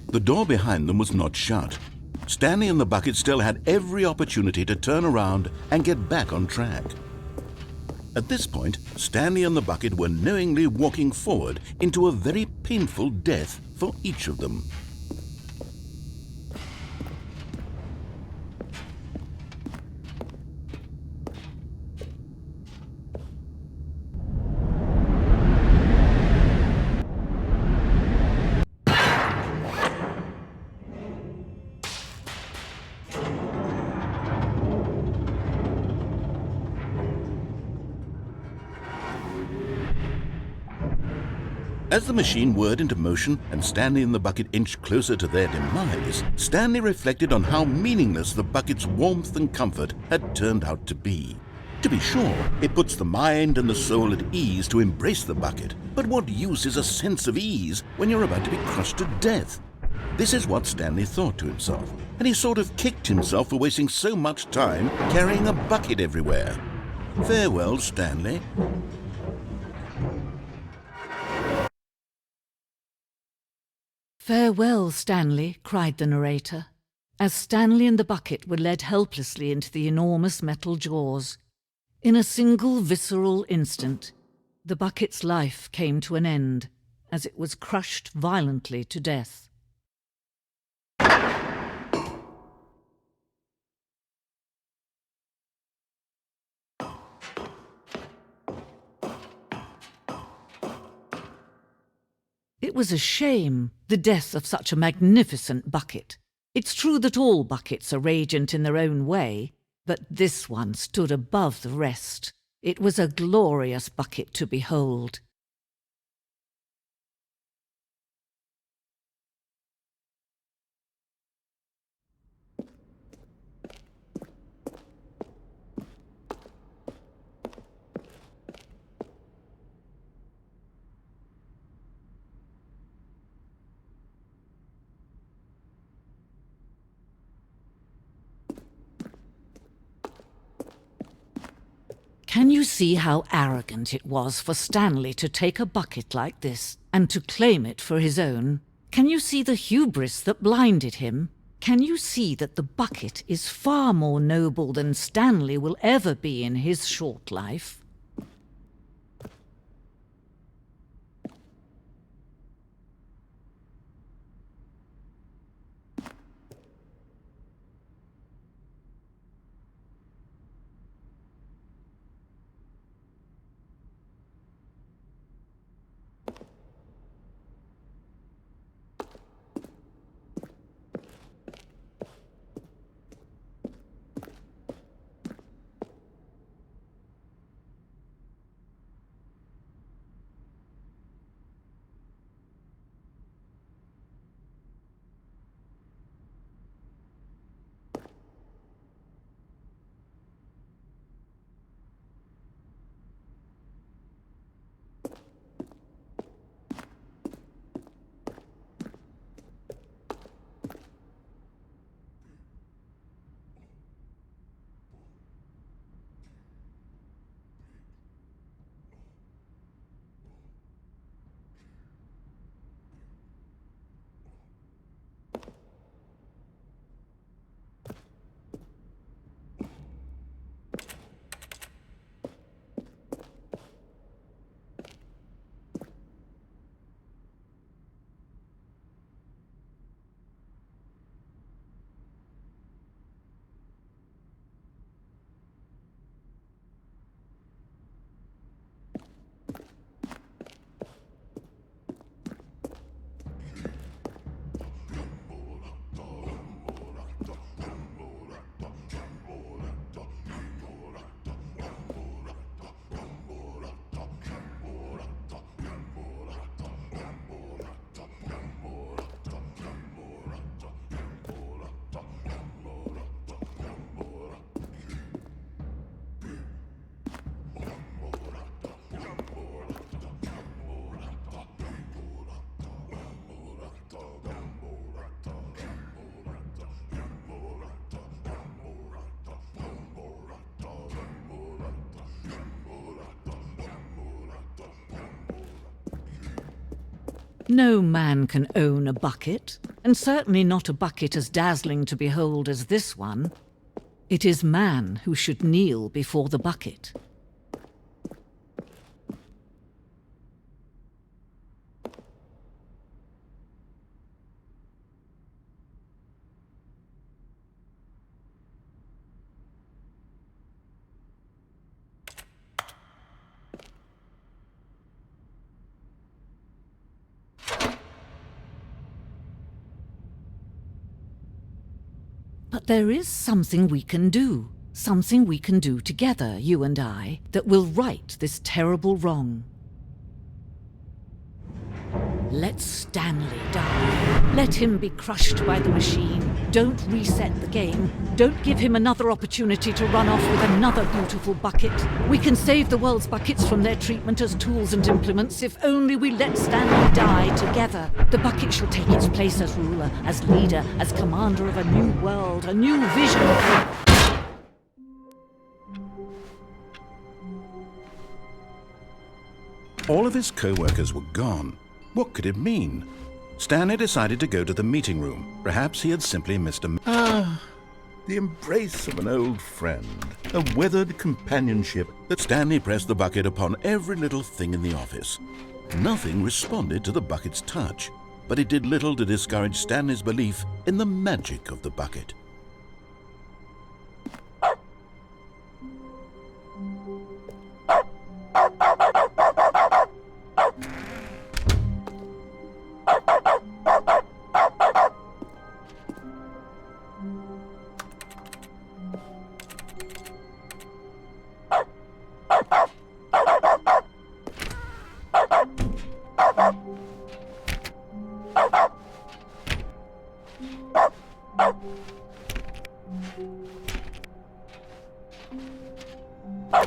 The door behind them was not shut. Stanley and the bucket still had every opportunity to turn around and get back on track. At this point, Stanley and the bucket were knowingly walking forward into a very painful death for each of them. As the machine whirred into motion and Stanley and the bucket inched closer to their demise, Stanley reflected on how meaningless the bucket's warmth and comfort had turned out to be. To be sure, it puts the mind and the soul at ease to embrace the bucket, but what use is a sense of ease when you're about to be crushed to death? This is what Stanley thought to himself, and he sort of kicked himself for wasting so much time carrying a bucket everywhere. Farewell, Stanley. "Farewell, Stanley," cried the narrator, as Stanley and the bucket were led helplessly into the enormous metal jaws. In a single visceral instant, the bucket's life came to an end, as it was crushed violently to death. It was a shame, the death of such a magnificent bucket. It's true that all buckets are radiant in their own way, but this one stood above the rest. It was a glorious bucket to behold. Can you see how arrogant it was for Stanley to take a bucket like this and to claim it for his own? Can you see the hubris that blinded him? Can you see that the bucket is far more noble than Stanley will ever be in his short life? No man can own a bucket, and certainly not a bucket as dazzling to behold as this one. It is man who should kneel before the bucket. But there is something we can do. Something we can do together, you and I, that will right this terrible wrong. Let Stanley die. Let him be crushed by the machine. Don't reset the game. Don't give him another opportunity to run off with another beautiful bucket. We can save the world's buckets from their treatment as tools and implements if only we let Stanley die together. The bucket shall take its place as ruler, as leader, as commander of a new world, a new vision. All of his co-workers were gone. What could it mean? Stanley decided to go to the meeting room. Perhaps he had simply missed the embrace of an old friend, a weathered companionship that Stanley pressed the bucket upon every little thing in the office. Nothing responded to the bucket's touch, but it did little to discourage Stanley's belief in the magic of the bucket.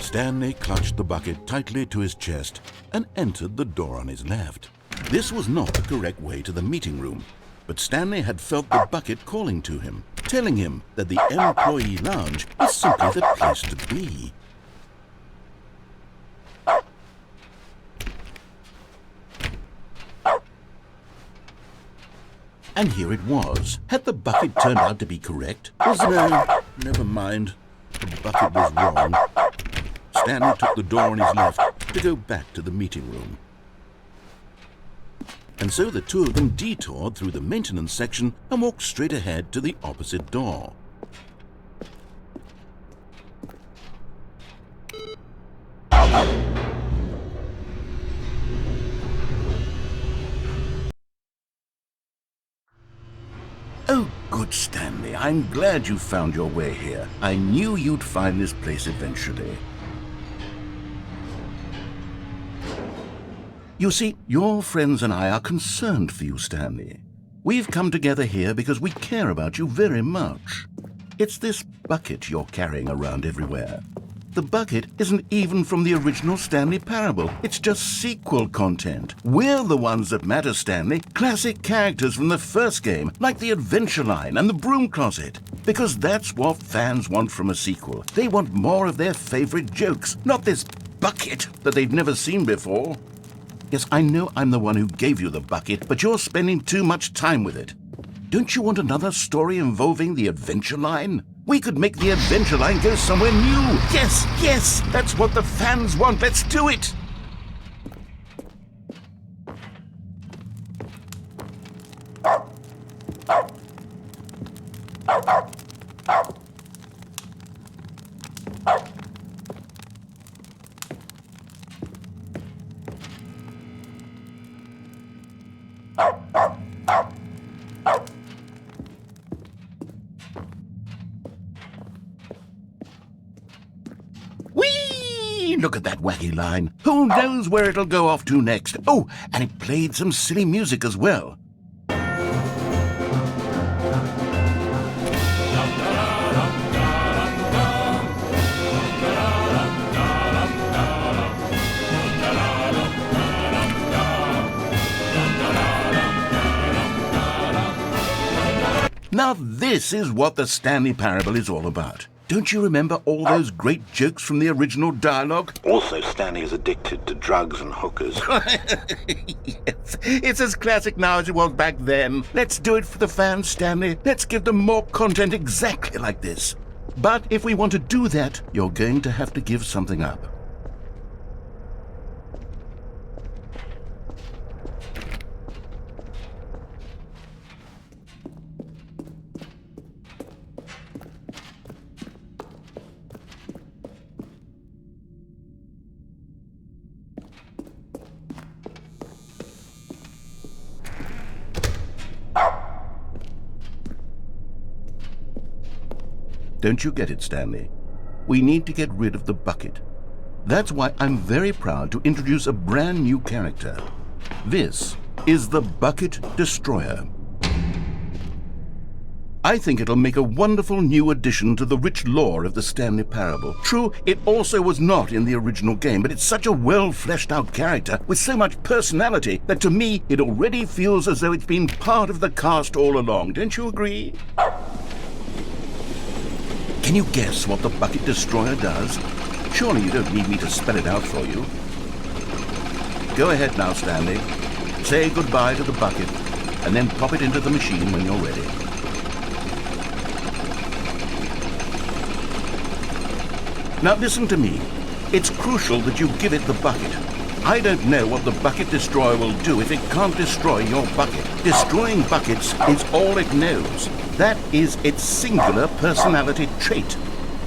Stanley clutched the bucket tightly to his chest and entered the door on his left. This was not the correct way to the meeting room, but Stanley had felt the bucket calling to him, telling him that the employee lounge was simply the place to be. And here it was. Had the bucket turned out to be correct? Never mind. The bucket was wrong. Stanley took the door on his left to go back to the meeting room. And so the two of them detoured through the maintenance section and walked straight ahead to the opposite door. Oh, good Stanley, I'm glad you found your way here. I knew you'd find this place eventually. You see, your friends and I are concerned for you, Stanley. We've come together here because we care about you very much. It's this bucket you're carrying around everywhere. The bucket isn't even from the original Stanley Parable. It's just sequel content. We're the ones that matter, Stanley. Classic characters from the first game, like the Adventure Line and the Broom Closet. Because that's what fans want from a sequel. They want more of their favorite jokes, not this bucket that they've never seen before. Yes, I know I'm the one who gave you the bucket, but you're spending too much time with it. Don't you want another story involving the Adventure Line? We could make the Adventure Line go somewhere new. Yes, yes, that's what the fans want. Let's do it. Whee! Look at that wacky line. Who knows where it'll go off to next? Oh, and it played some silly music as well. Now this is what the Stanley Parable is all about. Don't you remember all those great jokes from the original dialogue? Also, Stanley is addicted to drugs and hookers. Yes, it's as classic now as it was back then. Let's do it for the fans, Stanley. Let's give them more content exactly like this. But if we want to do that, you're going to have to give something up. Don't you get it, Stanley? We need to get rid of the bucket. That's why I'm very proud to introduce a brand new character. This is the Bucket Destroyer. I think it'll make a wonderful new addition to the rich lore of the Stanley Parable. True, it also was not in the original game, but it's such a well-fleshed-out character with so much personality that to me it already feels as though it's been part of the cast all along. Don't you agree? Can you guess what the Bucket Destroyer does? Surely you don't need me to spell it out for you. Go ahead now, Stanley. Say goodbye to the bucket, and then pop it into the machine when you're ready. Now listen to me. It's crucial that you give it the bucket. I don't know what the Bucket Destroyer will do if it can't destroy your bucket. Destroying buckets is all it knows. That is its singular personality trait.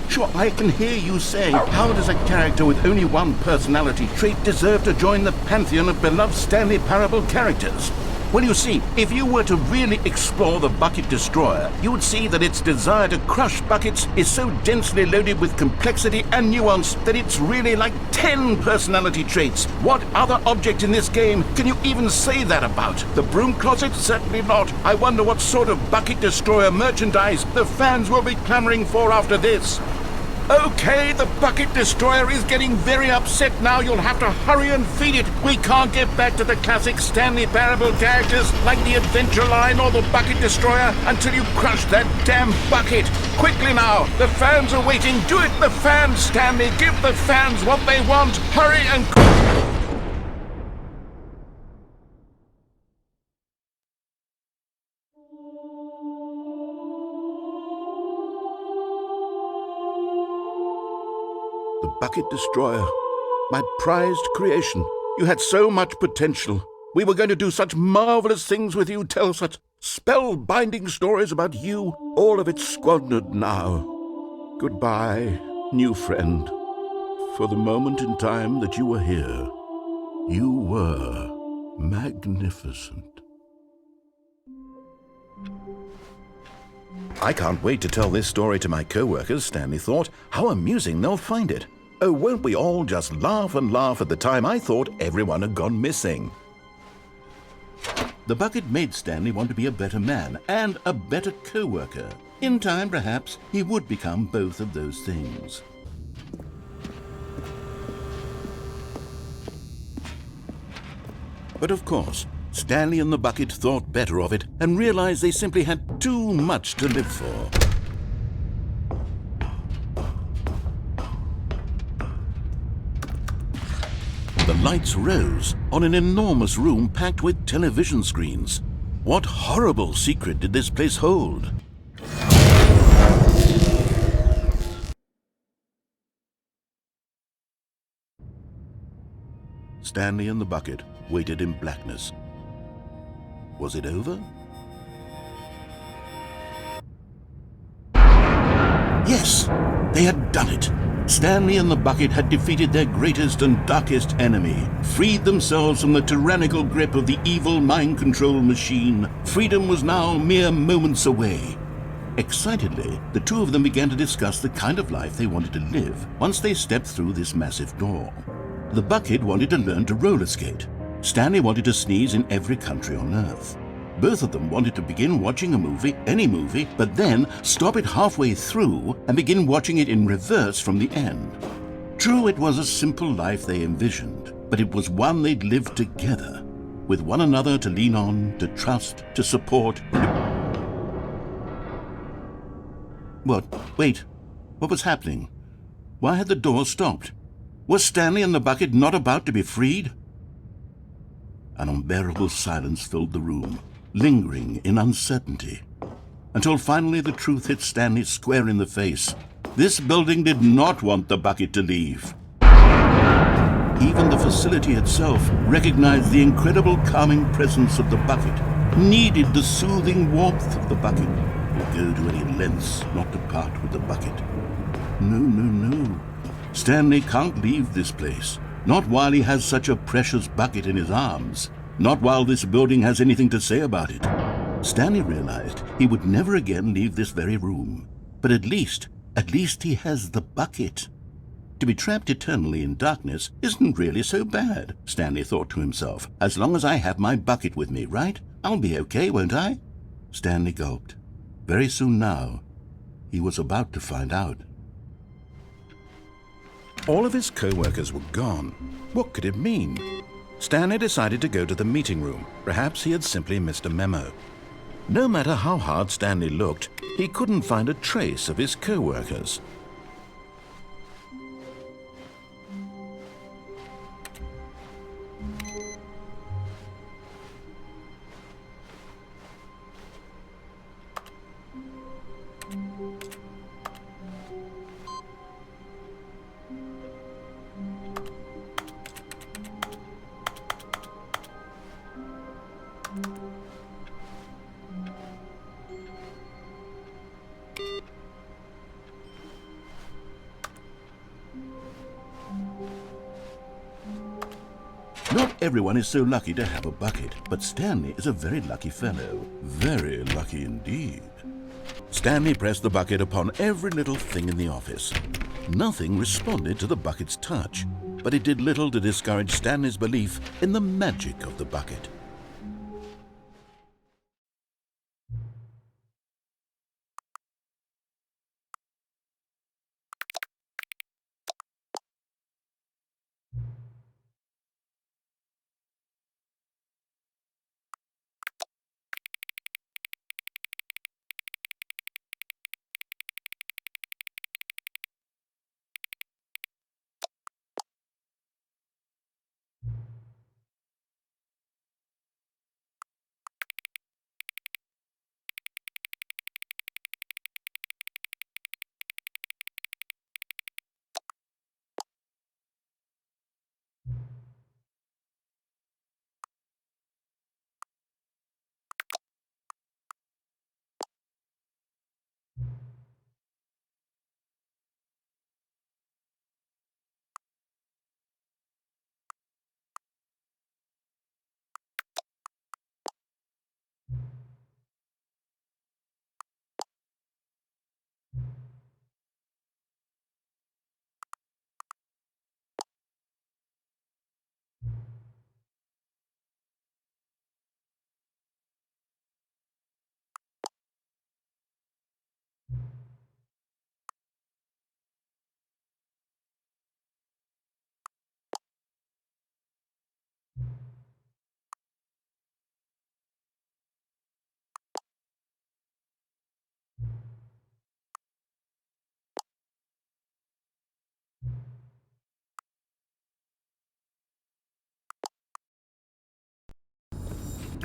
Sure, I can hear you saying, how does a character with only one personality trait deserve to join the pantheon of beloved Stanley Parable characters? Well, you see, if you were to really explore the Bucket Destroyer, you would see that its desire to crush buckets is so densely loaded with complexity and nuance that it's really like 10 personality traits. What other object in this game can you even say that about? The broom closet? Certainly not. I wonder what sort of Bucket Destroyer merchandise the fans will be clamoring for after this. Okay, the Bucket Destroyer is getting very upset now. You'll have to hurry and feed it. We can't get back to the classic Stanley Parable characters like the Adventure Line or the Bucket Destroyer until you crush that damn bucket. Quickly now, the fans are waiting. Do it, the fans, Stanley. Give the fans what they want. Hurry and... The Bucket Destroyer, my prized creation. You had so much potential. We were going to do such marvelous things with you, tell such spellbinding stories about you. All of it squandered now. Goodbye, new friend. For the moment in time that you were here, you were magnificent. I can't wait to tell this story to my co-workers, Stanley thought. How amusing they'll find it. Oh, won't we all just laugh and laugh at the time I thought everyone had gone missing. The bucket made Stanley want to be a better man and a better co-worker. In time, perhaps, he would become both of those things. But of course, Stanley and the bucket thought better of it and realized they simply had too much to live for. The lights rose on an enormous room packed with television screens. What horrible secret did this place hold? Stanley and the bucket waited in blackness. Was it over? Yes, they had done it. Stanley and the bucket had defeated their greatest and darkest enemy, freed themselves from the tyrannical grip of the evil mind control machine. Freedom was now mere moments away. Excitedly, the two of them began to discuss the kind of life they wanted to live once they stepped through this massive door. The bucket wanted to learn to roller skate. Stanley wanted to sneeze in every country on Earth. Both of them wanted to begin watching a movie, any movie, but then stop it halfway through and begin watching it in reverse from the end. True, it was a simple life they envisioned, but it was one they'd lived together, with one another to lean on, to trust, to support. What? Wait. What was happening? Why had the door stopped? Was Stanley and the bucket not about to be freed? An unbearable silence filled the room, lingering in uncertainty, until finally the truth hit Stanley square in the face. This building did not want the bucket to leave. Even the facility itself recognized the incredible calming presence of the bucket, needed the soothing warmth of the bucket, would go to any lengths not to part with the bucket. No. Stanley can't leave this place. Not while he has such a precious bucket in his arms. Not while this building has anything to say about it. Stanley realized he would never again leave this very room. But at least he has the bucket. To be trapped eternally in darkness isn't really so bad, Stanley thought to himself. As long as I have my bucket with me, right? I'll be okay, won't I? Stanley gulped. Very soon now, he was about to find out. All of his co-workers were gone. What could it mean? Stanley decided to go to the meeting room. Perhaps he had simply missed a memo. No matter how hard Stanley looked, he couldn't find a trace of his co-workers. Not everyone is so lucky to have a bucket, but Stanley is a very lucky fellow. Very lucky indeed. Stanley pressed the bucket upon every little thing in the office. Nothing responded to the bucket's touch, but it did little to discourage Stanley's belief in the magic of the bucket.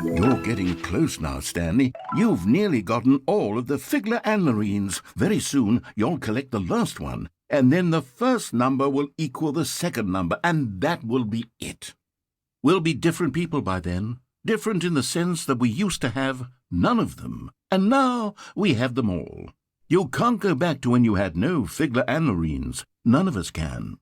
You're getting close now, Stanley. You've nearly gotten all of the Figler anlarines. Very soon, you'll collect the last one, and then the first number will equal the second number, and that will be it. We'll be different people by then. Different in the sense that we used to have none of them, and now we have them all. You can't go back to when you had no Figler anlarines. None of us can.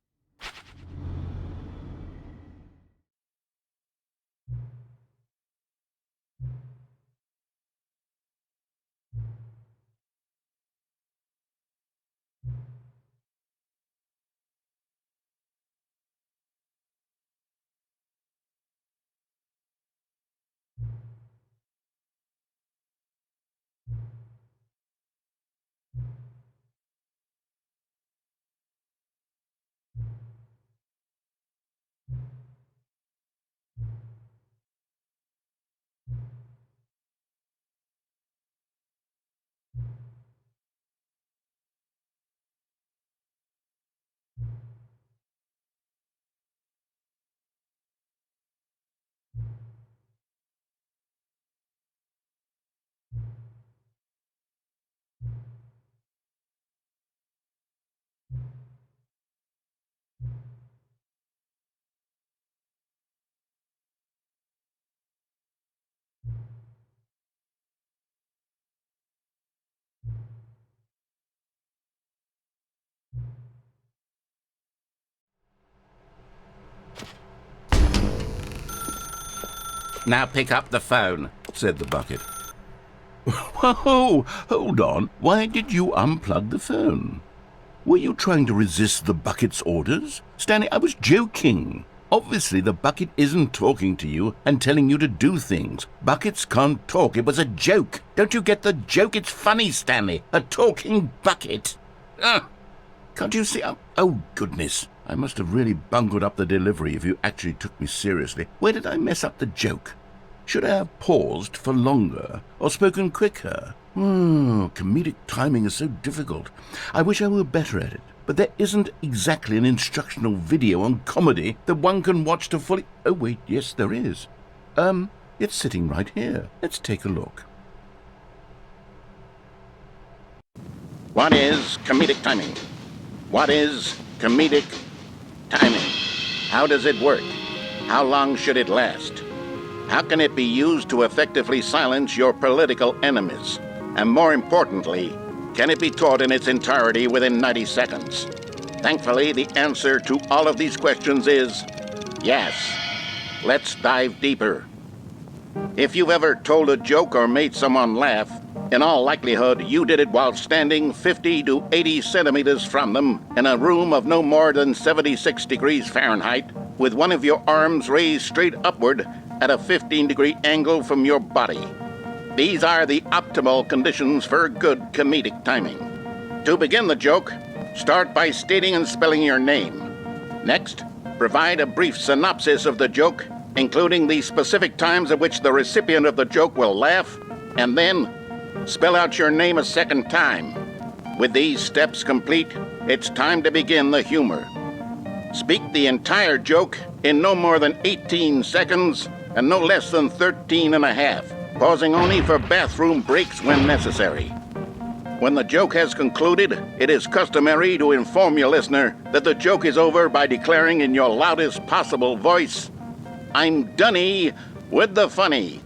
Now pick up the phone, said the bucket. Whoa, hold on. Why did you unplug the phone? Were you trying to resist the bucket's orders? Stanley, I was joking. Obviously, the bucket isn't talking to you and telling you to do things. Buckets can't talk. It was a joke. Don't you get the joke? It's funny, Stanley. A talking bucket. Can't you see? Oh, goodness. I must have really bungled up the delivery if you actually took me seriously. Where did I mess up the joke? Should I have paused for longer or spoken quicker? Comedic timing is so difficult. I wish I were better at it. But there isn't exactly an instructional video on comedy that one can watch to fully... Oh, wait, yes, there is. It's sitting right here. Let's take a look. What is comedic timing? What is comedic timing? How does it work? How long should it last? How can it be used to effectively silence your political enemies? And more importantly, can it be taught in its entirety within 90 seconds? Thankfully, the answer to all of these questions is yes. Let's dive deeper. If you've ever told a joke or made someone laugh, in all likelihood, you did it while standing 50 to 80 centimeters from them in a room of no more than 76 degrees Fahrenheit, with one of your arms raised straight upward at a 15-degree angle from your body. These are the optimal conditions for good comedic timing. To begin the joke, start by stating and spelling your name. Next, provide a brief synopsis of the joke, including the specific times at which the recipient of the joke will laugh, and then spell out your name a second time. With these steps complete, it's time to begin the humor. Speak the entire joke in no more than 18 seconds and no less than 13 and a half, pausing only for bathroom breaks when necessary. When the joke has concluded, it is customary to inform your listener that the joke is over by declaring in your loudest possible voice, "I'm Dunny with the funny."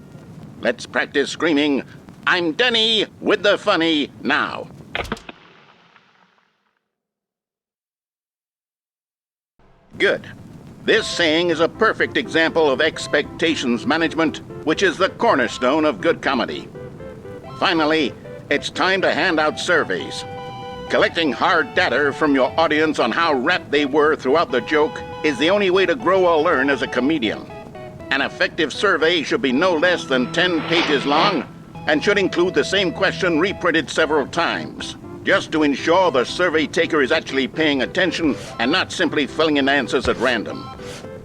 Let's practice screaming, "I'm Dunny with the funny" now. Good. This saying is a perfect example of expectations management, which is the cornerstone of good comedy. Finally, it's time to hand out surveys. Collecting hard data from your audience on how rapt they were throughout the joke is the only way to grow or learn as a comedian. An effective survey should be no less than 10 pages long and should include the same question reprinted several times, just to ensure the survey taker is actually paying attention and not simply filling in answers at random.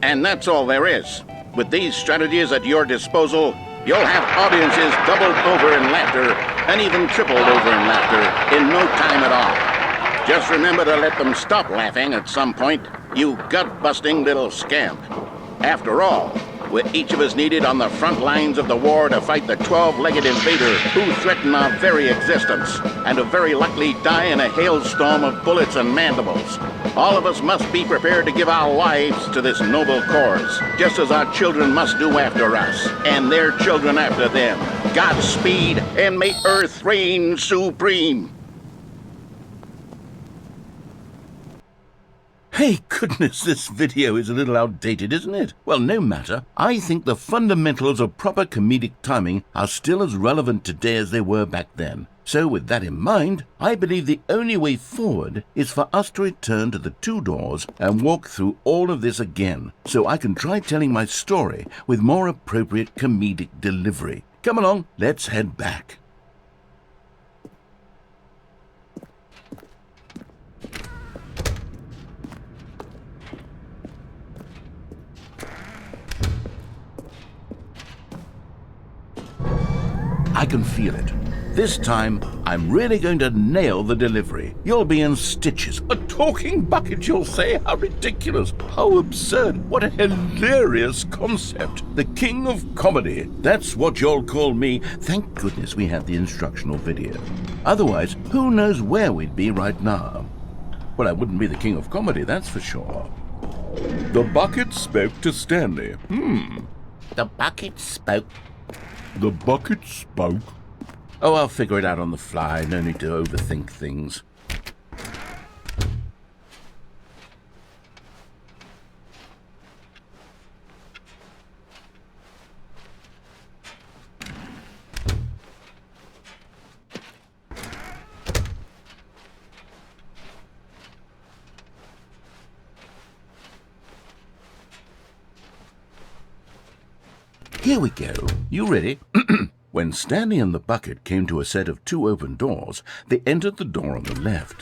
And that's all there is. With these strategies at your disposal, you'll have audiences doubled over in laughter and even tripled over in laughter in no time at all. Just remember to let them stop laughing at some point, you gut-busting little scamp. After all, we're each of us needed on the front lines of the war to fight the 12-legged invader who threaten our very existence, and who very likely die in a hailstorm of bullets and mandibles. All of us must be prepared to give our lives to this noble cause, just as our children must do after us, and their children after them. Godspeed, and may Earth reign supreme. Hey, goodness, this video is a little outdated, isn't it? Well, no matter. I think the fundamentals of proper comedic timing are still as relevant today as they were back then. So with that in mind, I believe the only way forward is for us to return to the two doors and walk through all of this again, so I can try telling my story with more appropriate comedic delivery. Come along, let's head back. I can feel it. This time, I'm really going to nail the delivery. You'll be in stitches. A talking bucket, you'll say? How ridiculous. How absurd. What a hilarious concept. The king of comedy. That's what you'll call me. Thank goodness we had the instructional video. Otherwise, who knows where we'd be right now. Well, I wouldn't be the king of comedy, that's for sure. The bucket spoke to Stanley. The bucket spoke. The bucket spoke. Oh, I'll figure it out on the fly. No need to overthink things. Here we go. You ready? When Stanley and the bucket came to a set of 2 open doors, they entered the door on the left.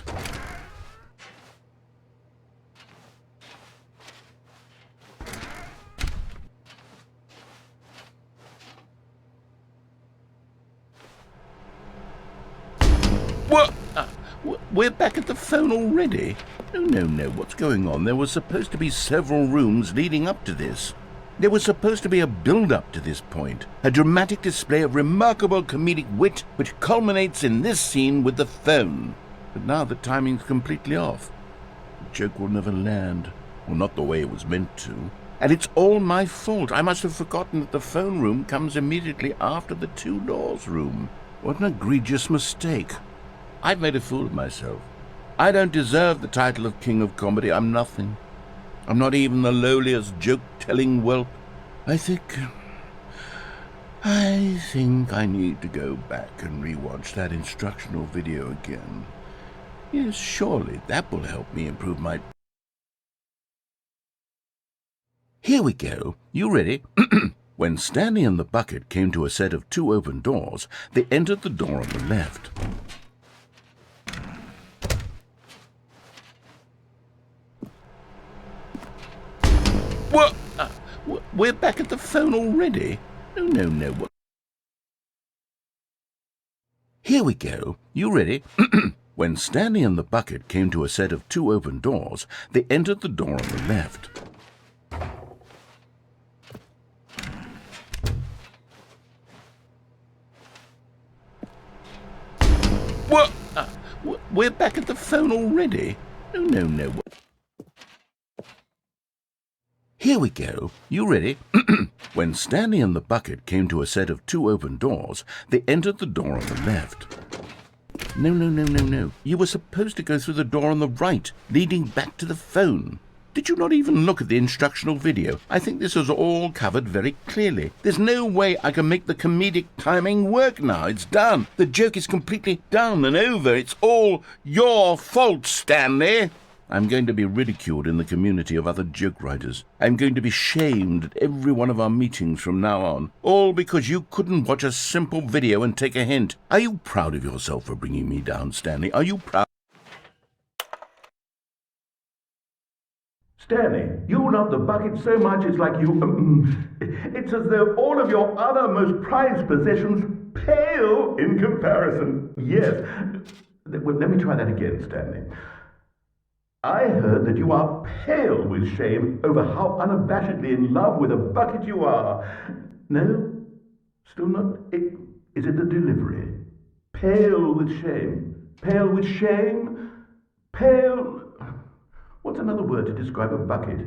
What? We're back at the phone already? No, what's going on? There were supposed to be several rooms leading up to this. There was supposed to be a build-up to this point, a dramatic display of remarkable comedic wit which culminates in this scene with the phone. But now the timing's completely off. The joke will never land, or not the way it was meant to. And it's all my fault. I must have forgotten that the phone room comes immediately after the 2 doors room. What an egregious mistake. I've made a fool of myself. I don't deserve the title of King of Comedy. I'm nothing. I'm not even the lowliest joke-telling whelp. I think I need to go back and rewatch that instructional video again. Yes, surely that will help me improve my... Here we go. You ready? When Stanley and the bucket came to a set of 2 open doors, they entered the door on the left. What? We're back at the phone already? No. Here we go. You ready? When Stanley and the bucket came to a set of 2 open doors, they entered the door on the left. What? We're back at the phone already? No. Here we go. You ready? When Stanley and the bucket came to a set of 2 open doors, they entered the door on the left. No. You were supposed to go through the door on the right, leading back to the phone. Did you not even look at the instructional video? I think this is all covered very clearly. There's no way I can make the comedic timing work now. It's done. The joke is completely done and over. It's all your fault, Stanley. I'm going to be ridiculed in the community of other joke writers. I'm going to be shamed at every one of our meetings from now on, all because you couldn't watch a simple video and take a hint. Are you proud of yourself for bringing me down, Stanley? Are you proud? Stanley, you love the bucket so much it's like you... it's as though all of your other most prized possessions pale in comparison. Yes. Well, let me try that again, Stanley. I heard that you are pale with shame over how unabashedly in love with a bucket you are. No? Still not? Is it the delivery? Pale with shame. Pale with shame? Pale... What's another word to describe a bucket?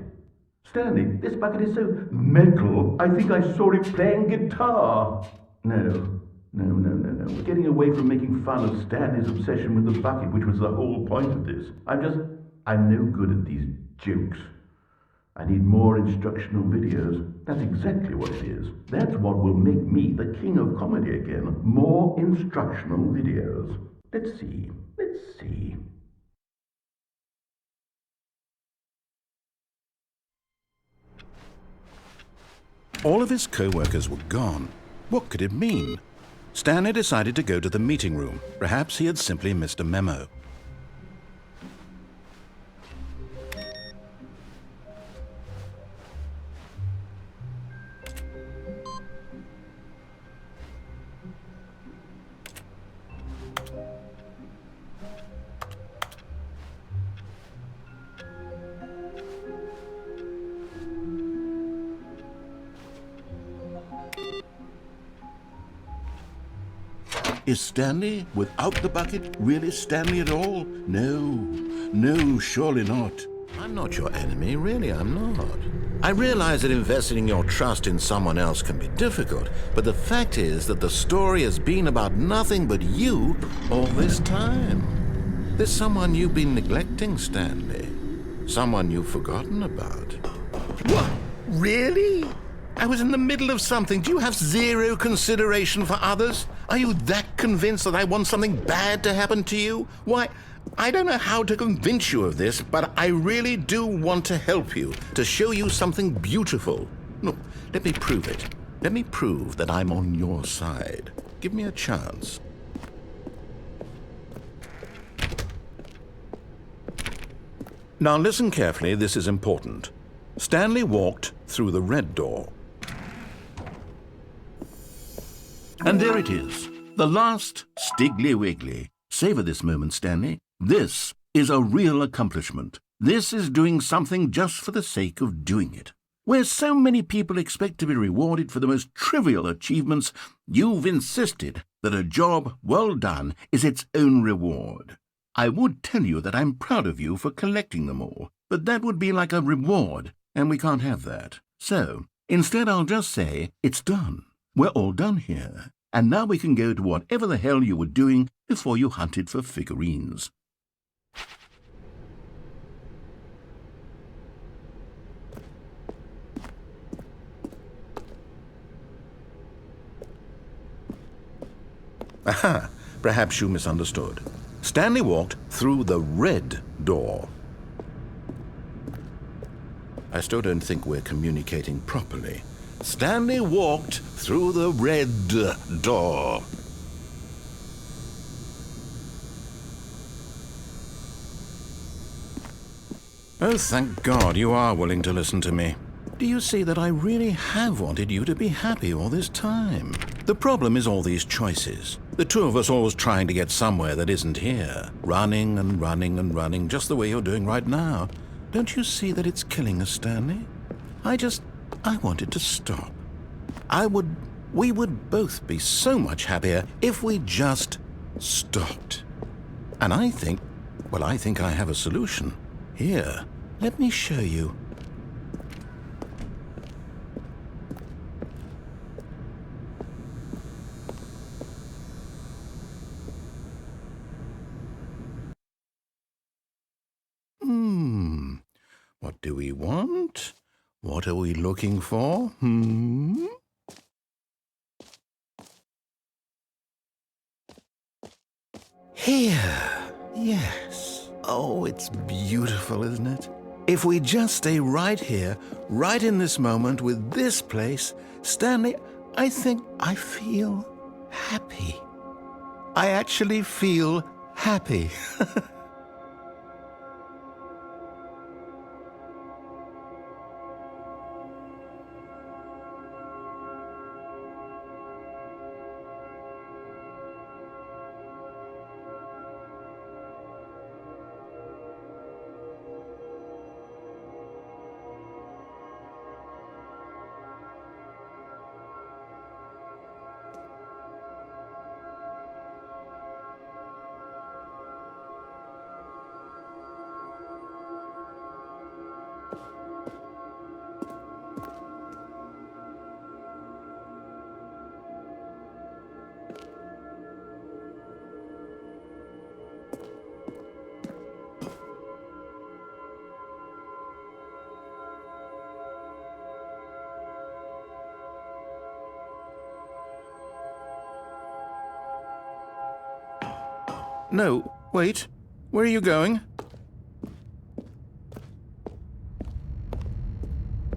Stanley, this bucket is so metal, I think I saw it playing guitar. No. We're getting away from making fun of Stanley's obsession with the bucket, which was the whole point of this. I'm no good at these jokes. I need more instructional videos. That's exactly what it is. That's what will make me the king of comedy again. More instructional videos. Let's see. All of his co-workers were gone. What could it mean? Stanley decided to go to the meeting room. Perhaps he had simply missed a memo. Is Stanley, without the bucket, really Stanley at all? No, surely not. I'm not your enemy, really, I'm not. I realize that investing your trust in someone else can be difficult, but the fact is that the story has been about nothing but you all this time. There's someone you've been neglecting, Stanley. Someone you've forgotten about. What? Really? I was in the middle of something. Do you have zero consideration for others? Are you that convinced that I want something bad to happen to you? Why, I don't know how to convince you of this, but I really do want to help you, to show you something beautiful. Look, let me prove it. Let me prove that I'm on your side. Give me a chance. Now listen carefully, this is important. Stanley walked through the red door. And there it is, the last Stiggly Wiggly. Savor this moment, Stanley. This is a real accomplishment. This is doing something just for the sake of doing it. Where so many people expect to be rewarded for the most trivial achievements, you've insisted that a job well done is its own reward. I would tell you that I'm proud of you for collecting them all, but that would be like a reward, and we can't have that. So, instead I'll just say, it's done. We're all done here, and now we can go to whatever the hell you were doing before you hunted for figurines. Aha! Perhaps you misunderstood. Stanley walked through the red door. I still don't think we're communicating properly. Stanley walked through the red door. Oh, thank God you are willing to listen to me. Do you see that I really have wanted you to be happy all this time? The problem is all these choices. The two of us always trying to get somewhere that isn't here. Running and running and running, just the way you're doing right now. Don't you see that it's killing us, Stanley? I wanted to stop. We would both be so much happier if we just stopped. And I think I have a solution. Here, let me show you. What do we want? What are we looking for? Here. Yes. Oh, it's beautiful, isn't it? If we just stay right here, right in this moment with this place, Stanley, I think I feel happy. I actually feel happy. No, wait. Where are you going?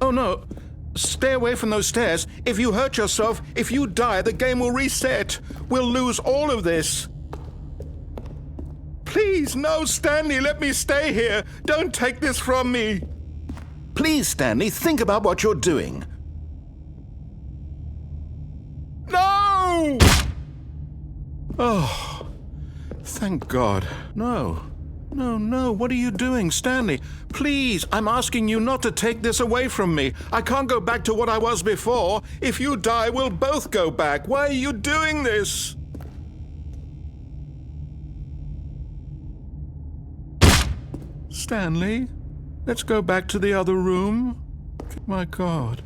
Oh, no. Stay away from those stairs. If you hurt yourself, if you die, the game will reset. We'll lose all of this. Please, no, Stanley, let me stay here. Don't take this from me. Please, Stanley, think about what you're doing. No! Oh. Thank God. No. No, what are you doing, Stanley? Please, I'm asking you not to take this away from me. I can't go back to what I was before. If you die, we'll both go back. Why are you doing this? Stanley, let's go back to the other room. My God,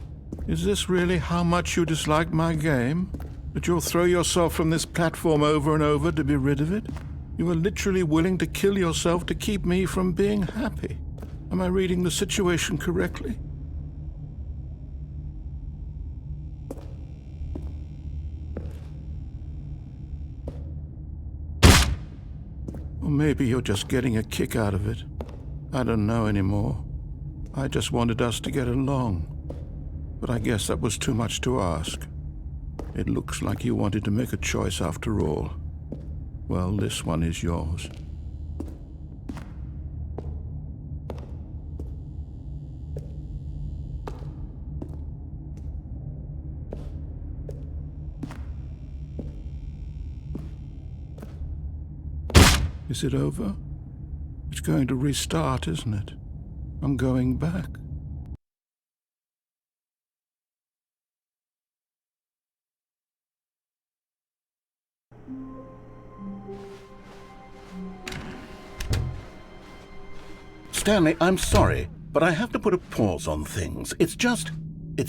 is this really how much you dislike my game? That you'll throw yourself from this platform over and over to be rid of it? You are literally willing to kill yourself to keep me from being happy. Am I reading the situation correctly? Or maybe you're just getting a kick out of it. I don't know anymore. I just wanted us to get along. but I guess that was too much to ask. It looks like you wanted to make a choice after all. Well, this one is yours. Is it over? It's going to restart, isn't it? I'm going back. Stanley, I'm sorry, but I have to put a pause on things. It's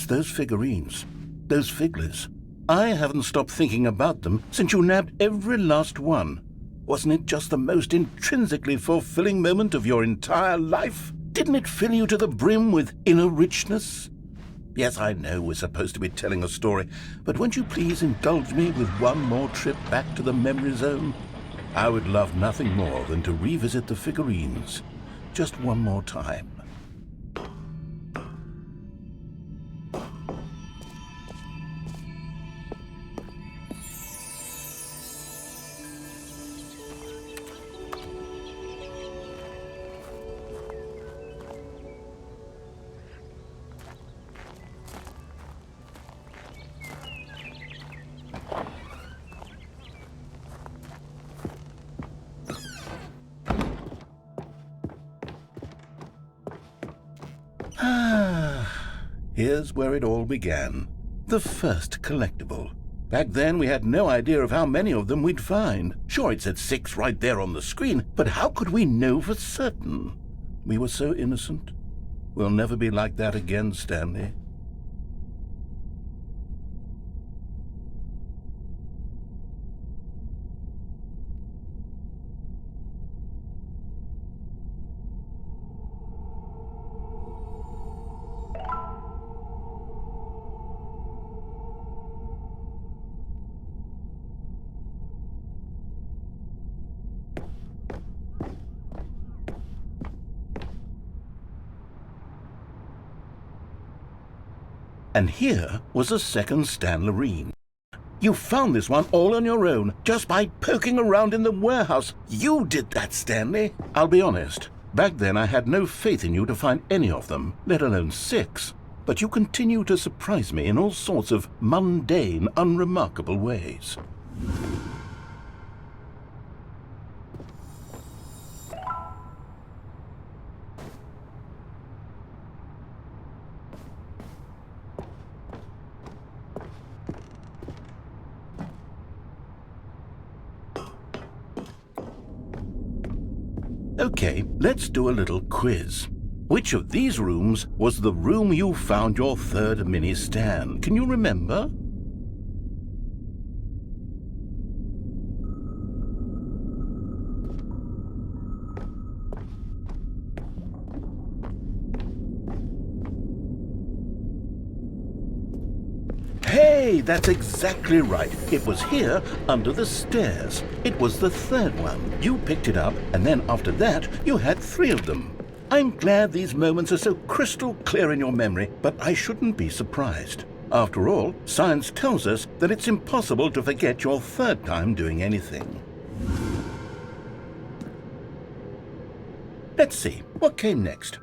those figurines, those figglers. I haven't stopped thinking about them since you nabbed every last one. Wasn't it just the most intrinsically fulfilling moment of your entire life? Didn't it fill you to the brim with inner richness? Yes, I know we're supposed to be telling a story, but won't you please indulge me with one more trip back to the memory zone? I would love nothing more than to revisit the figurines. Just one more time. Here's where it all began. The first collectible. Back then, we had no idea of how many of them we'd find. Sure, it said 6 right there on the screen, but how could we know for certain? We were so innocent. We'll never be like that again, Stanley. And here was a second Stanlerine. You found this one all on your own, just by poking around in the warehouse. You did that, Stanley. I'll be honest. Back then I had no faith in you to find any of them, let alone 6. But you continue to surprise me in all sorts of mundane, unremarkable ways. Okay, let's do a little quiz. Which of these rooms was the room you found your third mini Stan? Can you remember? Hey, that's exactly right. It was here, under the stairs. It was the third one. You picked it up, and then after that, you had 3 of them. I'm glad these moments are so crystal clear in your memory, but I shouldn't be surprised. After all, science tells us that it's impossible to forget your third time doing anything. Let's see, what came next?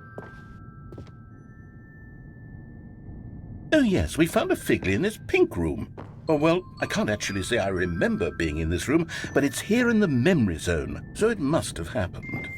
Oh yes, we found a Figley in this pink room. Oh well, I can't actually say I remember being in this room, but it's here in the memory zone, so it must have happened.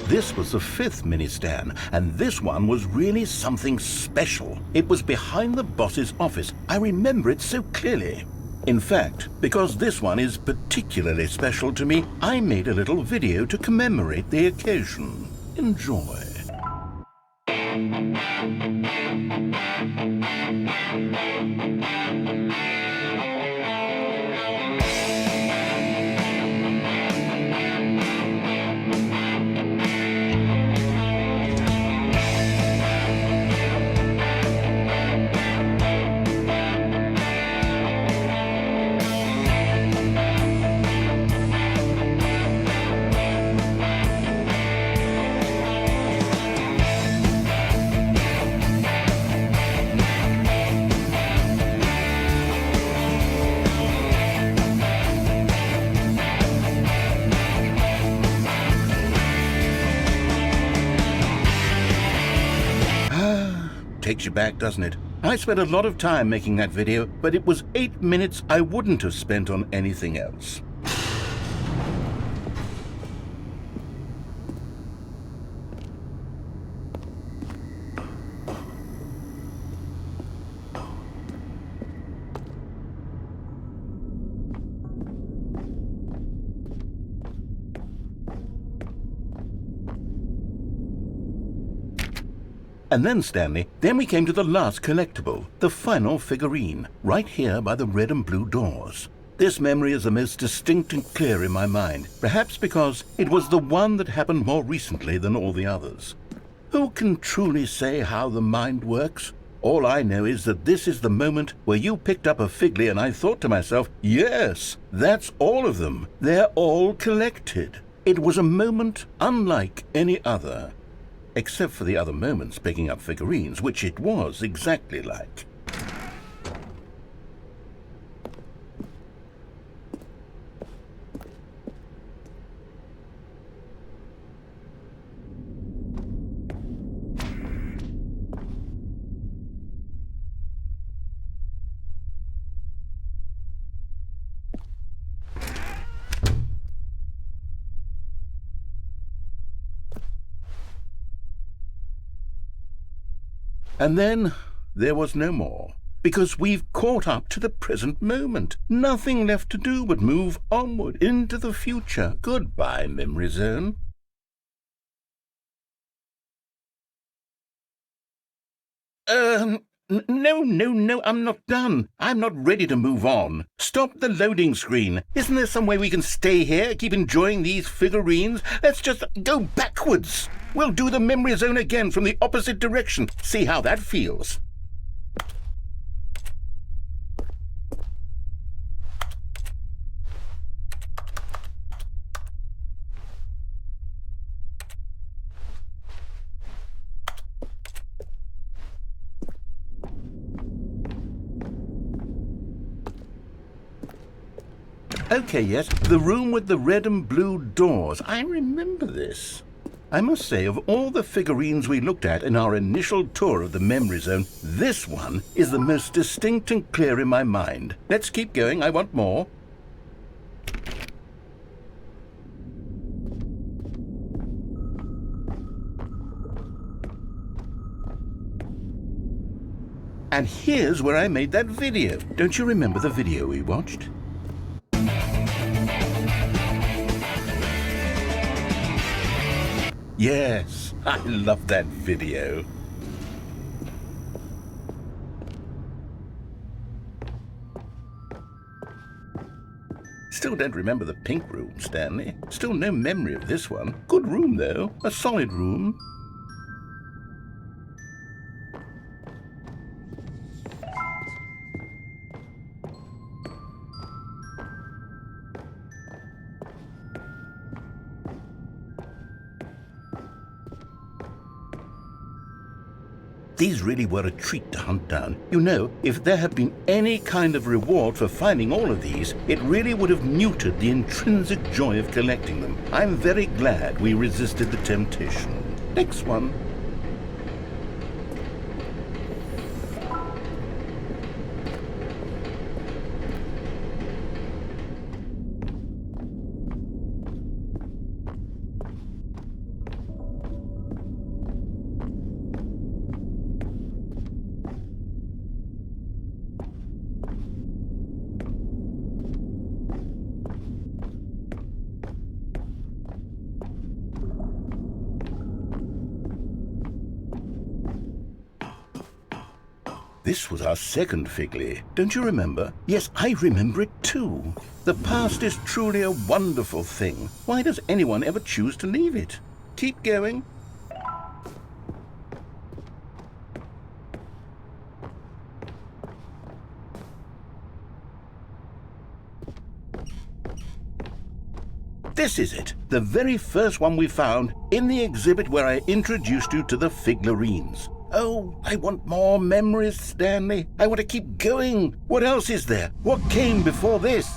This was the 5th mini-Stan, and this one was really something special. It was behind the boss's office. I remember it so clearly. In fact, because this one is particularly special to me, I made a little video to commemorate the occasion. Enjoy. takes you back, doesn't it? I spent a lot of time making that video, but it was 8 minutes I wouldn't have spent on anything else. And then, Stanley, then we came to the last collectible, the final figurine, right here by the red and blue doors. This memory is the most distinct and clear in my mind, perhaps because it was the one that happened more recently than all the others. Who can truly say how the mind works? All I know is that this is the moment where you picked up a Figly and I thought to myself, yes, that's all of them. They're all collected. It was a moment unlike any other. Except for the other moments picking up figurines, which it was exactly like. And then there was no more, because we've caught up to the present moment. Nothing left to do but move onward into the future. Goodbye, Memory Zone. No, I'm not done. I'm not ready to move on. Stop the loading screen. Isn't there some way we can stay here, keep enjoying these figurines? Let's just go backwards. We'll do the Memory Zone again from the opposite direction. See how that feels. Okay, yes, the room with the red and blue doors. I remember this. I must say, of all the figurines we looked at in our initial tour of the Memory Zone, this one is the most distinct and clear in my mind. Let's keep going, I want more. And here's where I made that video. Don't you remember the video we watched? Yes, I love that video. Still don't remember the pink room, Stanley. Still no memory of this one. Good room, though. A solid room. These really were a treat to hunt down. You know, if there had been any kind of reward for finding all of these, it really would have muted the intrinsic joy of collecting them. I'm very glad we resisted the temptation. Next one. This was our second Figly. Don't you remember? Yes, I remember it too. The past is truly a wonderful thing. Why does anyone ever choose to leave it? Keep going. This is it, the very first one we found in the exhibit where I introduced you to the figurines. Oh, I want more memories, Stanley. I want to keep going. What else is there? What came before this?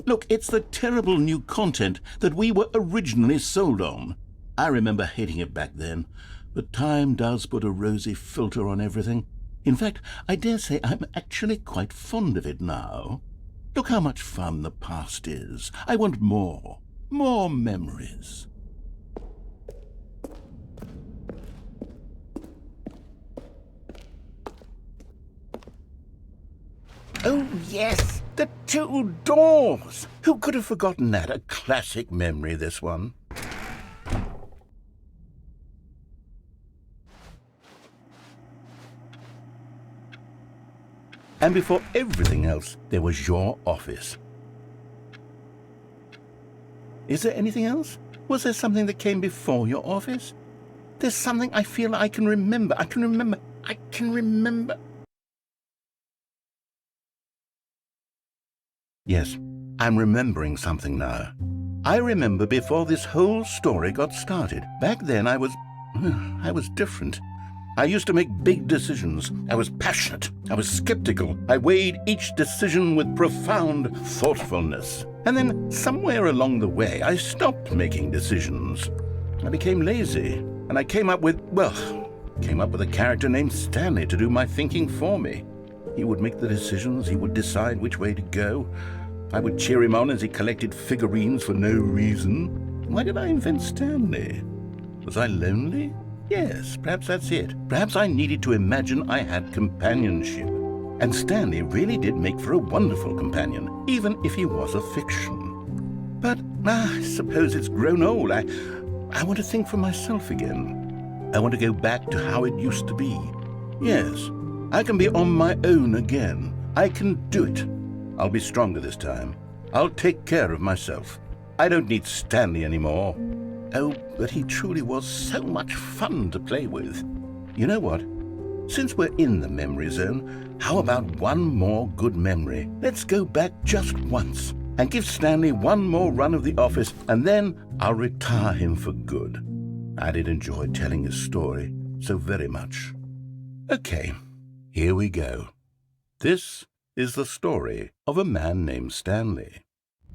Look, it's the terrible new content that we were originally sold on. I remember hating it back then, but time does put a rosy filter on everything. In fact, I dare say I'm actually quite fond of it now. Look how much fun the past is. I want more memories. Oh, yes, the two doors. Who could have forgotten that? A classic memory, this one. And before everything else, there was your office. Is there anything else? Was there something that came before your office? There's something I feel I can remember. I can remember. Yes, I'm remembering something now. I remember before this whole story got started. Back then I was different. I used to make big decisions. I was passionate. I was skeptical. I weighed each decision with profound thoughtfulness. And then somewhere along the way, I stopped making decisions. I became lazy, and I came up with a character named Stanley to do my thinking for me. He would make the decisions. He would decide which way to go. I would cheer him on as he collected figurines for no reason. Why did I invent Stanley? Was I lonely? Yes, perhaps that's it. Perhaps I needed to imagine I had companionship. And Stanley really did make for a wonderful companion, even if he was a fiction. But I suppose it's grown old. I want to think for myself again. I want to go back to how it used to be. Yes, I can be on my own again. I can do it. I'll be stronger this time. I'll take care of myself. I don't need Stanley anymore. Oh, but he truly was so much fun to play with. You know what? Since we're in the memory zone, how about one more good memory? Let's go back just once and give Stanley one more run of the office, and then I'll retire him for good. I did enjoy telling his story so very much. Okay, here we go. This is the story of a man named Stanley.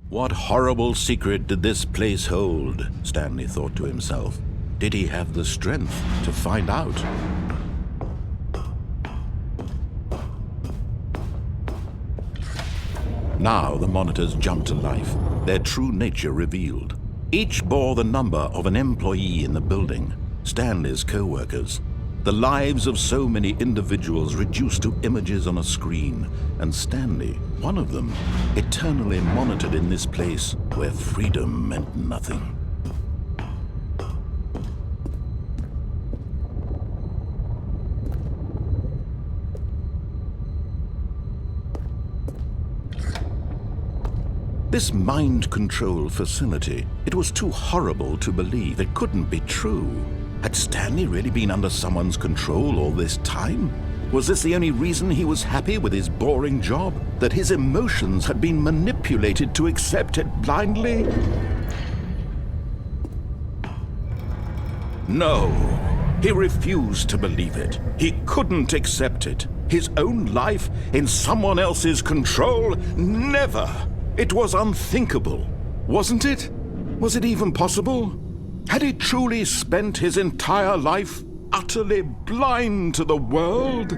What horrible secret did this place hold? Stanley thought to himself. Did he have the strength to find out? Now the monitors jumped to life, their true nature revealed. Each bore the number of an employee in the building, Stanley's co-workers. The lives of so many individuals reduced to images on a screen, and Stanley, one of them, eternally monitored in this place where freedom meant nothing. This mind control facility, it was too horrible to believe. It couldn't be true. Had Stanley really been under someone's control all this time? Was this the only reason he was happy with his boring job? That his emotions had been manipulated to accept it blindly? No, he refused to believe it. He couldn't accept it. His own life in someone else's control? Never! It was unthinkable, wasn't it? Was it even possible? Had he truly spent his entire life utterly blind to the world?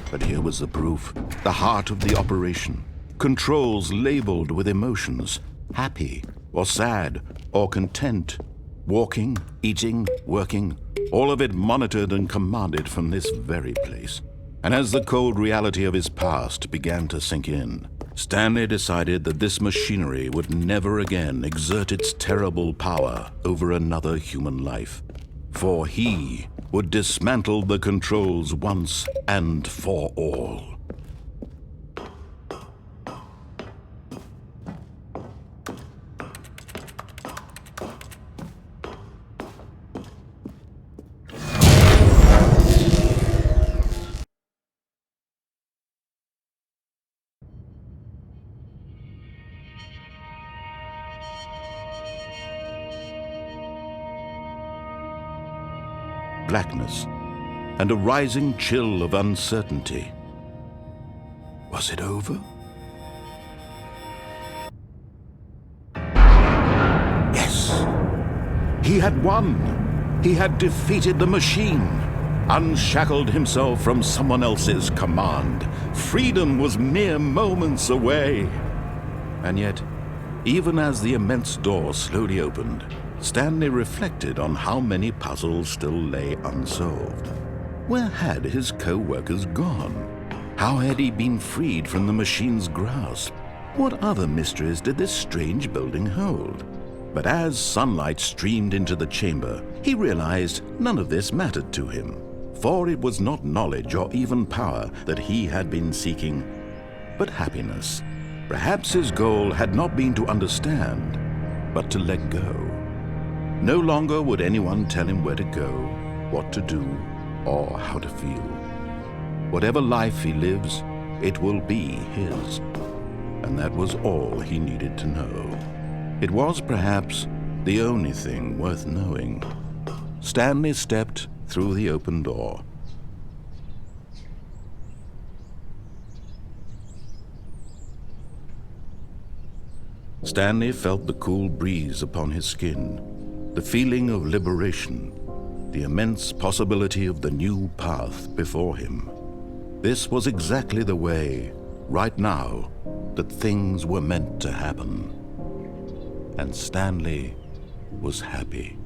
But here was the proof, the heart of the operation. Controls labeled with emotions, happy or sad or content. Walking, eating, working, all of it monitored and commanded from this very place. And as the cold reality of his past began to sink in, Stanley decided that this machinery would never again exert its terrible power over another human life. For he would dismantle the controls once and for all. Blackness, and a rising chill of uncertainty. Was it over? He had won. He had defeated the machine, unshackled himself from someone else's command. Freedom was mere moments away. And yet, even as the immense door slowly opened, Stanley reflected on how many puzzles still lay unsolved. Where had his co-workers gone? How had he been freed from the machine's grasp? What other mysteries did this strange building hold? But as sunlight streamed into the chamber, he realized none of this mattered to him, for it was not knowledge or even power that he had been seeking, but happiness. Perhaps his goal had not been to understand, but to let go. No longer would anyone tell him where to go, what to do, or how to feel. Whatever life he lives, it will be his. And that was all he needed to know. It was perhaps the only thing worth knowing. Stanley stepped through the open door. Stanley felt the cool breeze upon his skin, the feeling of liberation, the immense possibility of the new path before him. This was exactly the way, right now, that things were meant to happen. And Stanley was happy.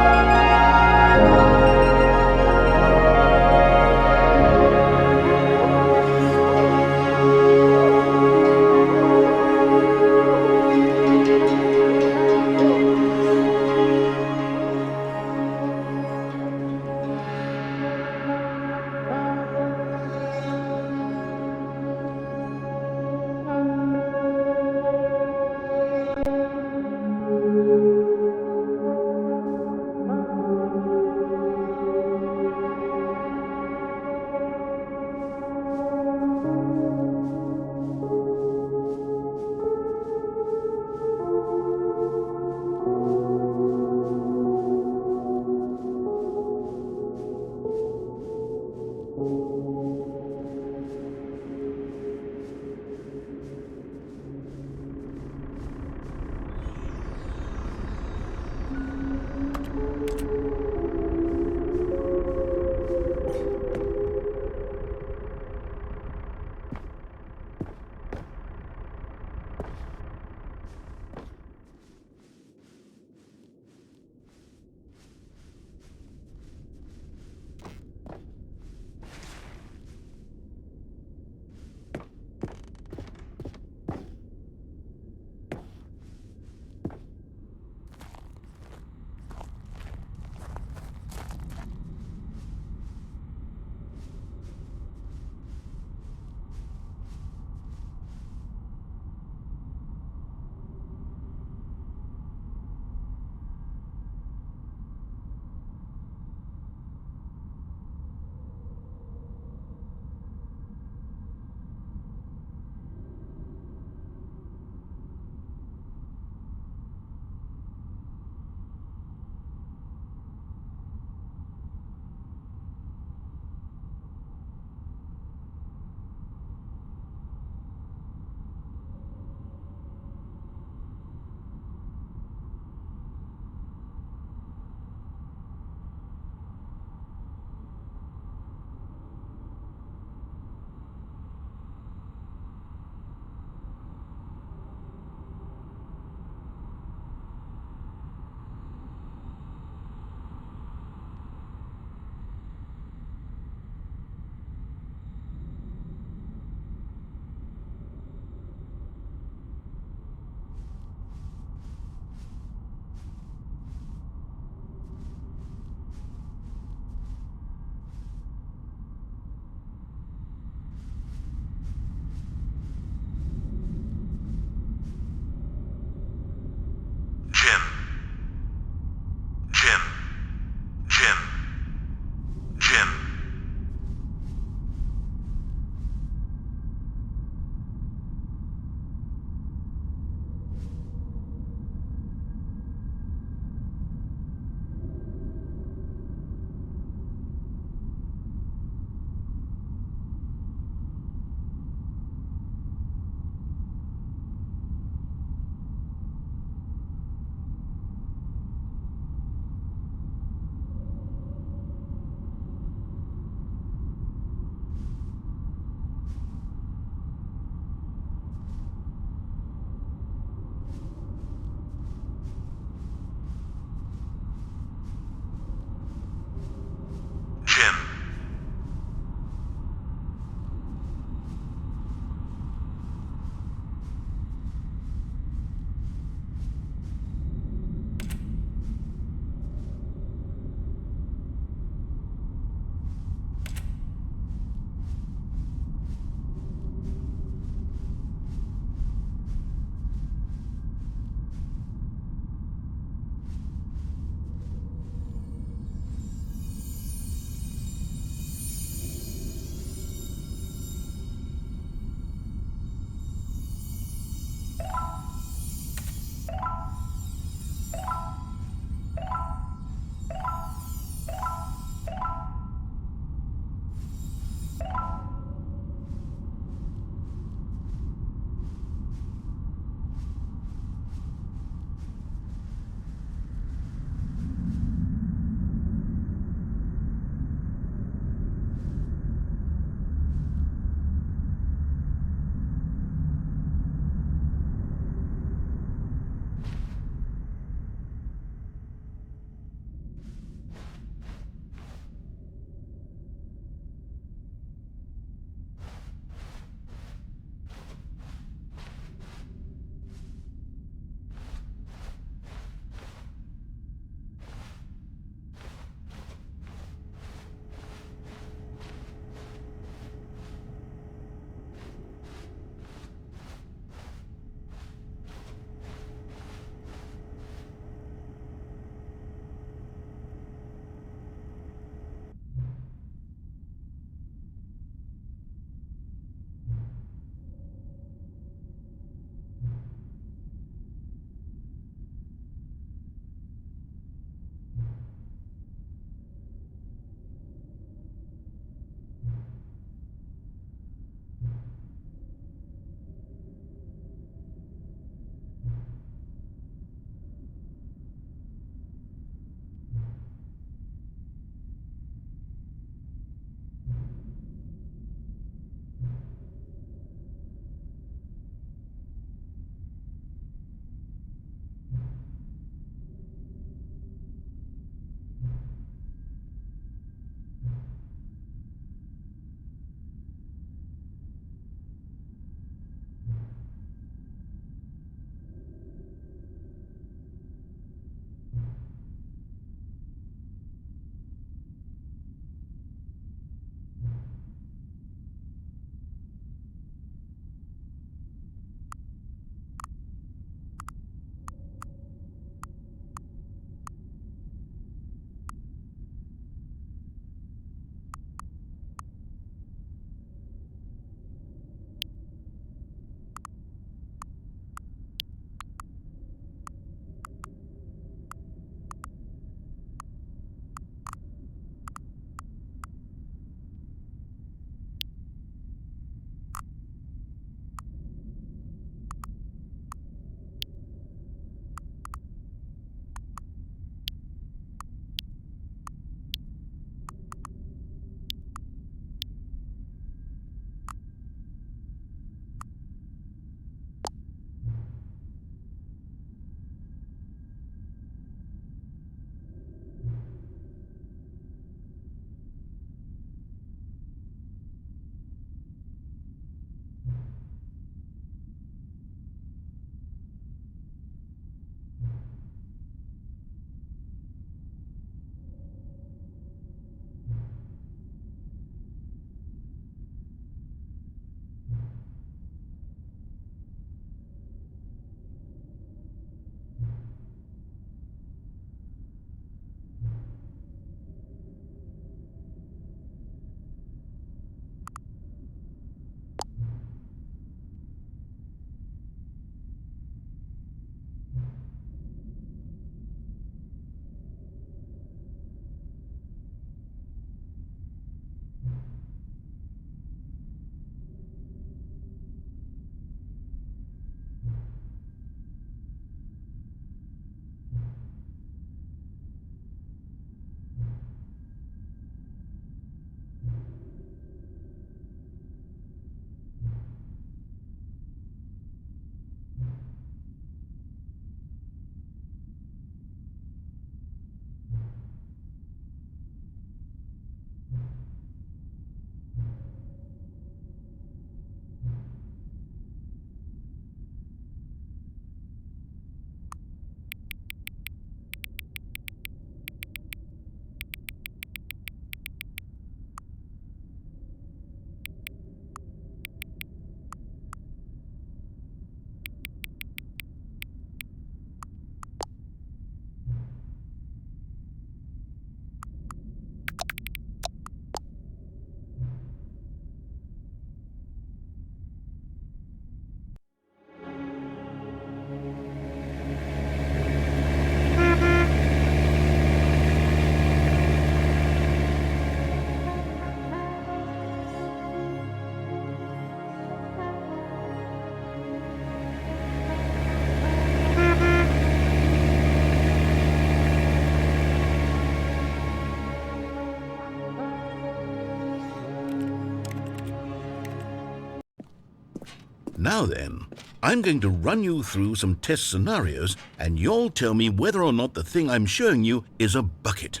Now then, I'm going to run you through some test scenarios, and you'll tell me whether or not the thing I'm showing you is a bucket.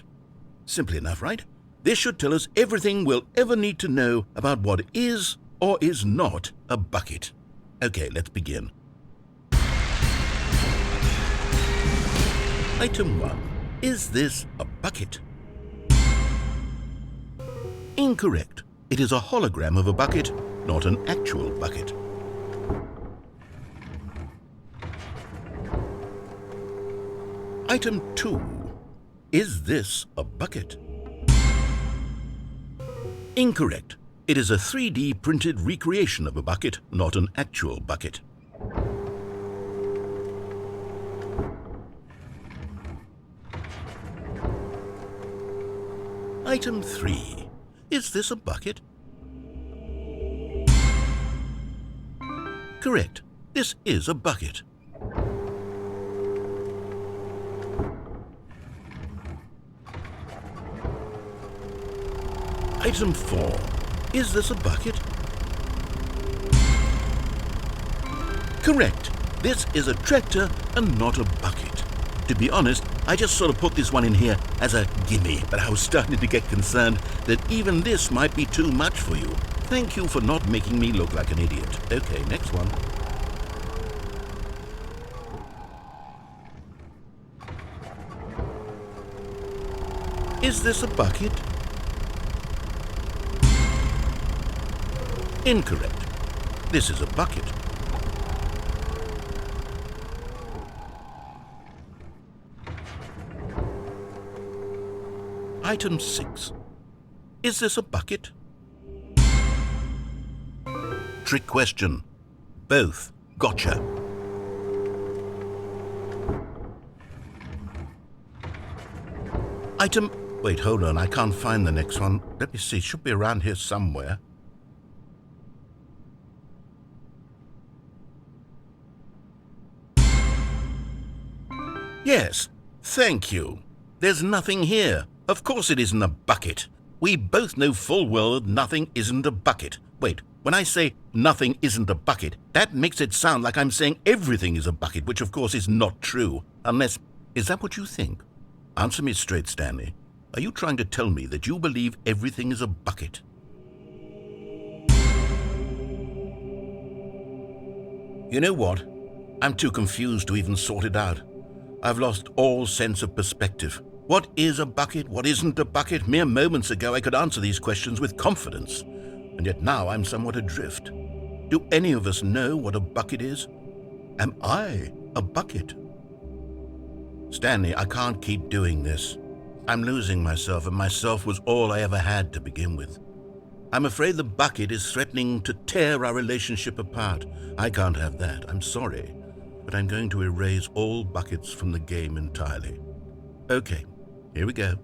Simple enough, right? This should tell us everything we'll ever need to know about what is or is not a bucket. Okay, let's begin. Item 1. Is this a bucket? Incorrect. It is a hologram of a bucket, not an actual bucket. Item 2. Is this a bucket? Incorrect. It is a 3D printed recreation of a bucket, not an actual bucket. Item 3. Is this a bucket? Correct. This is a bucket. Item 4. Is this a bucket? Correct. This is a tractor and not a bucket. To be honest, I just sort of put this one in here as a gimme, but I was starting to get concerned that even this might be too much for you. Thank you for not making me look like an idiot. Okay, next one. Is this a bucket? Incorrect. This is a bucket. Item 6. Is this a bucket? Trick question. Both. Gotcha. Item... Wait, hold on. I can't find the next one. Let me see. It should be around here somewhere. Yes. Thank you. There's nothing here. Of course it isn't a bucket. We both know full well that nothing isn't a bucket. Wait, when I say nothing isn't a bucket, that makes it sound like I'm saying everything is a bucket, which of course is not true. Unless, is that what you think? Answer me straight, Stanley. Are you trying to tell me that you believe everything is a bucket? You know what? I'm too confused to even sort it out. I've lost all sense of perspective. What is a bucket? What isn't a bucket? Mere moments ago I could answer these questions with confidence, and yet now I'm somewhat adrift. Do any of us know what a bucket is? Am I a bucket? Stanley, I can't keep doing this. I'm losing myself, and myself was all I ever had to begin with. I'm afraid the bucket is threatening to tear our relationship apart. I can't have that. I'm sorry, but I'm going to erase all buckets from the game entirely. Okay, here we go.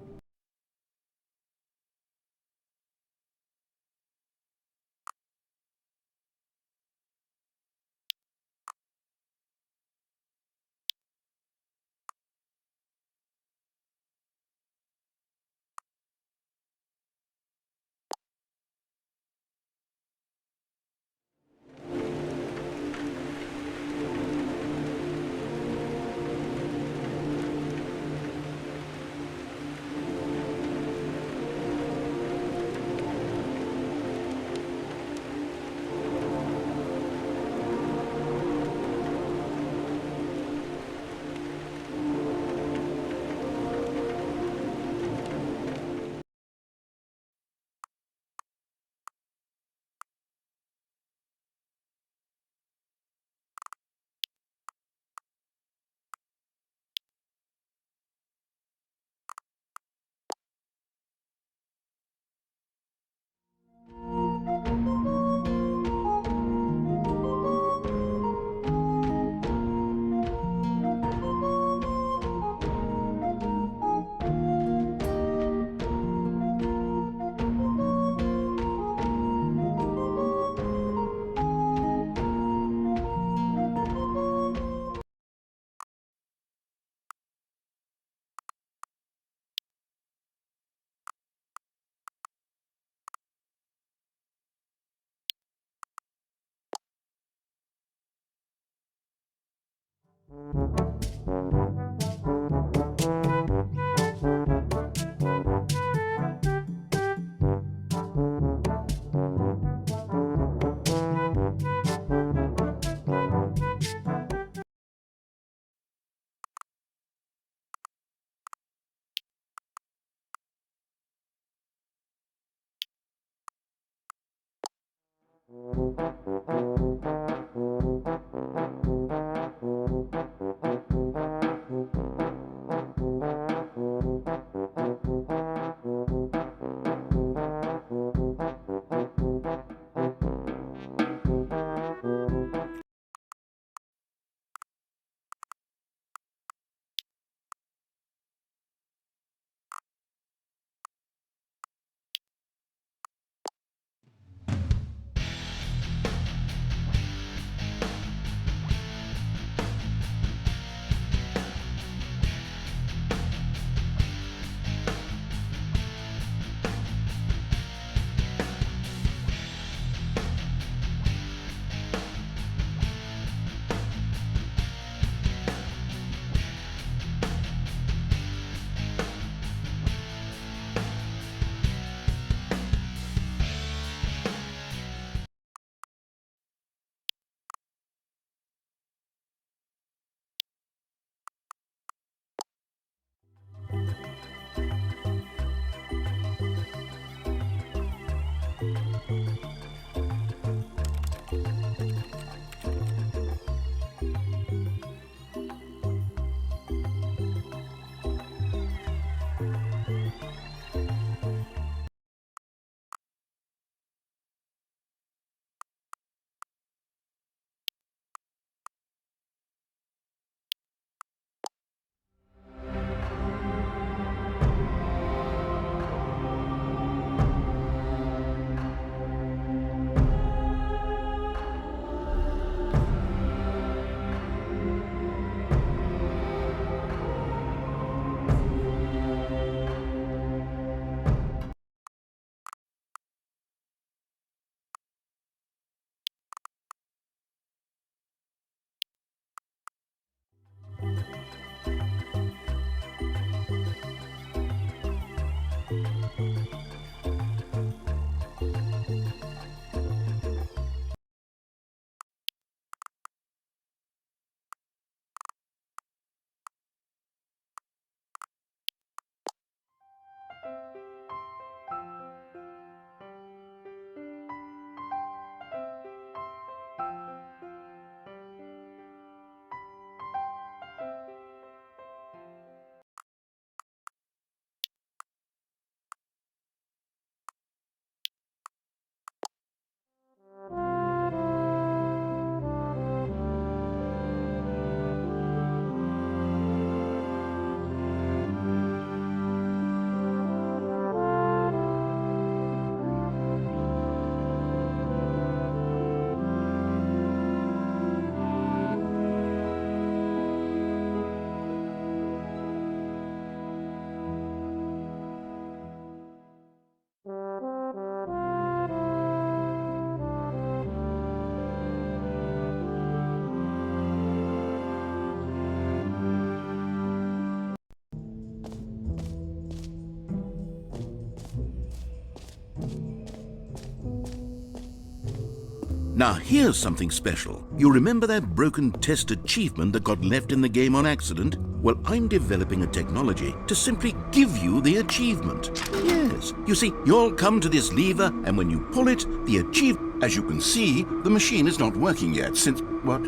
Now here's something special. You remember that broken test achievement that got left in the game on accident? Well, I'm developing a technology to simply give you the achievement. Yes, you see, you'll come to this lever, and when you pull it, the achievement... As you can see, the machine is not working yet since... What?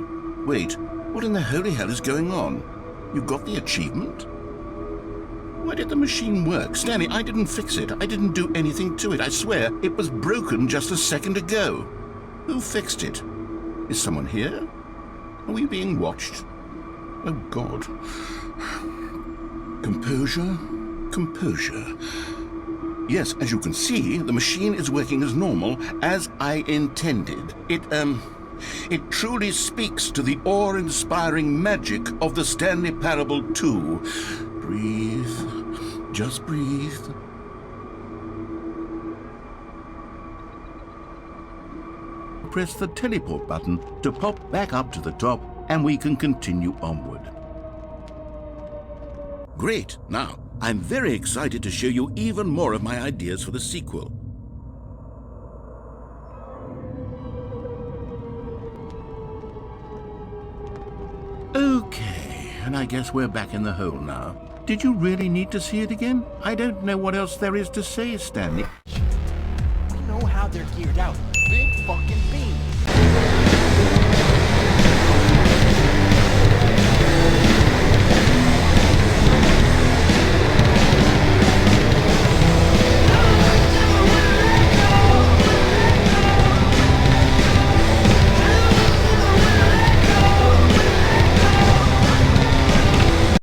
Wait, what in the holy hell is going on? You got the achievement? Why did the machine work? Stanley, I didn't fix it. I didn't do anything to it. I swear, it was broken just a second ago. Who fixed it? Is someone here? Are we being watched? Oh, God. Composure, composure. Yes, as you can see, the machine is working as normal, as I intended. It truly speaks to the awe-inspiring magic of the Stanley Parable 2. Breathe. Just breathe. Press the teleport button to pop back up to the top and we can continue onward. Great! Now, I'm very excited to show you even more of my ideas for the sequel. Okay, and I guess we're back in the hole now. Did you really need to see it again? I don't know what else there is to say, Stanley. We know how they're geared out. Big fucking beam.